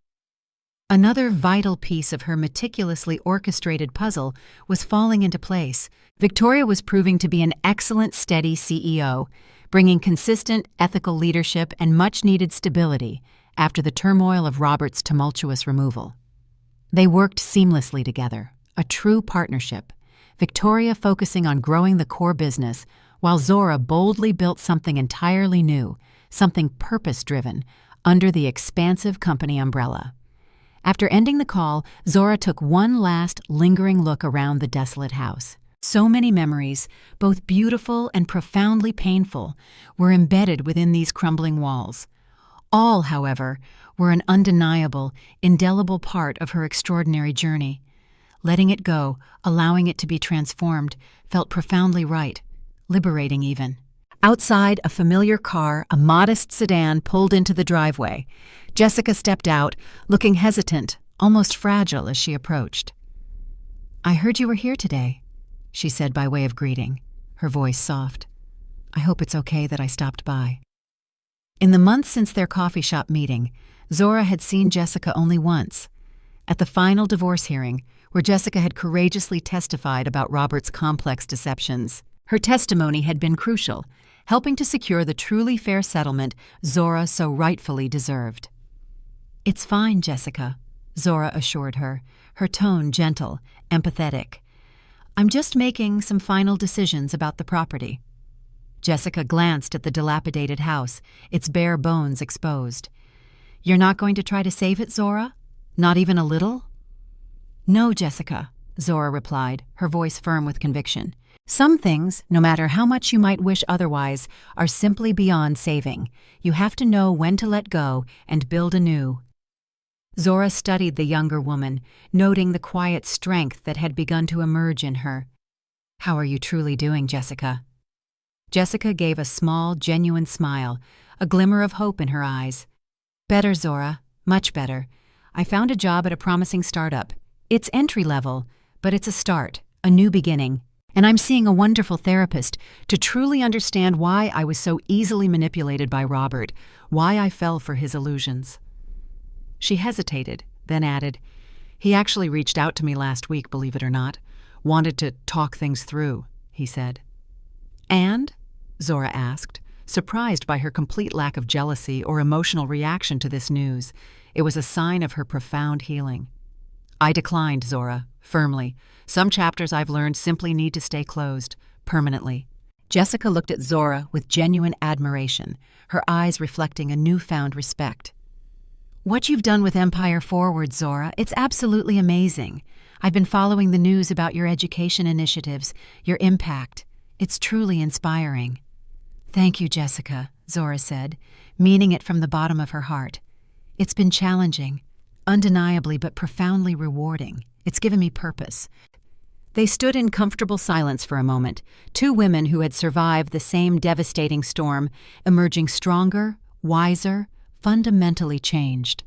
Another vital piece of her meticulously orchestrated puzzle was falling into place. Victoria was proving to be an excellent, steady CEO, bringing consistent, ethical leadership and much-needed stability after the turmoil of Robert's tumultuous removal. They worked seamlessly together, a true partnership, Victoria focusing on growing the core business, while Zora boldly built something entirely new, something purpose-driven, under the expansive company umbrella. After ending the call, Zora took one last, lingering look around the desolate house. So many memories, both beautiful and profoundly painful, were embedded within these crumbling walls. All, however, were an undeniable, indelible part of her extraordinary journey. Letting it go, allowing it to be transformed, felt profoundly right, liberating even. Outside, a familiar car, a modest sedan, pulled into the driveway. Jessica stepped out, looking hesitant, almost fragile as she approached. "I heard you were here today," she said by way of greeting, her voice soft. "I hope it's okay that I stopped by." In the months since their coffee shop meeting, Zora had seen Jessica only once. At the final divorce hearing, where Jessica had courageously testified about Robert's complex deceptions. Her testimony had been crucial, helping to secure the truly fair settlement Zora so rightfully deserved. "It's fine, Jessica," Zora assured her, her tone gentle, empathetic. "I'm just making some final decisions about the property." Jessica glanced at the dilapidated house, its bare bones exposed. "You're not going to try to save it, Zora? Not even a little?" "No, Jessica," Zora replied, her voice firm with conviction. "Some things, no matter how much you might wish otherwise, are simply beyond saving. You have to know when to let go and build anew." Zora studied the younger woman, noting the quiet strength that had begun to emerge in her. "How are you truly doing, Jessica?" Jessica gave a small, genuine smile, a glimmer of hope in her eyes. "Better, Zora, much better. I found a job at a promising startup. It's entry-level, but it's a start, a new beginning. And I'm seeing a wonderful therapist to truly understand why I was so easily manipulated by Robert, why I fell for his illusions." She hesitated, then added, "He actually reached out to me last week, believe it or not. Wanted to talk things through," he said. "And?" Zora asked, surprised by her complete lack of jealousy or emotional reaction to this news. It was a sign of her profound healing. "I declined, Zora, firmly. Some chapters I've learned simply need to stay closed, permanently. Jessica looked at Zora with genuine admiration, her eyes reflecting a newfound respect. What you've done with Empire Forward, Zora, it's absolutely amazing. I've been following the news about your education initiatives, your impact. It's truly inspiring. Thank you, Jessica, Zora said, meaning it from the bottom of her heart. It's been challenging, undeniably but profoundly rewarding. It's given me purpose. They stood in comfortable silence for a moment, two women who had survived the same devastating storm, emerging stronger, wiser, fundamentally changed.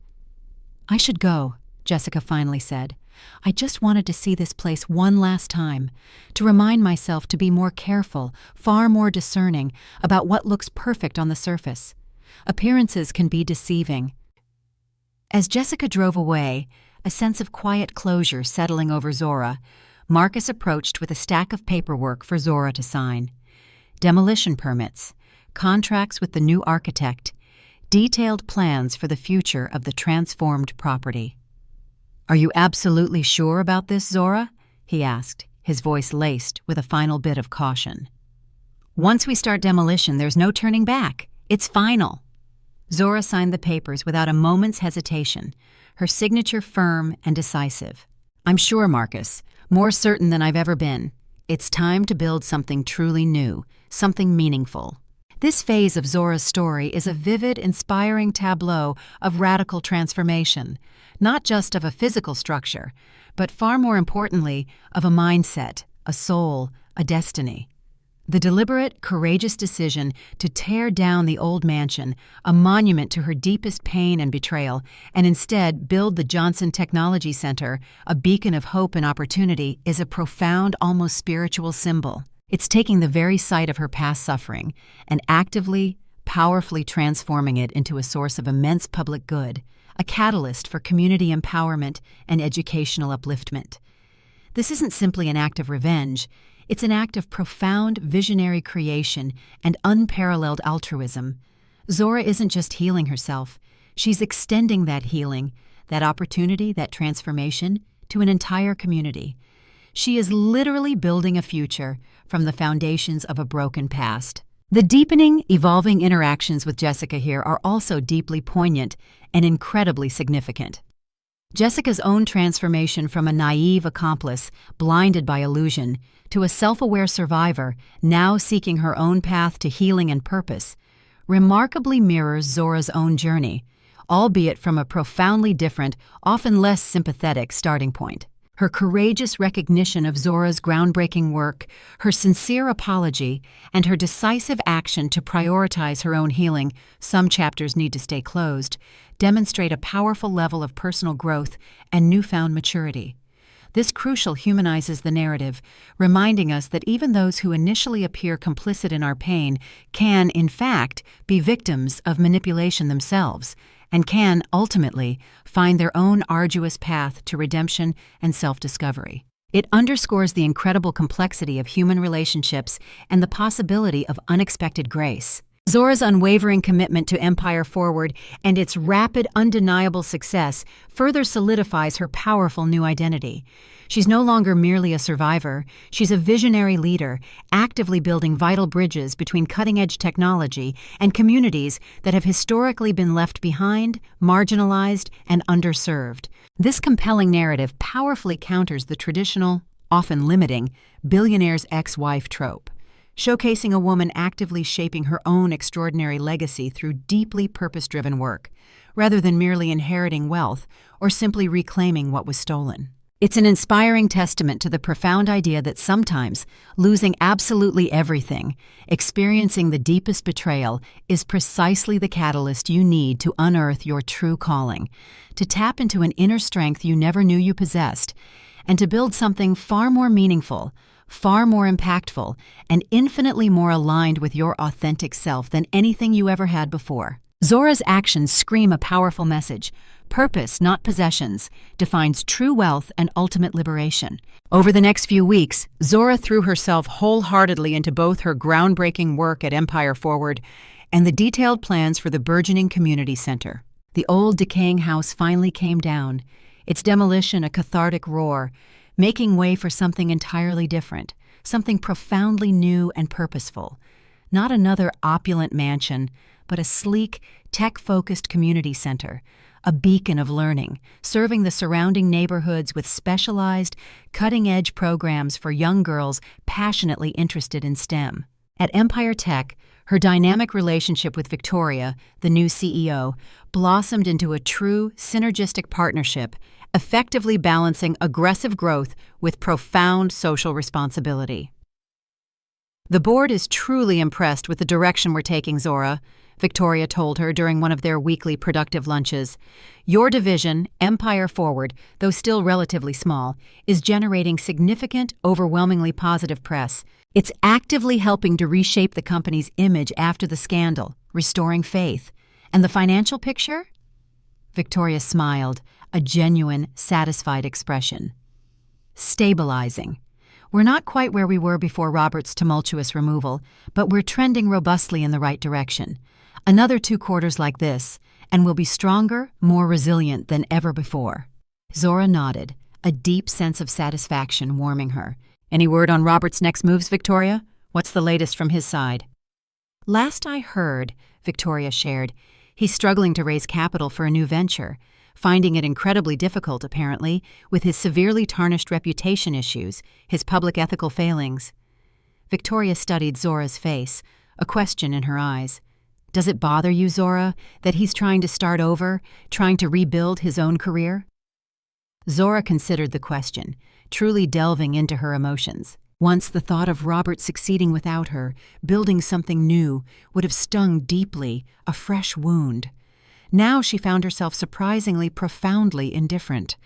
I should go, Jessica finally said. I just wanted to see this place one last time, to remind myself to be more careful, far more discerning about what looks perfect on the surface. Appearances can be deceiving. As Jessica drove away, a sense of quiet closure settling over Zora, Marcus approached with a stack of paperwork for Zora to sign. Demolition permits, contracts with the new architect, detailed plans for the future of the transformed property. Are you absolutely sure about this, Zora? He asked, his voice laced with a final bit of caution. Once we start demolition, there's no turning back. It's final. Zora signed the papers without a moment's hesitation, her signature firm and decisive. I'm sure, Marcus, more certain than I've ever been. It's time to build something truly new, something meaningful. This phase of Zora's story is a vivid, inspiring tableau of radical transformation, not just of a physical structure, but far more importantly, of a mindset, a soul, a destiny. The deliberate, courageous decision to tear down the old mansion, a monument to her deepest pain and betrayal, and instead build the Johnson Technology Center, a beacon of hope and opportunity, is a profound, almost spiritual symbol. It's taking the very site of her past suffering and actively, powerfully transforming it into a source of immense public good, a catalyst for community empowerment and educational upliftment. This isn't simply an act of revenge. It's an act of profound visionary creation and unparalleled altruism. Zora isn't just healing herself. She's extending that healing, that opportunity, that transformation, to an entire community. She is literally building a future from the foundations of a broken past. The deepening, evolving interactions with Jessica here are also deeply poignant and incredibly significant. Jessica's own transformation from a naive accomplice, blinded by illusion, to a self-aware survivor, now seeking her own path to healing and purpose, remarkably mirrors Zora's own journey, albeit from a profoundly different, often less sympathetic starting point. Her courageous recognition of Zora's groundbreaking work, her sincere apology, and her decisive action to prioritize her own healing, some chapters need to stay closed, demonstrate a powerful level of personal growth and newfound maturity. This crucial humanizes the narrative, reminding us that even those who initially appear complicit in our pain can, in fact, be victims of manipulation themselves, and can, ultimately, find their own arduous path to redemption and self-discovery. It underscores the incredible complexity of human relationships and the possibility of unexpected grace. Zora's unwavering commitment to Empire Forward and its rapid, undeniable success further solidifies her powerful new identity. She's no longer merely a survivor. She's a visionary leader, actively building vital bridges between cutting-edge technology and communities that have historically been left behind, marginalized, and underserved. This compelling narrative powerfully counters the traditional, often limiting, billionaire's ex-wife trope, showcasing a woman actively shaping her own extraordinary legacy through deeply purpose-driven work, rather than merely inheriting wealth or simply reclaiming what was stolen. It's an inspiring testament to the profound idea that sometimes losing absolutely everything, experiencing the deepest betrayal, is precisely the catalyst you need to unearth your true calling, to tap into an inner strength you never knew you possessed, and to build something far more meaningful, far more impactful, and infinitely more aligned with your authentic self than anything you ever had before. Zora's actions scream a powerful message. Purpose, not possessions, defines true wealth and ultimate liberation. Over the next few weeks, Zora threw herself wholeheartedly into both her groundbreaking work at Empire Forward and the detailed plans for the burgeoning community center. The old decaying house finally came down, its demolition a cathartic roar, making way for something entirely different, something profoundly new and purposeful. Not another opulent mansion, but a sleek, tech-focused community center, a beacon of learning, serving the surrounding neighborhoods with specialized, cutting-edge programs for young girls passionately interested in STEM. At Empire Tech, her dynamic relationship with Victoria, the new CEO, blossomed into a true, synergistic partnership, effectively balancing aggressive growth with profound social responsibility. "The board is truly impressed with the direction we're taking, Zora," Victoria told her during one of their weekly productive lunches. "Your division, Empire Forward, though still relatively small, is generating significant, overwhelmingly positive press. It's actively helping to reshape the company's image after the scandal, restoring faith. And the financial picture?" Victoria smiled, a genuine, satisfied expression. "Stabilizing. We're not quite where we were before Robert's tumultuous removal, but we're trending robustly in the right direction. Another 2 quarters like this, and we'll be stronger, more resilient than ever before." Zora nodded, a deep sense of satisfaction warming her. "Any word on Robert's next moves, Victoria? What's the latest from his side?" "Last I heard," Victoria shared, "he's struggling to raise capital for a new venture, finding it incredibly difficult, apparently, with his severely tarnished reputation issues, his public ethical failings." Victoria studied Zora's face, a question in her eyes. "Does it bother you, Zora, that he's trying to start over, trying to rebuild his own career?" Zora considered the question, truly delving into her emotions. Once the thought of Robert succeeding without her, building something new, would have stung deeply, a fresh wound. Now she found herself surprisingly, profoundly indifferent.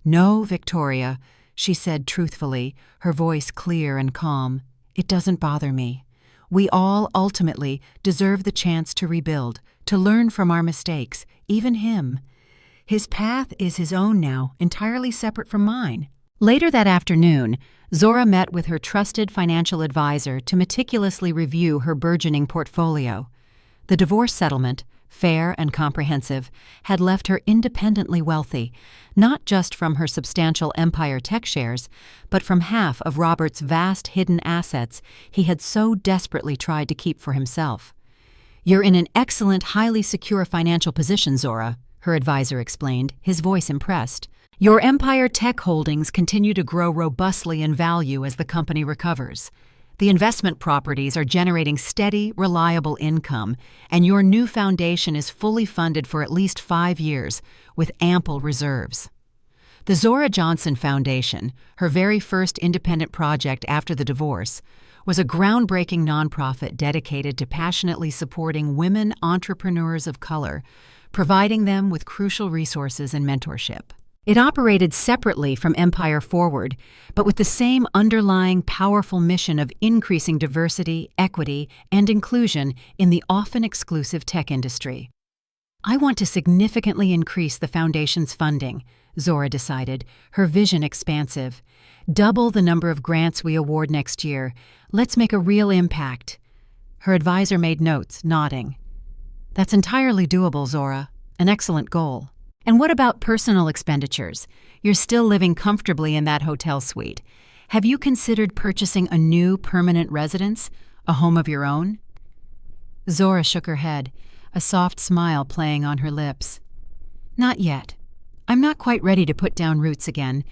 "No, Victoria," she said truthfully, her voice clear and calm. "It doesn't bother me. We all, ultimately, deserve the chance to rebuild, to learn from our mistakes, even him. His path is his own now, entirely separate from mine." Later that afternoon, Zora met with her trusted financial advisor to meticulously review her burgeoning portfolio. The divorce settlement, fair and comprehensive, had left her independently wealthy, not just from her substantial Empire Tech shares, but from half of Robert's vast hidden assets he had so desperately tried to keep for himself. "You're in an excellent, highly secure financial position, Zora," her advisor explained, his voice impressed. "Your Empire Tech holdings continue to grow robustly in value as the company recovers. The investment properties are generating steady, reliable income, and your new foundation is fully funded for at least 5 years, with ample reserves." The Zora Johnson Foundation, her very first independent project after the divorce, was a groundbreaking nonprofit dedicated to passionately supporting women entrepreneurs of color, providing them with crucial resources and mentorship. It operated separately from Empire Forward, but with the same underlying powerful mission of increasing diversity, equity, and inclusion in the often exclusive tech industry. "I want to significantly increase the foundation's funding," Zora decided, her vision expansive. "Double the number of grants we award next year. Let's make a real impact." Her advisor made notes, nodding. "That's entirely doable, Zora. An excellent goal. And what about personal expenditures? You're still living comfortably in that hotel suite. Have you considered purchasing a new permanent residence, a home of your own?" Zora shook her head, a soft smile playing on her lips. "Not yet. I'm not quite ready to put down roots again,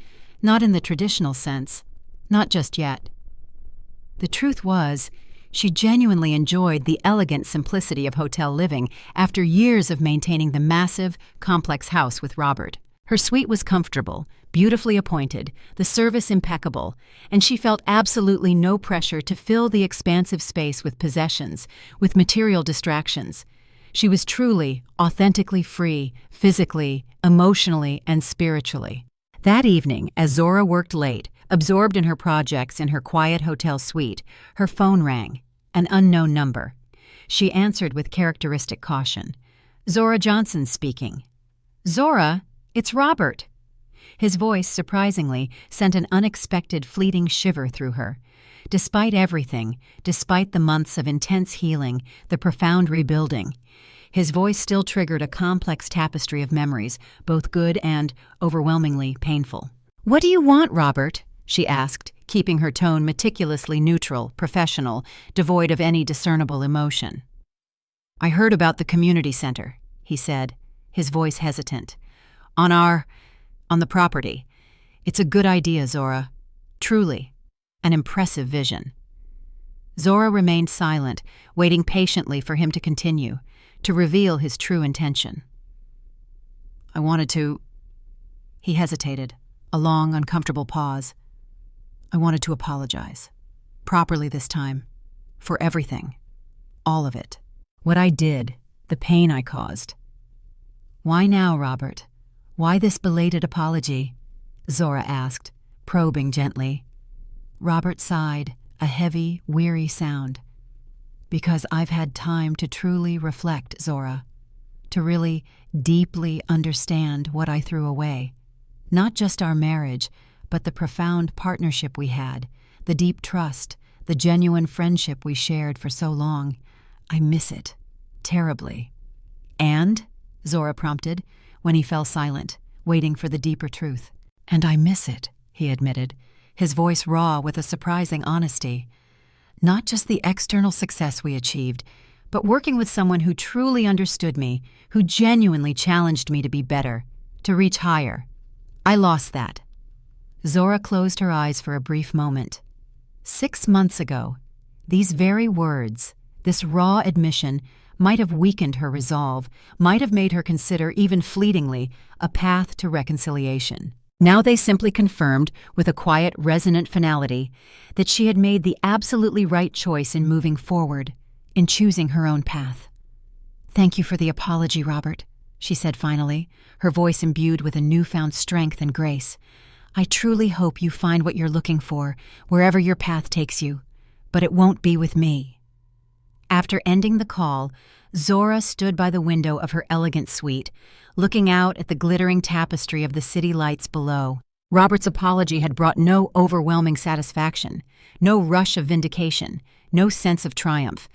not in the traditional sense, not just yet." The truth was, she genuinely enjoyed the elegant simplicity of hotel living after years of maintaining the massive, complex house with Robert. Her suite was comfortable, beautifully appointed, the service impeccable, and she felt absolutely no pressure to fill the expansive space with possessions, with material distractions. She was truly, authentically free, physically, emotionally, and spiritually. That evening, as Zora worked late, absorbed in her projects in her quiet hotel suite, her phone rang. An unknown number. She answered with characteristic caution. "Zora Johnson speaking." "Zora, it's Robert." His voice, surprisingly, sent an unexpected fleeting shiver through her. Despite everything, despite the months of intense healing, the profound rebuilding, his voice still triggered a complex tapestry of memories, both good and, overwhelmingly, painful. "What do you want, Robert?" she asked, keeping her tone meticulously neutral, professional, devoid of any discernible emotion. "I heard about the community center," he said, his voice hesitant. On the property. It's a good idea, Zora. Truly. An impressive vision." Zora remained silent, waiting patiently for him to continue, to reveal his true intention. "I wanted to—" He hesitated, a long, uncomfortable pause. "I wanted to apologize. Properly this time. For everything. All of it. What I did. The pain I caused." "Why now, Robert? Why this belated apology?" Zora asked, probing gently. Robert sighed, a heavy, weary sound. "Because I've had time to truly reflect, Zora. To really, deeply understand what I threw away. Not just our marriage, but the profound partnership we had, the deep trust, the genuine friendship we shared for so long. I miss it. Terribly." "And?" Zora prompted, when he fell silent, waiting for the deeper truth. "And I miss it," he admitted, his voice raw with a surprising honesty. "Not just the external success we achieved, but working with someone who truly understood me, who genuinely challenged me to be better, to reach higher. I lost that." Zora closed her eyes for a brief moment. 6 months ago, these very words, this raw admission, might have weakened her resolve, might have made her consider, even fleetingly, a path to reconciliation. Now they simply confirmed, with a quiet, resonant finality, that she had made the absolutely right choice in moving forward, in choosing her own path. "Thank you for the apology, Robert," she said finally, her voice imbued with a newfound strength and grace. "I truly hope you find what you're looking for, wherever your path takes you, but it won't be with me." After ending the call, Zora stood by the window of her elegant suite, looking out at the glittering tapestry of the city lights below. Robert's apology had brought no overwhelming satisfaction, no rush of vindication, no sense of triumph.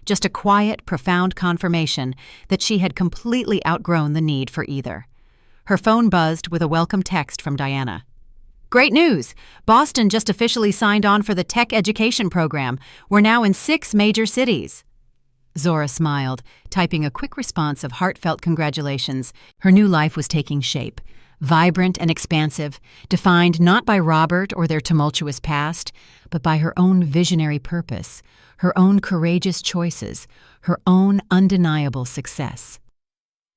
Just a quiet, profound confirmation that she had completely outgrown the need for either. Her phone buzzed with a welcome text from Diana. "Great news! Boston just officially signed on for the tech education program. We're now in 6 major cities." Zora smiled, typing a quick response of heartfelt congratulations. Her new life was taking shape, vibrant and expansive, defined not by Robert or their tumultuous past, but by her own visionary purpose, her own courageous choices, her own undeniable success.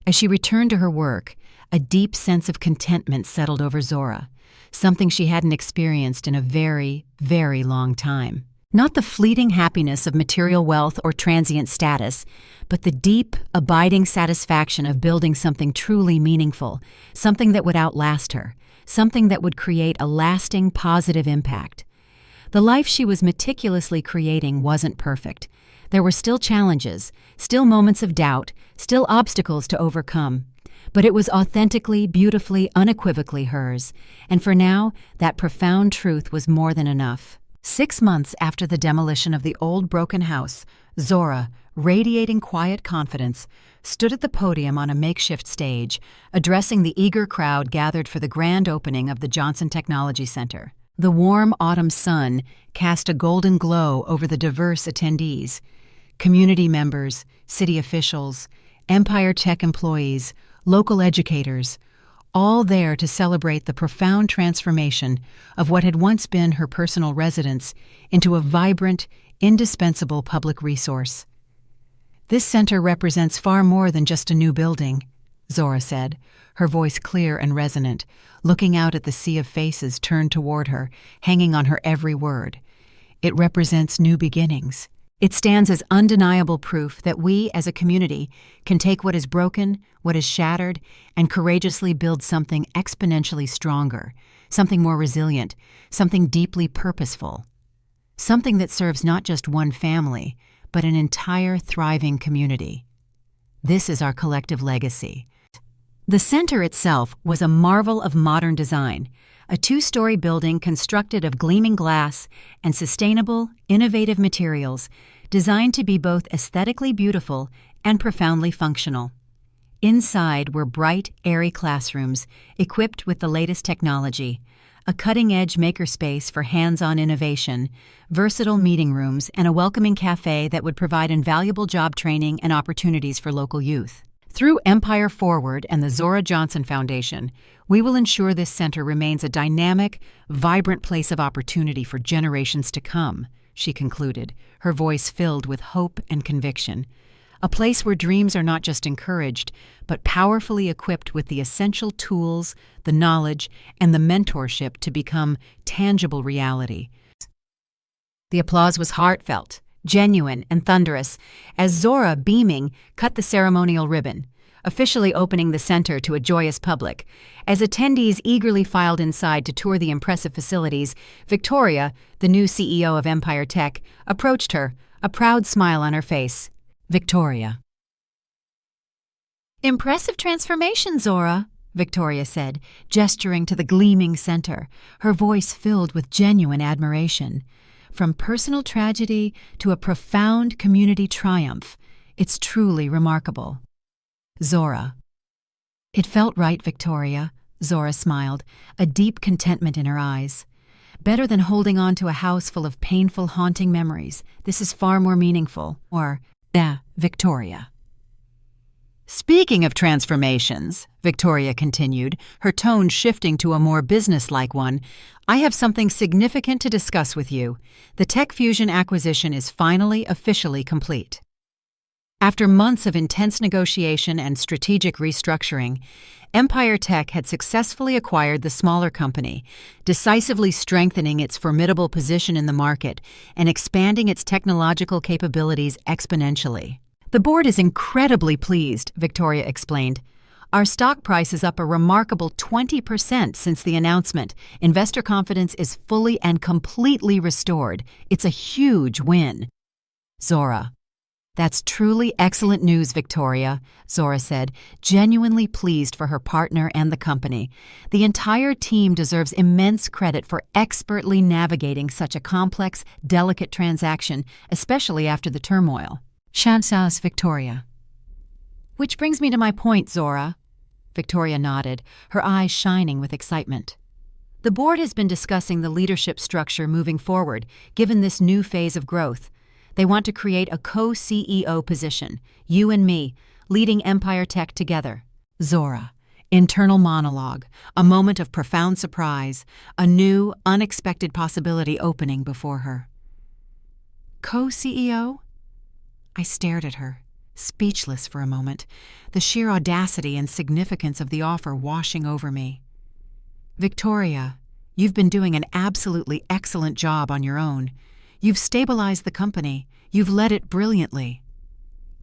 As she returned to her work, a deep sense of contentment settled over Zora, something she hadn't experienced in a very, very long time. Not the fleeting happiness of material wealth or transient status, but the deep, abiding satisfaction of building something truly meaningful, something that would outlast her, something that would create a lasting, positive impact. The life she was meticulously creating wasn't perfect. There were still challenges, still moments of doubt, still obstacles to overcome. But it was authentically, beautifully, unequivocally hers, and for now, that profound truth was more than enough. 6 months after the demolition of the old broken house, Zora, radiating quiet confidence, stood at the podium on a makeshift stage, addressing the eager crowd gathered for the grand opening of the Johnson Technology Center. The warm autumn sun cast a golden glow over the diverse attendees. Community members, city officials, Empire Tech employees, local educators, all there to celebrate the profound transformation of what had once been her personal residence into a vibrant, indispensable public resource. "This center represents far more than just a new building," Zora said, her voice clear and resonant, looking out at the sea of faces turned toward her, hanging on her every word. "It represents new beginnings. It stands as undeniable proof that we, as a community, can take what is broken, what is shattered, and courageously build something exponentially stronger, something more resilient, something deeply purposeful, something that serves not just one family, but an entire thriving community. This is our collective legacy." The center itself was a marvel of modern design, a 2-story building constructed of gleaming glass and sustainable, innovative materials designed to be both aesthetically beautiful and profoundly functional. Inside were bright, airy classrooms, equipped with the latest technology, a cutting-edge makerspace for hands-on innovation, versatile meeting rooms, and a welcoming cafe that would provide invaluable job training and opportunities for local youth. Through Empire Forward and the Zora Johnson Foundation, we will ensure this center remains a dynamic, vibrant place of opportunity for generations to come, she concluded, her voice filled with hope and conviction. A place where dreams are not just encouraged, but powerfully equipped with the essential tools, the knowledge, and the mentorship to become tangible reality. The applause was heartfelt, genuine, and thunderous, as Zora, beaming, cut the ceremonial ribbon, officially opening the center to a joyous public. As attendees eagerly filed inside to tour the impressive facilities, Victoria, the new CEO of Empire Tech, approached her, a proud smile on her face. Victoria. "Impressive transformation, Zora," Victoria said, gesturing to the gleaming center, her voice filled with genuine admiration. "From personal tragedy to a profound community triumph, it's truly remarkable." Zora. "It felt right, Victoria," Zora smiled, a deep contentment in her eyes. "Better than holding on to a house full of painful, haunting memories. This is far more meaningful." Victoria. "Speaking of transformations," Victoria continued, her tone shifting to a more businesslike one, "I have something significant to discuss with you. The Tech Fusion acquisition is finally officially complete." After months of intense negotiation and strategic restructuring, Empire Tech had successfully acquired the smaller company, decisively strengthening its formidable position in the market and expanding its technological capabilities exponentially. "The board is incredibly pleased," Victoria explained. "Our stock price is up a remarkable 20% since the announcement. Investor confidence is fully and completely restored. It's a huge win." Zora. "That's truly excellent news, Victoria," Zora said, genuinely pleased for her partner and the company. "The entire team deserves immense credit for expertly navigating such a complex, delicate transaction, especially after the turmoil." Chansas, Victoria. "Which brings me to my point, Zora." Victoria nodded, her eyes shining with excitement. "The board has been discussing the leadership structure moving forward, given this new phase of growth. They want to create a co-CEO position, you and me, leading Empire Tech together." Zora. Internal monologue, a moment of profound surprise, a new, unexpected possibility opening before her. "Co-CEO?" I stared at her, speechless for a moment, the sheer audacity and significance of the offer washing over me. "Victoria, you've been doing an absolutely excellent job on your own. You've stabilized the company. You've led it brilliantly."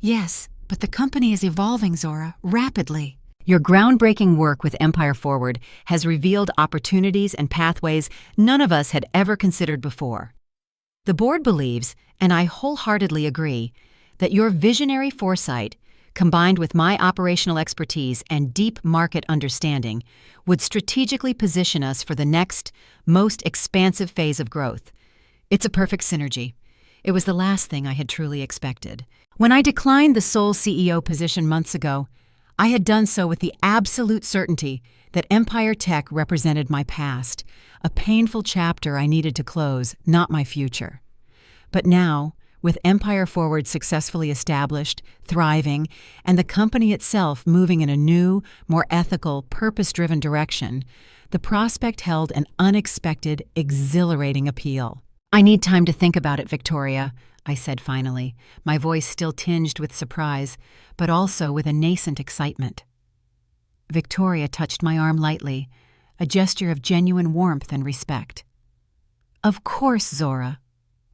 "Yes, but the company is evolving, Zora, rapidly." "Your groundbreaking work with Empire Forward has revealed opportunities and pathways none of us had ever considered before. The board believes, and I wholeheartedly agree, that your visionary foresight, combined with my operational expertise and deep market understanding, would strategically position us for the next, most expansive phase of growth. It's a perfect synergy. It was the last thing I had truly expected. When I declined the sole CEO position months ago, I had done so with the absolute certainty that Empire Tech represented my past, a painful chapter I needed to close, not my future. But now, with Empire Forward successfully established, thriving, and the company itself moving in a new, more ethical, purpose-driven direction, the prospect held an unexpected, exhilarating appeal. "I need time to think about it, Victoria," I said finally, my voice still tinged with surprise, but also with a nascent excitement. Victoria touched my arm lightly, a gesture of genuine warmth and respect. "Of course, Zora.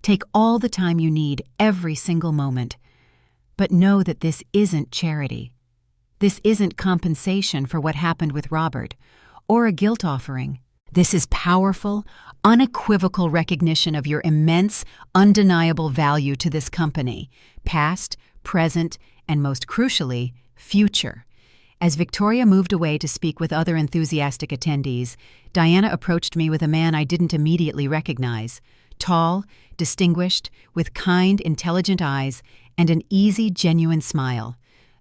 Take all the time you need, every single moment. But know that this isn't charity. This isn't compensation for what happened with Robert, or a guilt offering. This is powerful, unequivocal recognition of your immense, undeniable value to this company, past, present, and most crucially, future." As Victoria moved away to speak with other enthusiastic attendees, Diana approached me with a man I didn't immediately recognize. Tall, distinguished, with kind, intelligent eyes, and an easy, genuine smile.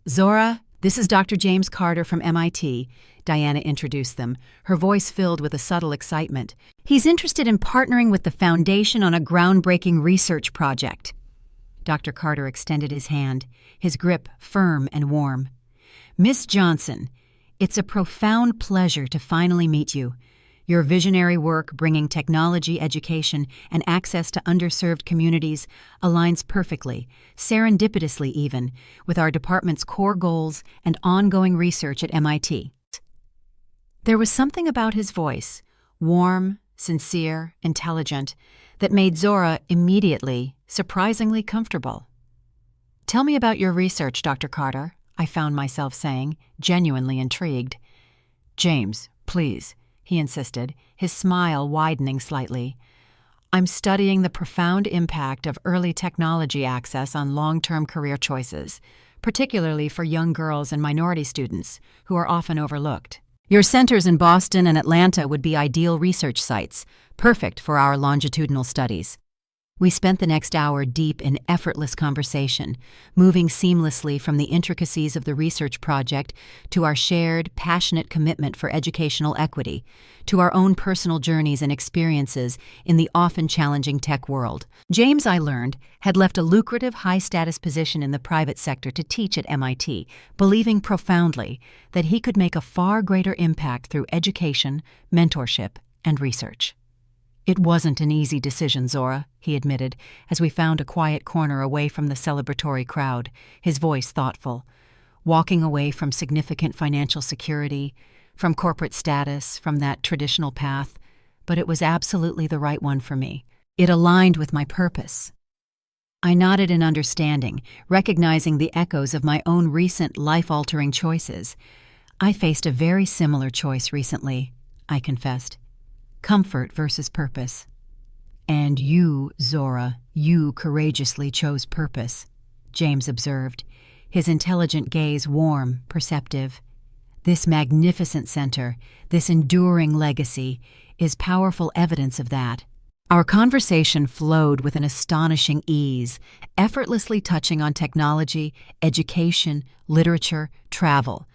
"Zora, "This is Dr. James Carter from MIT," Diana introduced them, her voice filled with a subtle excitement. "He's interested in partnering with the Foundation on a groundbreaking research project." Dr. Carter extended his hand, his grip firm and warm. "Miss Johnson, it's a profound pleasure to finally meet you. Your visionary work bringing technology education and access to underserved communities aligns perfectly, serendipitously even, with our department's core goals and ongoing research at MIT." There was something about his voice, warm, sincere, intelligent, that made Zora immediately, surprisingly comfortable. "Tell me about your research, Dr. Carter," I found myself saying, genuinely intrigued. "James, please," he insisted, his smile widening slightly. "I'm studying the profound impact of early technology access on long-term career choices, particularly for young girls and minority students, who are often overlooked. Your centers in Boston and Atlanta would be ideal research sites, perfect for our longitudinal studies." We spent the next hour deep in effortless conversation, moving seamlessly from the intricacies of the research project to our shared, passionate commitment for educational equity, to our own personal journeys and experiences in the often challenging tech world. James, I learned, had left a lucrative, high-status position in the private sector to teach at MIT, believing profoundly that he could make a far greater impact through education, mentorship, and research. "It wasn't an easy decision, Zora," he admitted, as we found a quiet corner away from the celebratory crowd, his voice thoughtful. "Walking away from significant financial security, from corporate status, from that traditional path, but it was absolutely the right one for me. It aligned with my purpose." I nodded in understanding, recognizing the echoes of my own recent life-altering choices. "I faced a very similar choice recently," I confessed. "Comfort versus purpose." "And you, Zora, you courageously chose purpose," James observed, his intelligent gaze warm, perceptive. "This magnificent center, this enduring legacy, is powerful evidence of that." Our conversation flowed with an astonishing ease, effortlessly touching on technology, education, literature, travel,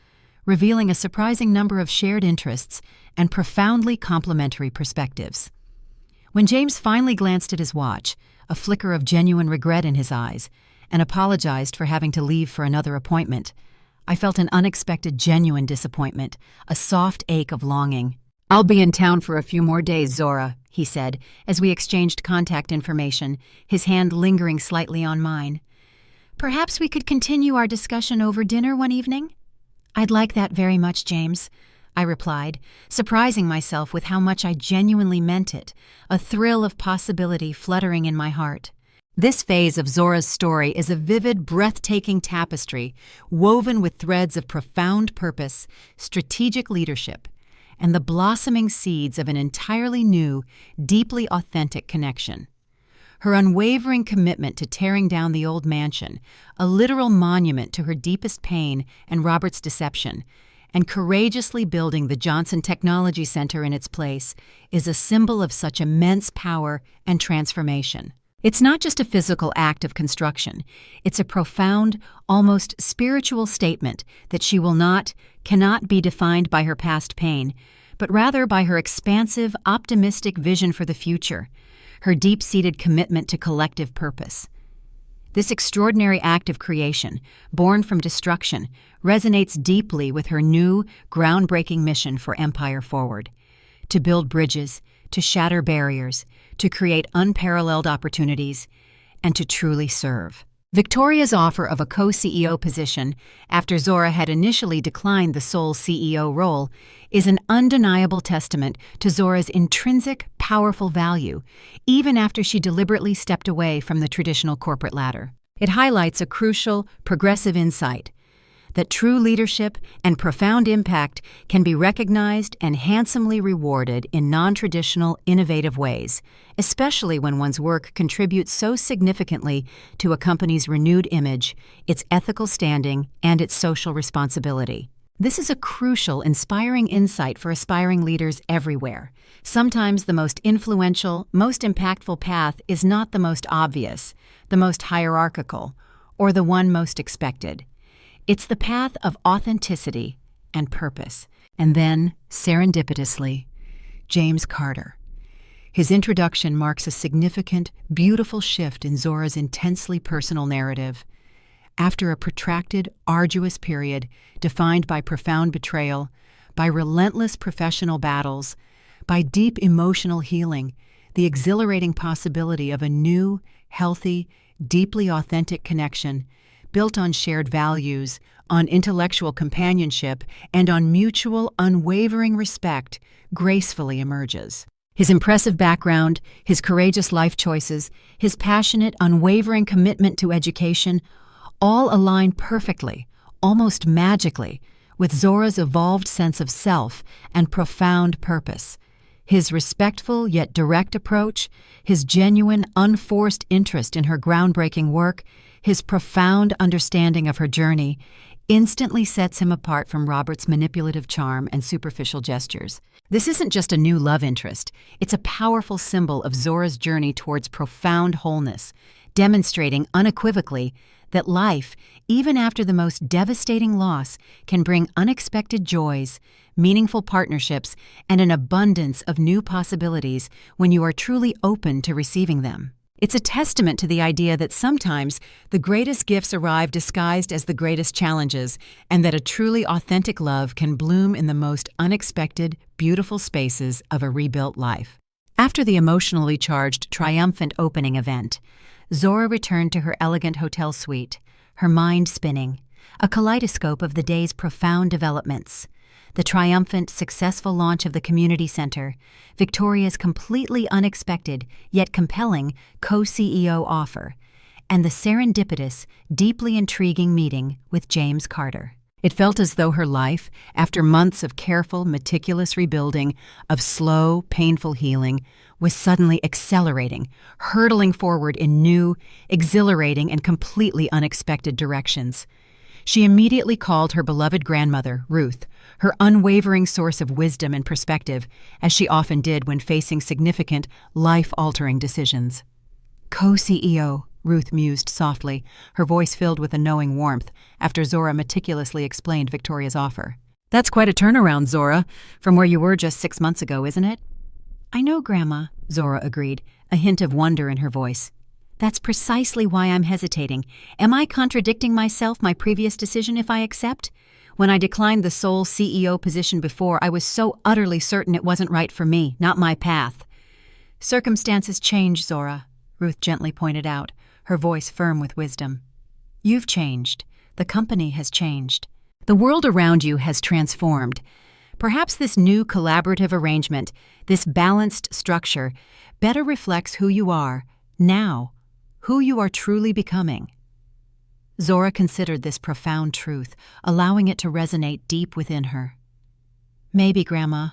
revealing a surprising number of shared interests and profoundly complementary perspectives. When James finally glanced at his watch, a flicker of genuine regret in his eyes, and apologized for having to leave for another appointment, I felt an unexpected genuine disappointment, a soft ache of longing. "I'll be in town for a few more days, Zora," he said, as we exchanged contact information, his hand lingering slightly on mine. "Perhaps we could continue our discussion over dinner one evening?" "I'd like that very much, James," I replied, surprising myself with how much I genuinely meant it, a thrill of possibility fluttering in my heart. This phase of Zora's story is a vivid, breathtaking tapestry woven with threads of profound purpose, strategic leadership, and the blossoming seeds of an entirely new, deeply authentic connection. Her unwavering commitment to tearing down the old mansion, a literal monument to her deepest pain and Robert's deception, and courageously building the Johnson Technology Center in its place, is a symbol of such immense power and transformation. It's not just a physical act of construction. It's a profound, almost spiritual statement that she cannot be defined by her past pain, but rather by her expansive, optimistic vision for the future, her deep-seated commitment to collective purpose. This extraordinary act of creation, born from destruction, resonates deeply with her new, groundbreaking mission for Empire Forward: to build bridges, to shatter barriers, to create unparalleled opportunities, and to truly serve. Victoria's offer of a co-CEO position, after Zora had initially declined the sole CEO role, is an undeniable testament to Zora's intrinsic, powerful value, even after she deliberately stepped away from the traditional corporate ladder. It highlights a crucial, progressive insight: that true leadership and profound impact can be recognized and handsomely rewarded in non-traditional, innovative ways, especially when one's work contributes so significantly to a company's renewed image, its ethical standing, and its social responsibility. This is a crucial, inspiring insight for aspiring leaders everywhere. Sometimes the most influential, most impactful path is not the most obvious, the most hierarchical, or the one most expected. It's the path of authenticity and purpose. And then, serendipitously, James Carter. His introduction marks a significant, beautiful shift in Zora's intensely personal narrative. After a protracted, arduous period defined by profound betrayal, by relentless professional battles, by deep emotional healing, the exhilarating possibility of a new, healthy, deeply authentic connection, built on shared values, on intellectual companionship, and on mutual, unwavering respect, gracefully emerges. His impressive background, his courageous life choices, his passionate, unwavering commitment to education, all align perfectly, almost magically, with Zora's evolved sense of self and profound purpose. His respectful yet direct approach, his genuine, unforced interest in her groundbreaking work, his profound understanding of her journey, instantly sets him apart from Robert's manipulative charm and superficial gestures. This isn't just a new love interest, it's a powerful symbol of Zora's journey towards profound wholeness, demonstrating unequivocally that life, even after the most devastating loss, can bring unexpected joys, meaningful partnerships, and an abundance of new possibilities when you are truly open to receiving them. It's a testament to the idea that sometimes the greatest gifts arrive disguised as the greatest challenges, and that a truly authentic love can bloom in the most unexpected, beautiful spaces of a rebuilt life. After the emotionally charged, triumphant opening event, Zora returned to her elegant hotel suite, her mind spinning, a kaleidoscope of the day's profound developments. The triumphant, successful launch of the community center, Victoria's completely unexpected yet compelling co-CEO offer, and the serendipitous, deeply intriguing meeting with James Carter. It felt as though her life, after months of careful, meticulous rebuilding, of slow, painful healing, was suddenly accelerating, hurtling forward in new, exhilarating, and completely unexpected directions. She immediately called her beloved grandmother, Ruth, her unwavering source of wisdom and perspective, as she often did when facing significant, life-altering decisions. Co-CEO, Ruth mused softly, her voice filled with a knowing warmth, after Zora meticulously explained Victoria's offer. "That's quite a turnaround, Zora, from where you were just 6 months ago, isn't it?" "I know, Grandma," Zora agreed, a hint of wonder in her voice. "That's precisely why I'm hesitating. Am I contradicting my previous decision if I accept? When I declined the sole CEO position before, I was so utterly certain it wasn't right for me, not my path." "Circumstances change, Zora," Ruth gently pointed out, her voice firm with wisdom. "You've changed. The company has changed. The world around you has transformed. Perhaps this new collaborative arrangement, this balanced structure, better reflects who you are, now, who you are truly becoming." Zora considered this profound truth, allowing it to resonate deep within her. "Maybe, Grandma.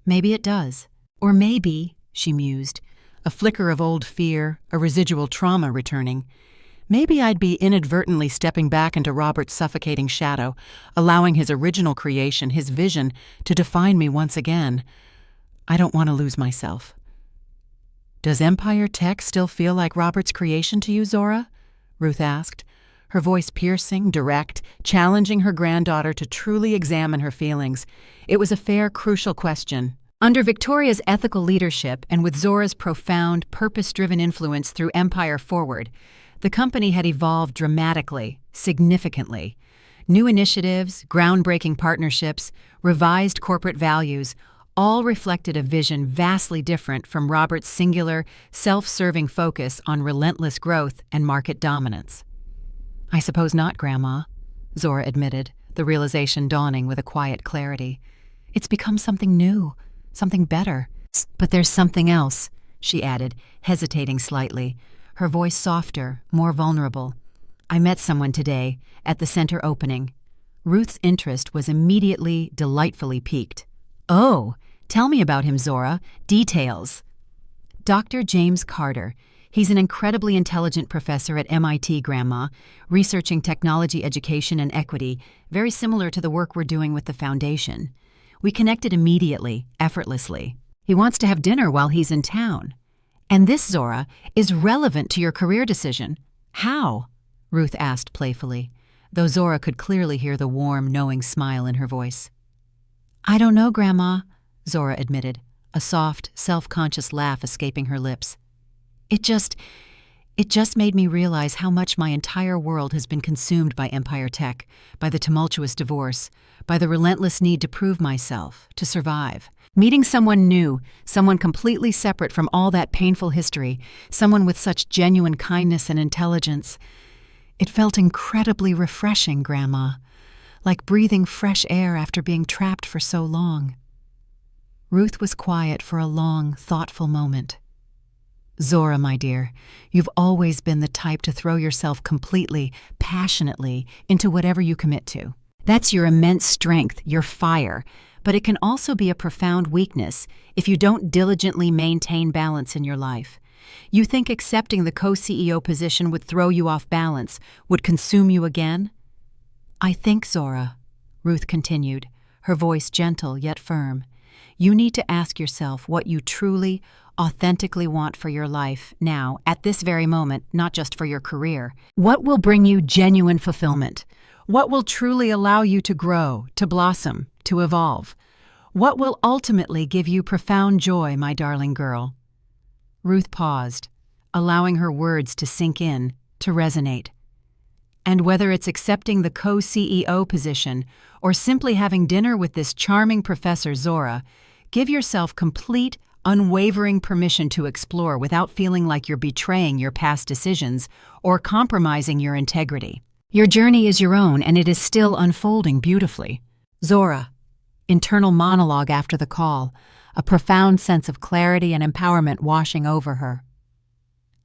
Maybe it does. Or maybe," she mused, a flicker of old fear, a residual trauma returning, "maybe I'd be inadvertently stepping back into Robert's suffocating shadow, allowing his original creation, his vision, to define me once again. I don't want to lose myself." "Does Empire Tech still feel like Robert's creation to you, Zora?" Ruth asked, her voice piercing, direct, challenging her granddaughter to truly examine her feelings. It was a fair, crucial question. Under Victoria's ethical leadership and with Zora's profound, purpose-driven influence through Empire Forward, the company had evolved dramatically, significantly. New initiatives, groundbreaking partnerships, revised corporate values, all reflected a vision vastly different from Robert's singular, self-serving focus on relentless growth and market dominance. "I suppose not, Grandma," Zora admitted, the realization dawning with a quiet clarity. "It's become something new, something better. But there's something else," she added, hesitating slightly, her voice softer, more vulnerable. "I met someone today, at the center opening." Ruth's interest was immediately, delightfully piqued. "Oh, tell me about him, Zora. Details." "Dr. James Carter. He's an incredibly intelligent professor at MIT, Grandma, researching technology education and equity, very similar to the work we're doing with the foundation. We connected immediately, effortlessly. He wants to have dinner while he's in town. And this, Zora, is relevant to your career decision." "How?" Ruth asked playfully. though Zora could clearly hear the warm, knowing smile in her voice. "I don't know, Grandma," Zora admitted, a soft, self-conscious laugh escaping her lips. It just made me realize how much my entire world has been consumed by Empire Tech, by the tumultuous divorce, by the relentless need to prove myself, to survive. Meeting someone new, someone completely separate from all that painful history, someone with such genuine kindness and intelligence, it felt incredibly refreshing, Grandma, like breathing fresh air after being trapped for so long. Ruth was quiet for a long, thoughtful moment. "Zora, my dear, you've always been the type to throw yourself completely, passionately, into whatever you commit to. That's your immense strength, your fire, but it can also be a profound weakness if you don't diligently maintain balance in your life. You think accepting the co-CEO position would throw you off balance, would consume you again?" "I think, Zora," Ruth continued, her voice gentle yet firm, "you need to ask yourself what you truly, authentically want for your life now, at this very moment, not just for your career. What will bring you genuine fulfillment? What will truly allow you to grow, to blossom, to evolve? What will ultimately give you profound joy, my darling girl?" Ruth paused, allowing her words to sink in, to resonate. "And whether it's accepting the co-CEO position or simply having dinner with this charming Professor Zora, give yourself complete, unwavering permission to explore without feeling like you're betraying your past decisions or compromising your integrity. Your journey is your own, and it is still unfolding beautifully." Zora, internal monologue after the call, a profound sense of clarity and empowerment washing over her.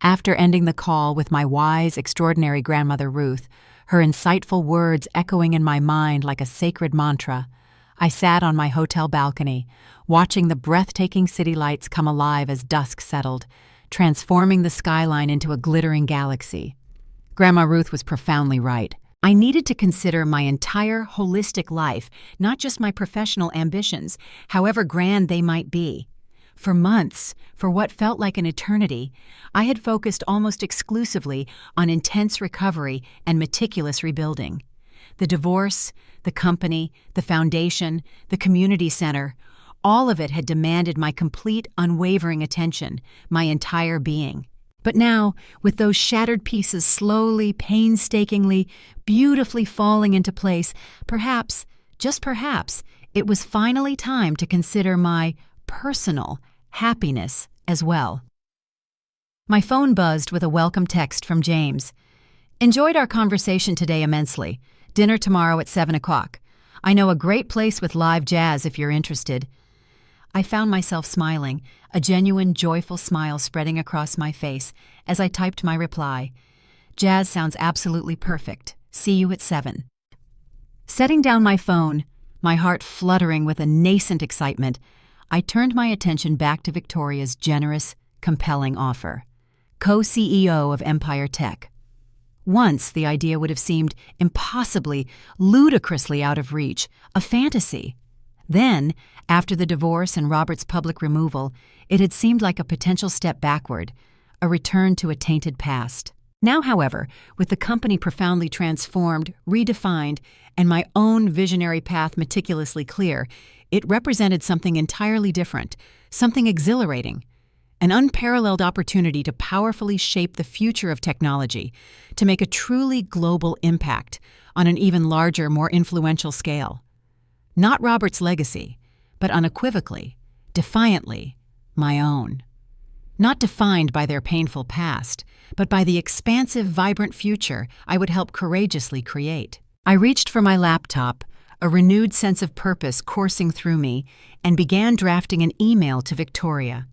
After ending the call with my wise, extraordinary grandmother Ruth, her insightful words echoing in my mind like a sacred mantra, I sat on my hotel balcony, watching the breathtaking city lights come alive as dusk settled, transforming the skyline into a glittering galaxy. Grandma Ruth was profoundly right. I needed to consider my entire holistic life, not just my professional ambitions, however grand they might be. For months, for what felt like an eternity, I had focused almost exclusively on intense recovery and meticulous rebuilding. The divorce, the company, the foundation, the community center, all of it had demanded my complete, unwavering attention, my entire being. But now, with those shattered pieces slowly, painstakingly, beautifully falling into place, perhaps, just perhaps, it was finally time to consider my personal happiness as well. My phone buzzed with a welcome text from James. "Enjoyed our conversation today immensely. Dinner tomorrow at 7 o'clock. I know a great place with live jazz if you're interested." I found myself smiling, a genuine, joyful smile spreading across my face as I typed my reply. "Jazz sounds absolutely perfect. See you at 7. Setting down my phone, my heart fluttering with a nascent excitement, I turned my attention back to Victoria's generous, compelling offer. Co-CEO of Empire Tech. Once, the idea would have seemed impossibly, ludicrously out of reach, a fantasy. Then, after the divorce and Robert's public removal, it had seemed like a potential step backward, a return to a tainted past. Now, however, with the company profoundly transformed, redefined, and my own visionary path meticulously clear, it represented something entirely different, something exhilarating. An unparalleled opportunity to powerfully shape the future of technology, to make a truly global impact on an even larger, more influential scale. Not Robert's legacy, but unequivocally, defiantly, my own. Not defined by their painful past, but by the expansive, vibrant future I would help courageously create. I reached for my laptop, a renewed sense of purpose coursing through me, and began drafting an email to Victoria.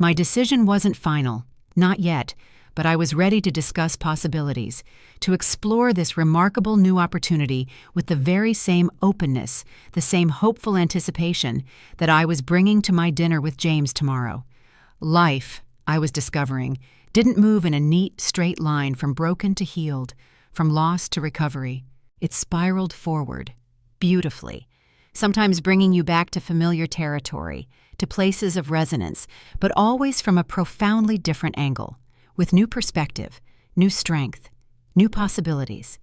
My decision wasn't final, not yet, but I was ready to discuss possibilities, to explore this remarkable new opportunity with the very same openness, the same hopeful anticipation that I was bringing to my dinner with James tomorrow. Life, I was discovering, didn't move in a neat, straight line from broken to healed, from loss to recovery. It spiraled forward, beautifully, sometimes bringing you back to familiar territory, to places of resonance, but always from a profoundly different angle, with new perspective, new strength, new possibilities.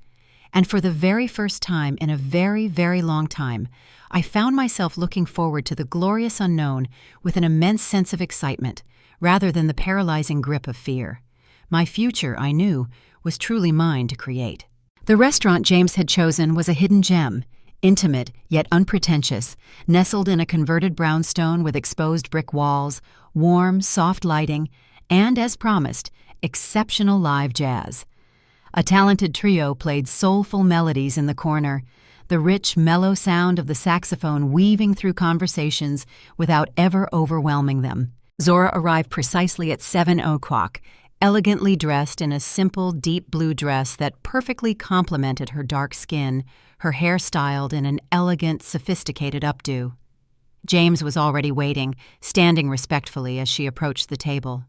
And for the very first time in a very, very long time, I found myself looking forward to the glorious unknown with an immense sense of excitement, rather than the paralyzing grip of fear. My future, I knew, was truly mine to create. The restaurant James had chosen was a hidden gem, intimate yet unpretentious, nestled in a converted brownstone with exposed brick walls, warm, soft lighting, and, as promised, exceptional live jazz. A talented trio played soulful melodies in the corner, the rich, mellow sound of the saxophone weaving through conversations without ever overwhelming them. Zora arrived precisely at 7:00, elegantly dressed in a simple, deep blue dress that perfectly complemented her dark skin, her hair styled in an elegant, sophisticated updo. James was already waiting, standing respectfully as she approached the table.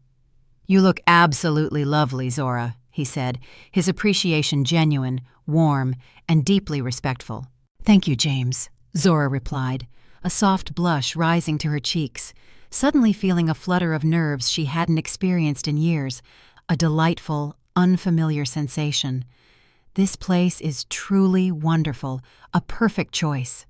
"You look absolutely lovely, Zora," he said, his appreciation genuine, warm, and deeply respectful. "Thank you, James," Zora replied, a soft blush rising to her cheeks, suddenly feeling a flutter of nerves she hadn't experienced in years, a delightful, unfamiliar sensation. "This place is truly wonderful, a perfect choice."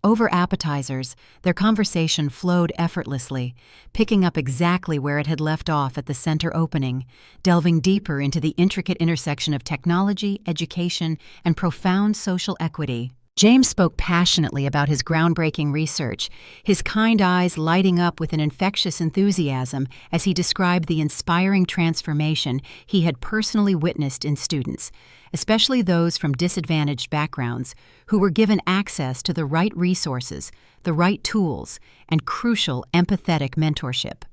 Over appetizers, their conversation flowed effortlessly, picking up exactly where it had left off at the center opening, delving deeper into the intricate intersection of technology, education, and profound social equity. James spoke passionately about his groundbreaking research, his kind eyes lighting up with an infectious enthusiasm as he described the inspiring transformation he had personally witnessed in students, especially those from disadvantaged backgrounds, who were given access to the right resources, the right tools, and crucial empathetic mentorship.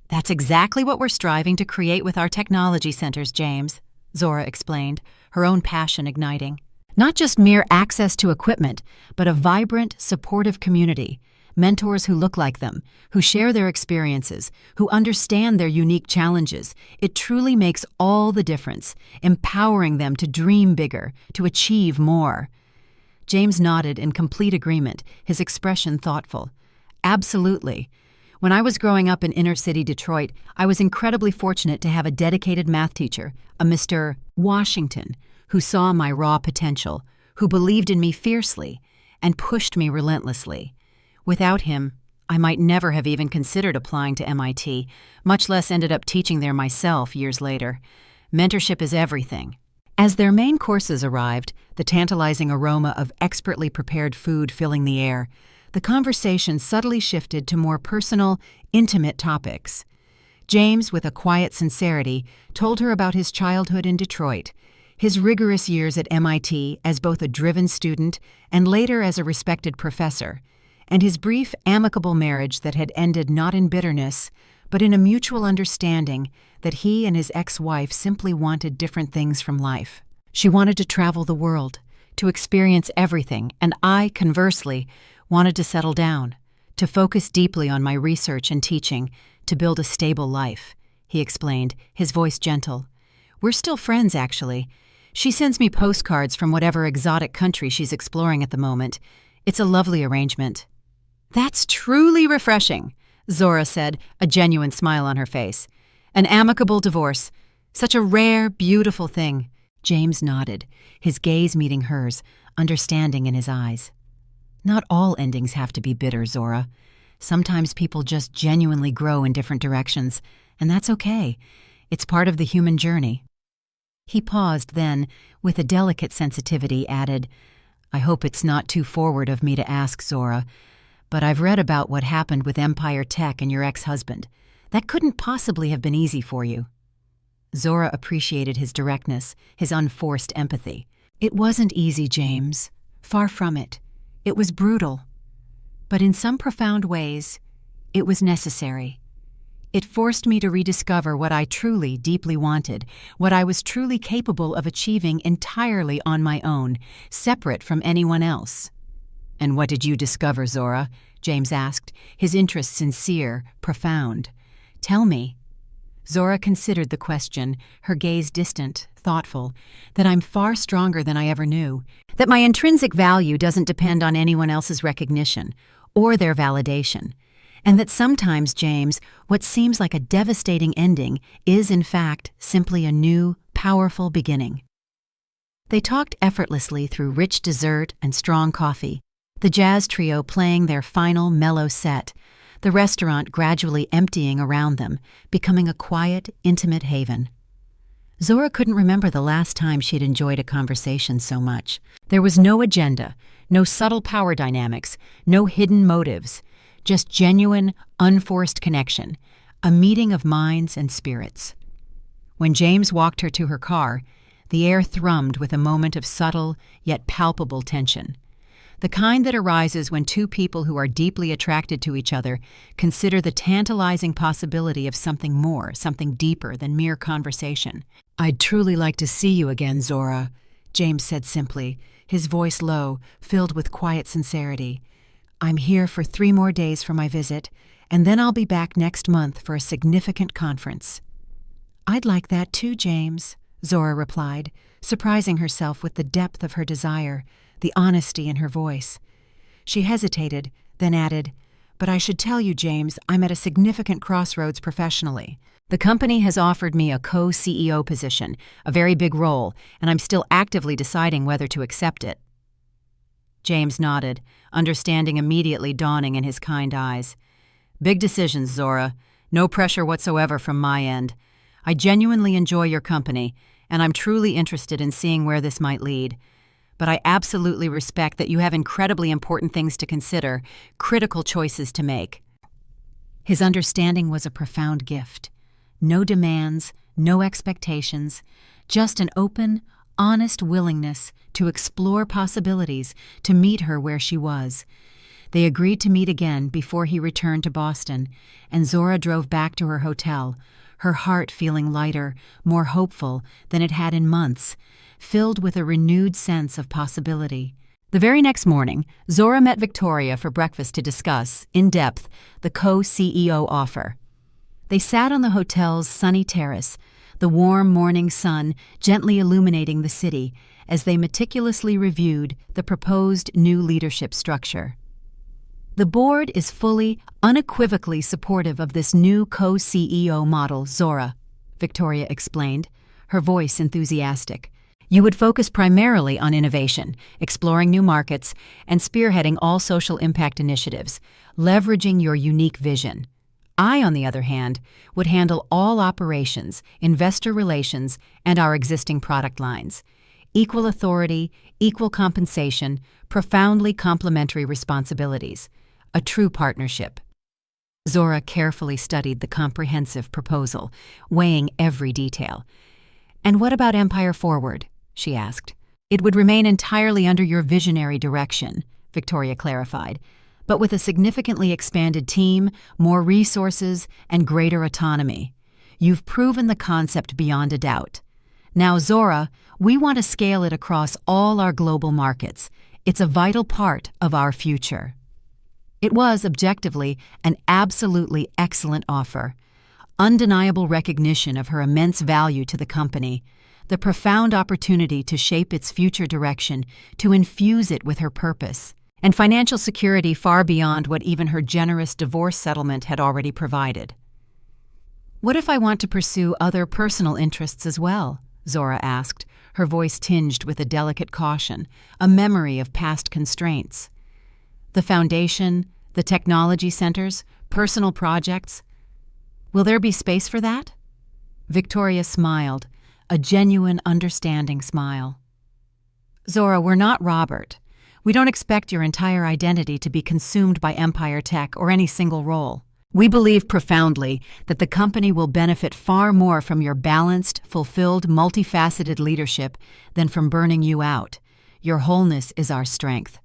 "That's exactly what we're striving to create with our technology centers, James," Zora explained, her own passion igniting. "Not just mere access to equipment, but a vibrant, supportive community, mentors who look like them, who share their experiences, who understand their unique challenges. It truly makes all the difference, empowering them to dream bigger, to achieve more." James nodded in complete agreement, his expression thoughtful. "Absolutely. When I was growing up in inner-city Detroit, I was incredibly fortunate to have a dedicated math teacher, a Mr. Washington, who saw my raw potential, who believed in me fiercely, and pushed me relentlessly. Without him, I might never have even considered applying to MIT, much less ended up teaching there myself years later. Mentorship is everything." As their main courses arrived, the tantalizing aroma of expertly prepared food filling the air, the conversation subtly shifted to more personal, intimate topics. James, with a quiet sincerity, told her about his childhood in Detroit, his rigorous years at MIT as both a driven student and later as a respected professor, and his brief, amicable marriage that had ended not in bitterness, but in a mutual understanding that he and his ex-wife simply wanted different things from life. She wanted to travel the world, to experience everything, and I, conversely, wanted to settle down, to focus deeply on my research and teaching, to build a stable life, he explained, his voice gentle. "We're still friends, actually. She sends me postcards from whatever exotic country she's exploring at the moment. It's a lovely arrangement." "That's truly refreshing," Zora said, a genuine smile on her face. "An amicable divorce. Such a rare, beautiful thing." James nodded, his gaze meeting hers, understanding in his eyes. "Not all endings have to be bitter, Zora. Sometimes people just genuinely grow in different directions, and that's okay. It's part of the human journey." He paused, then, with a delicate sensitivity, added, "I hope it's not too forward of me to ask, Zora, but I've read about what happened with Empire Tech and your ex-husband. That couldn't possibly have been easy for you." Zora appreciated his directness, his unforced empathy. "It wasn't easy, James. Far from it. It was brutal. But in some profound ways, it was necessary. It forced me to rediscover what I truly, deeply wanted, what I was truly capable of achieving entirely on my own, separate from anyone else." "And what did you discover, Zora?" James asked, his interest sincere, profound. "Tell me." Zora considered the question, her gaze distant, thoughtful. "That I'm far stronger than I ever knew. That my intrinsic value doesn't depend on anyone else's recognition or their validation. And that sometimes, James, what seems like a devastating ending is, in fact, simply a new, powerful beginning." They talked effortlessly through rich dessert and strong coffee, the jazz trio playing their final mellow set, the restaurant gradually emptying around them, becoming a quiet, intimate haven. Zora couldn't remember the last time she'd enjoyed a conversation so much. There was no agenda, no subtle power dynamics, no hidden motives, just genuine, unforced connection, a meeting of minds and spirits. When James walked her to her car, the air thrummed with a moment of subtle yet palpable tension. The kind that arises when two people who are deeply attracted to each other consider the tantalizing possibility of something more, something deeper than mere conversation. "I'd truly like to see you again, Zora," James said simply, his voice low, filled with quiet sincerity. "I'm here for 3 more days for my visit, and then I'll be back next month for a significant conference." "I'd like that too, James," Zora replied, surprising herself with the depth of her desire, the honesty in her voice. She hesitated, then added, "But I should tell you, James, I'm at a significant crossroads professionally. The company has offered me a co-CEO position, a very big role, and I'm still actively deciding whether to accept it." James nodded, understanding immediately dawning in his kind eyes. "Big decisions, Zora. No pressure whatsoever from my end. I genuinely enjoy your company, and I'm truly interested in seeing where this might lead. But I absolutely respect that you have incredibly important things to consider, critical choices to make." His understanding was a profound gift. No demands, no expectations, just an open, honest willingness to explore possibilities, to meet her where she was. They agreed to meet again before he returned to Boston, and Zora drove back to her hotel, her heart feeling lighter, more hopeful than it had in months, filled with a renewed sense of possibility. The very next morning, Zora met Victoria for breakfast to discuss, in depth, the co-CEO offer. They sat on the hotel's sunny terrace, the warm morning sun gently illuminating the city as they meticulously reviewed the proposed new leadership structure. "The board is fully, unequivocally supportive of this new co-CEO model, Zora," Victoria explained, her voice enthusiastic. "You would focus primarily on innovation, exploring new markets, and spearheading all social impact initiatives, leveraging your unique vision. I, on the other hand, would handle all operations, investor relations, and our existing product lines. Equal authority, equal compensation, profoundly complementary responsibilities. A true partnership." Zora carefully studied the comprehensive proposal, weighing every detail. "And what about Empire Forward?" she asked. "It would remain entirely under your visionary direction," Victoria clarified, "but with a significantly expanded team, more resources, and greater autonomy. You've proven the concept beyond a doubt. Now, Zora, we want to scale it across all our global markets. It's a vital part of our future." It was, objectively, an absolutely excellent offer. Undeniable recognition of her immense value to the company, the profound opportunity to shape its future direction, to infuse it with her purpose, and financial security far beyond what even her generous divorce settlement had already provided. "What if I want to pursue other personal interests as well?" Zora asked, her voice tinged with a delicate caution, a memory of past constraints. "The foundation, the technology centers, personal projects. Will there be space for that?" Victoria smiled, a genuine, understanding smile. "Zora, we're not Robert. We don't expect your entire identity to be consumed by Empire Tech or any single role. We believe profoundly that the company will benefit far more from your balanced, fulfilled, multifaceted leadership than from burning you out. Your wholeness is our strength."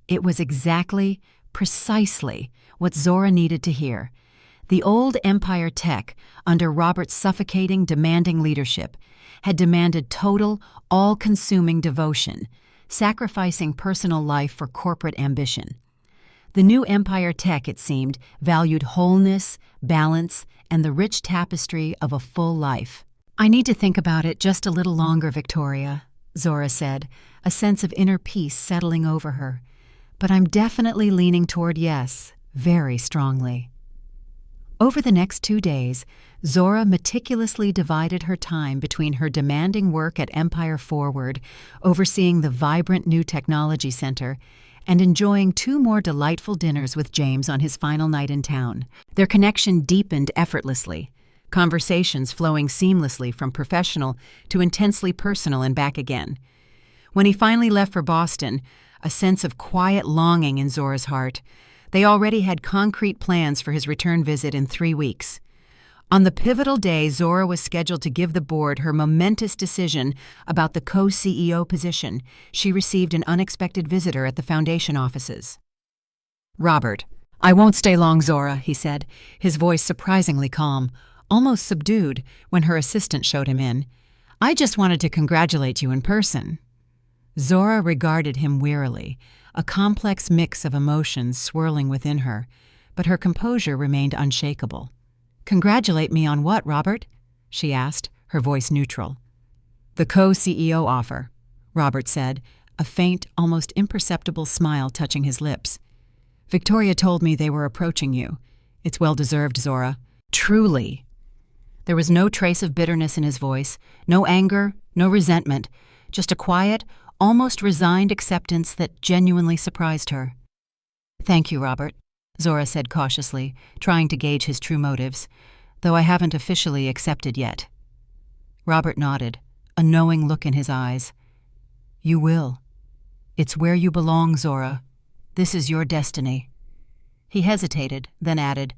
It was exactly, precisely, what Zora needed to hear. The old Empire Tech, under Robert's suffocating, demanding leadership, had demanded total, all-consuming devotion, sacrificing personal life for corporate ambition. The new Empire Tech, it seemed, valued wholeness, balance, and the rich tapestry of a full life. "I need to think about it just a little longer, Victoria," Zora said, a sense of inner peace settling over her. "But I'm definitely leaning toward yes, very strongly." Over the next 2 days, Zora meticulously divided her time between her demanding work at Empire Forward, overseeing the vibrant new technology center, and enjoying 2 more delightful dinners with James on his final night in town. Their connection deepened effortlessly, conversations flowing seamlessly from professional to intensely personal and back again. When he finally left for Boston, a sense of quiet longing in Zora's heart. They already had concrete plans for his return visit in 3 weeks. On the pivotal day, Zora was scheduled to give the board her momentous decision about the co-CEO position. She received an unexpected visitor at the foundation offices. "Robert, I won't stay long, Zora," he said, his voice surprisingly calm, almost subdued, when her assistant showed him in. "I just wanted to congratulate you in person." Zora regarded him wearily, a complex mix of emotions swirling within her, but her composure remained unshakable. "Congratulate me on what, Robert?" she asked, her voice neutral. "The co-CEO offer," Robert said, a faint, almost imperceptible smile touching his lips. "Victoria told me they were approaching you. It's well-deserved, Zora. Truly." There was no trace of bitterness in his voice, no anger, no resentment, just a quiet, almost resigned acceptance that genuinely surprised her. "Thank you, Robert," Zora said cautiously, trying to gauge his true motives, "though I haven't officially accepted yet." Robert nodded, a knowing look in his eyes. "You will. It's where you belong, Zora. This is your destiny." He hesitated, then added,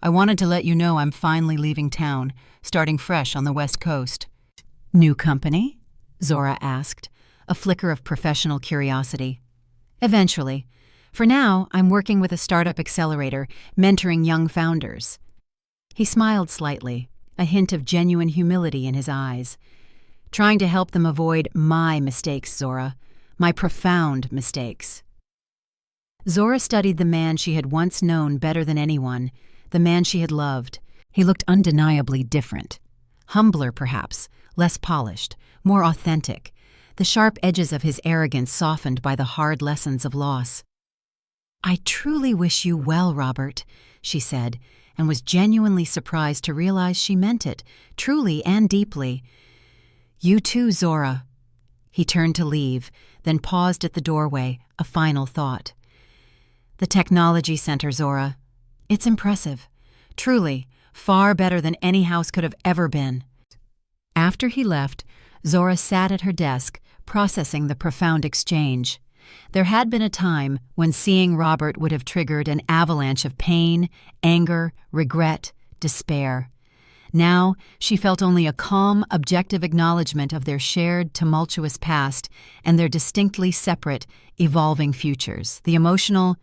"I wanted to let you know I'm finally leaving town, starting fresh on the West Coast." "New company?" Zora asked, a flicker of professional curiosity. "Eventually. For now, I'm working with a startup accelerator, mentoring young founders." He smiled slightly, a hint of genuine humility in his eyes. "Trying to help them avoid my mistakes, Zora. My profound mistakes." Zora studied the man she had once known better than anyone, the man she had loved. He looked undeniably different. Humbler, perhaps, less polished, more authentic, the sharp edges of his arrogance softened by the hard lessons of loss. "I truly wish you well, Robert," she said, and was genuinely surprised to realize she meant it, truly and deeply. "You too, Zora." He turned to leave, then paused at the doorway, a final thought. "The technology center, Zora. It's impressive. Truly, far better than any house could have ever been." After he left, Zora sat at her desk, processing the profound exchange. There had been a time when seeing Robert would have triggered an avalanche of pain, anger, regret, despair. Now she felt only a calm, objective acknowledgement of their shared, tumultuous past and their distinctly separate, evolving futures. The emotional,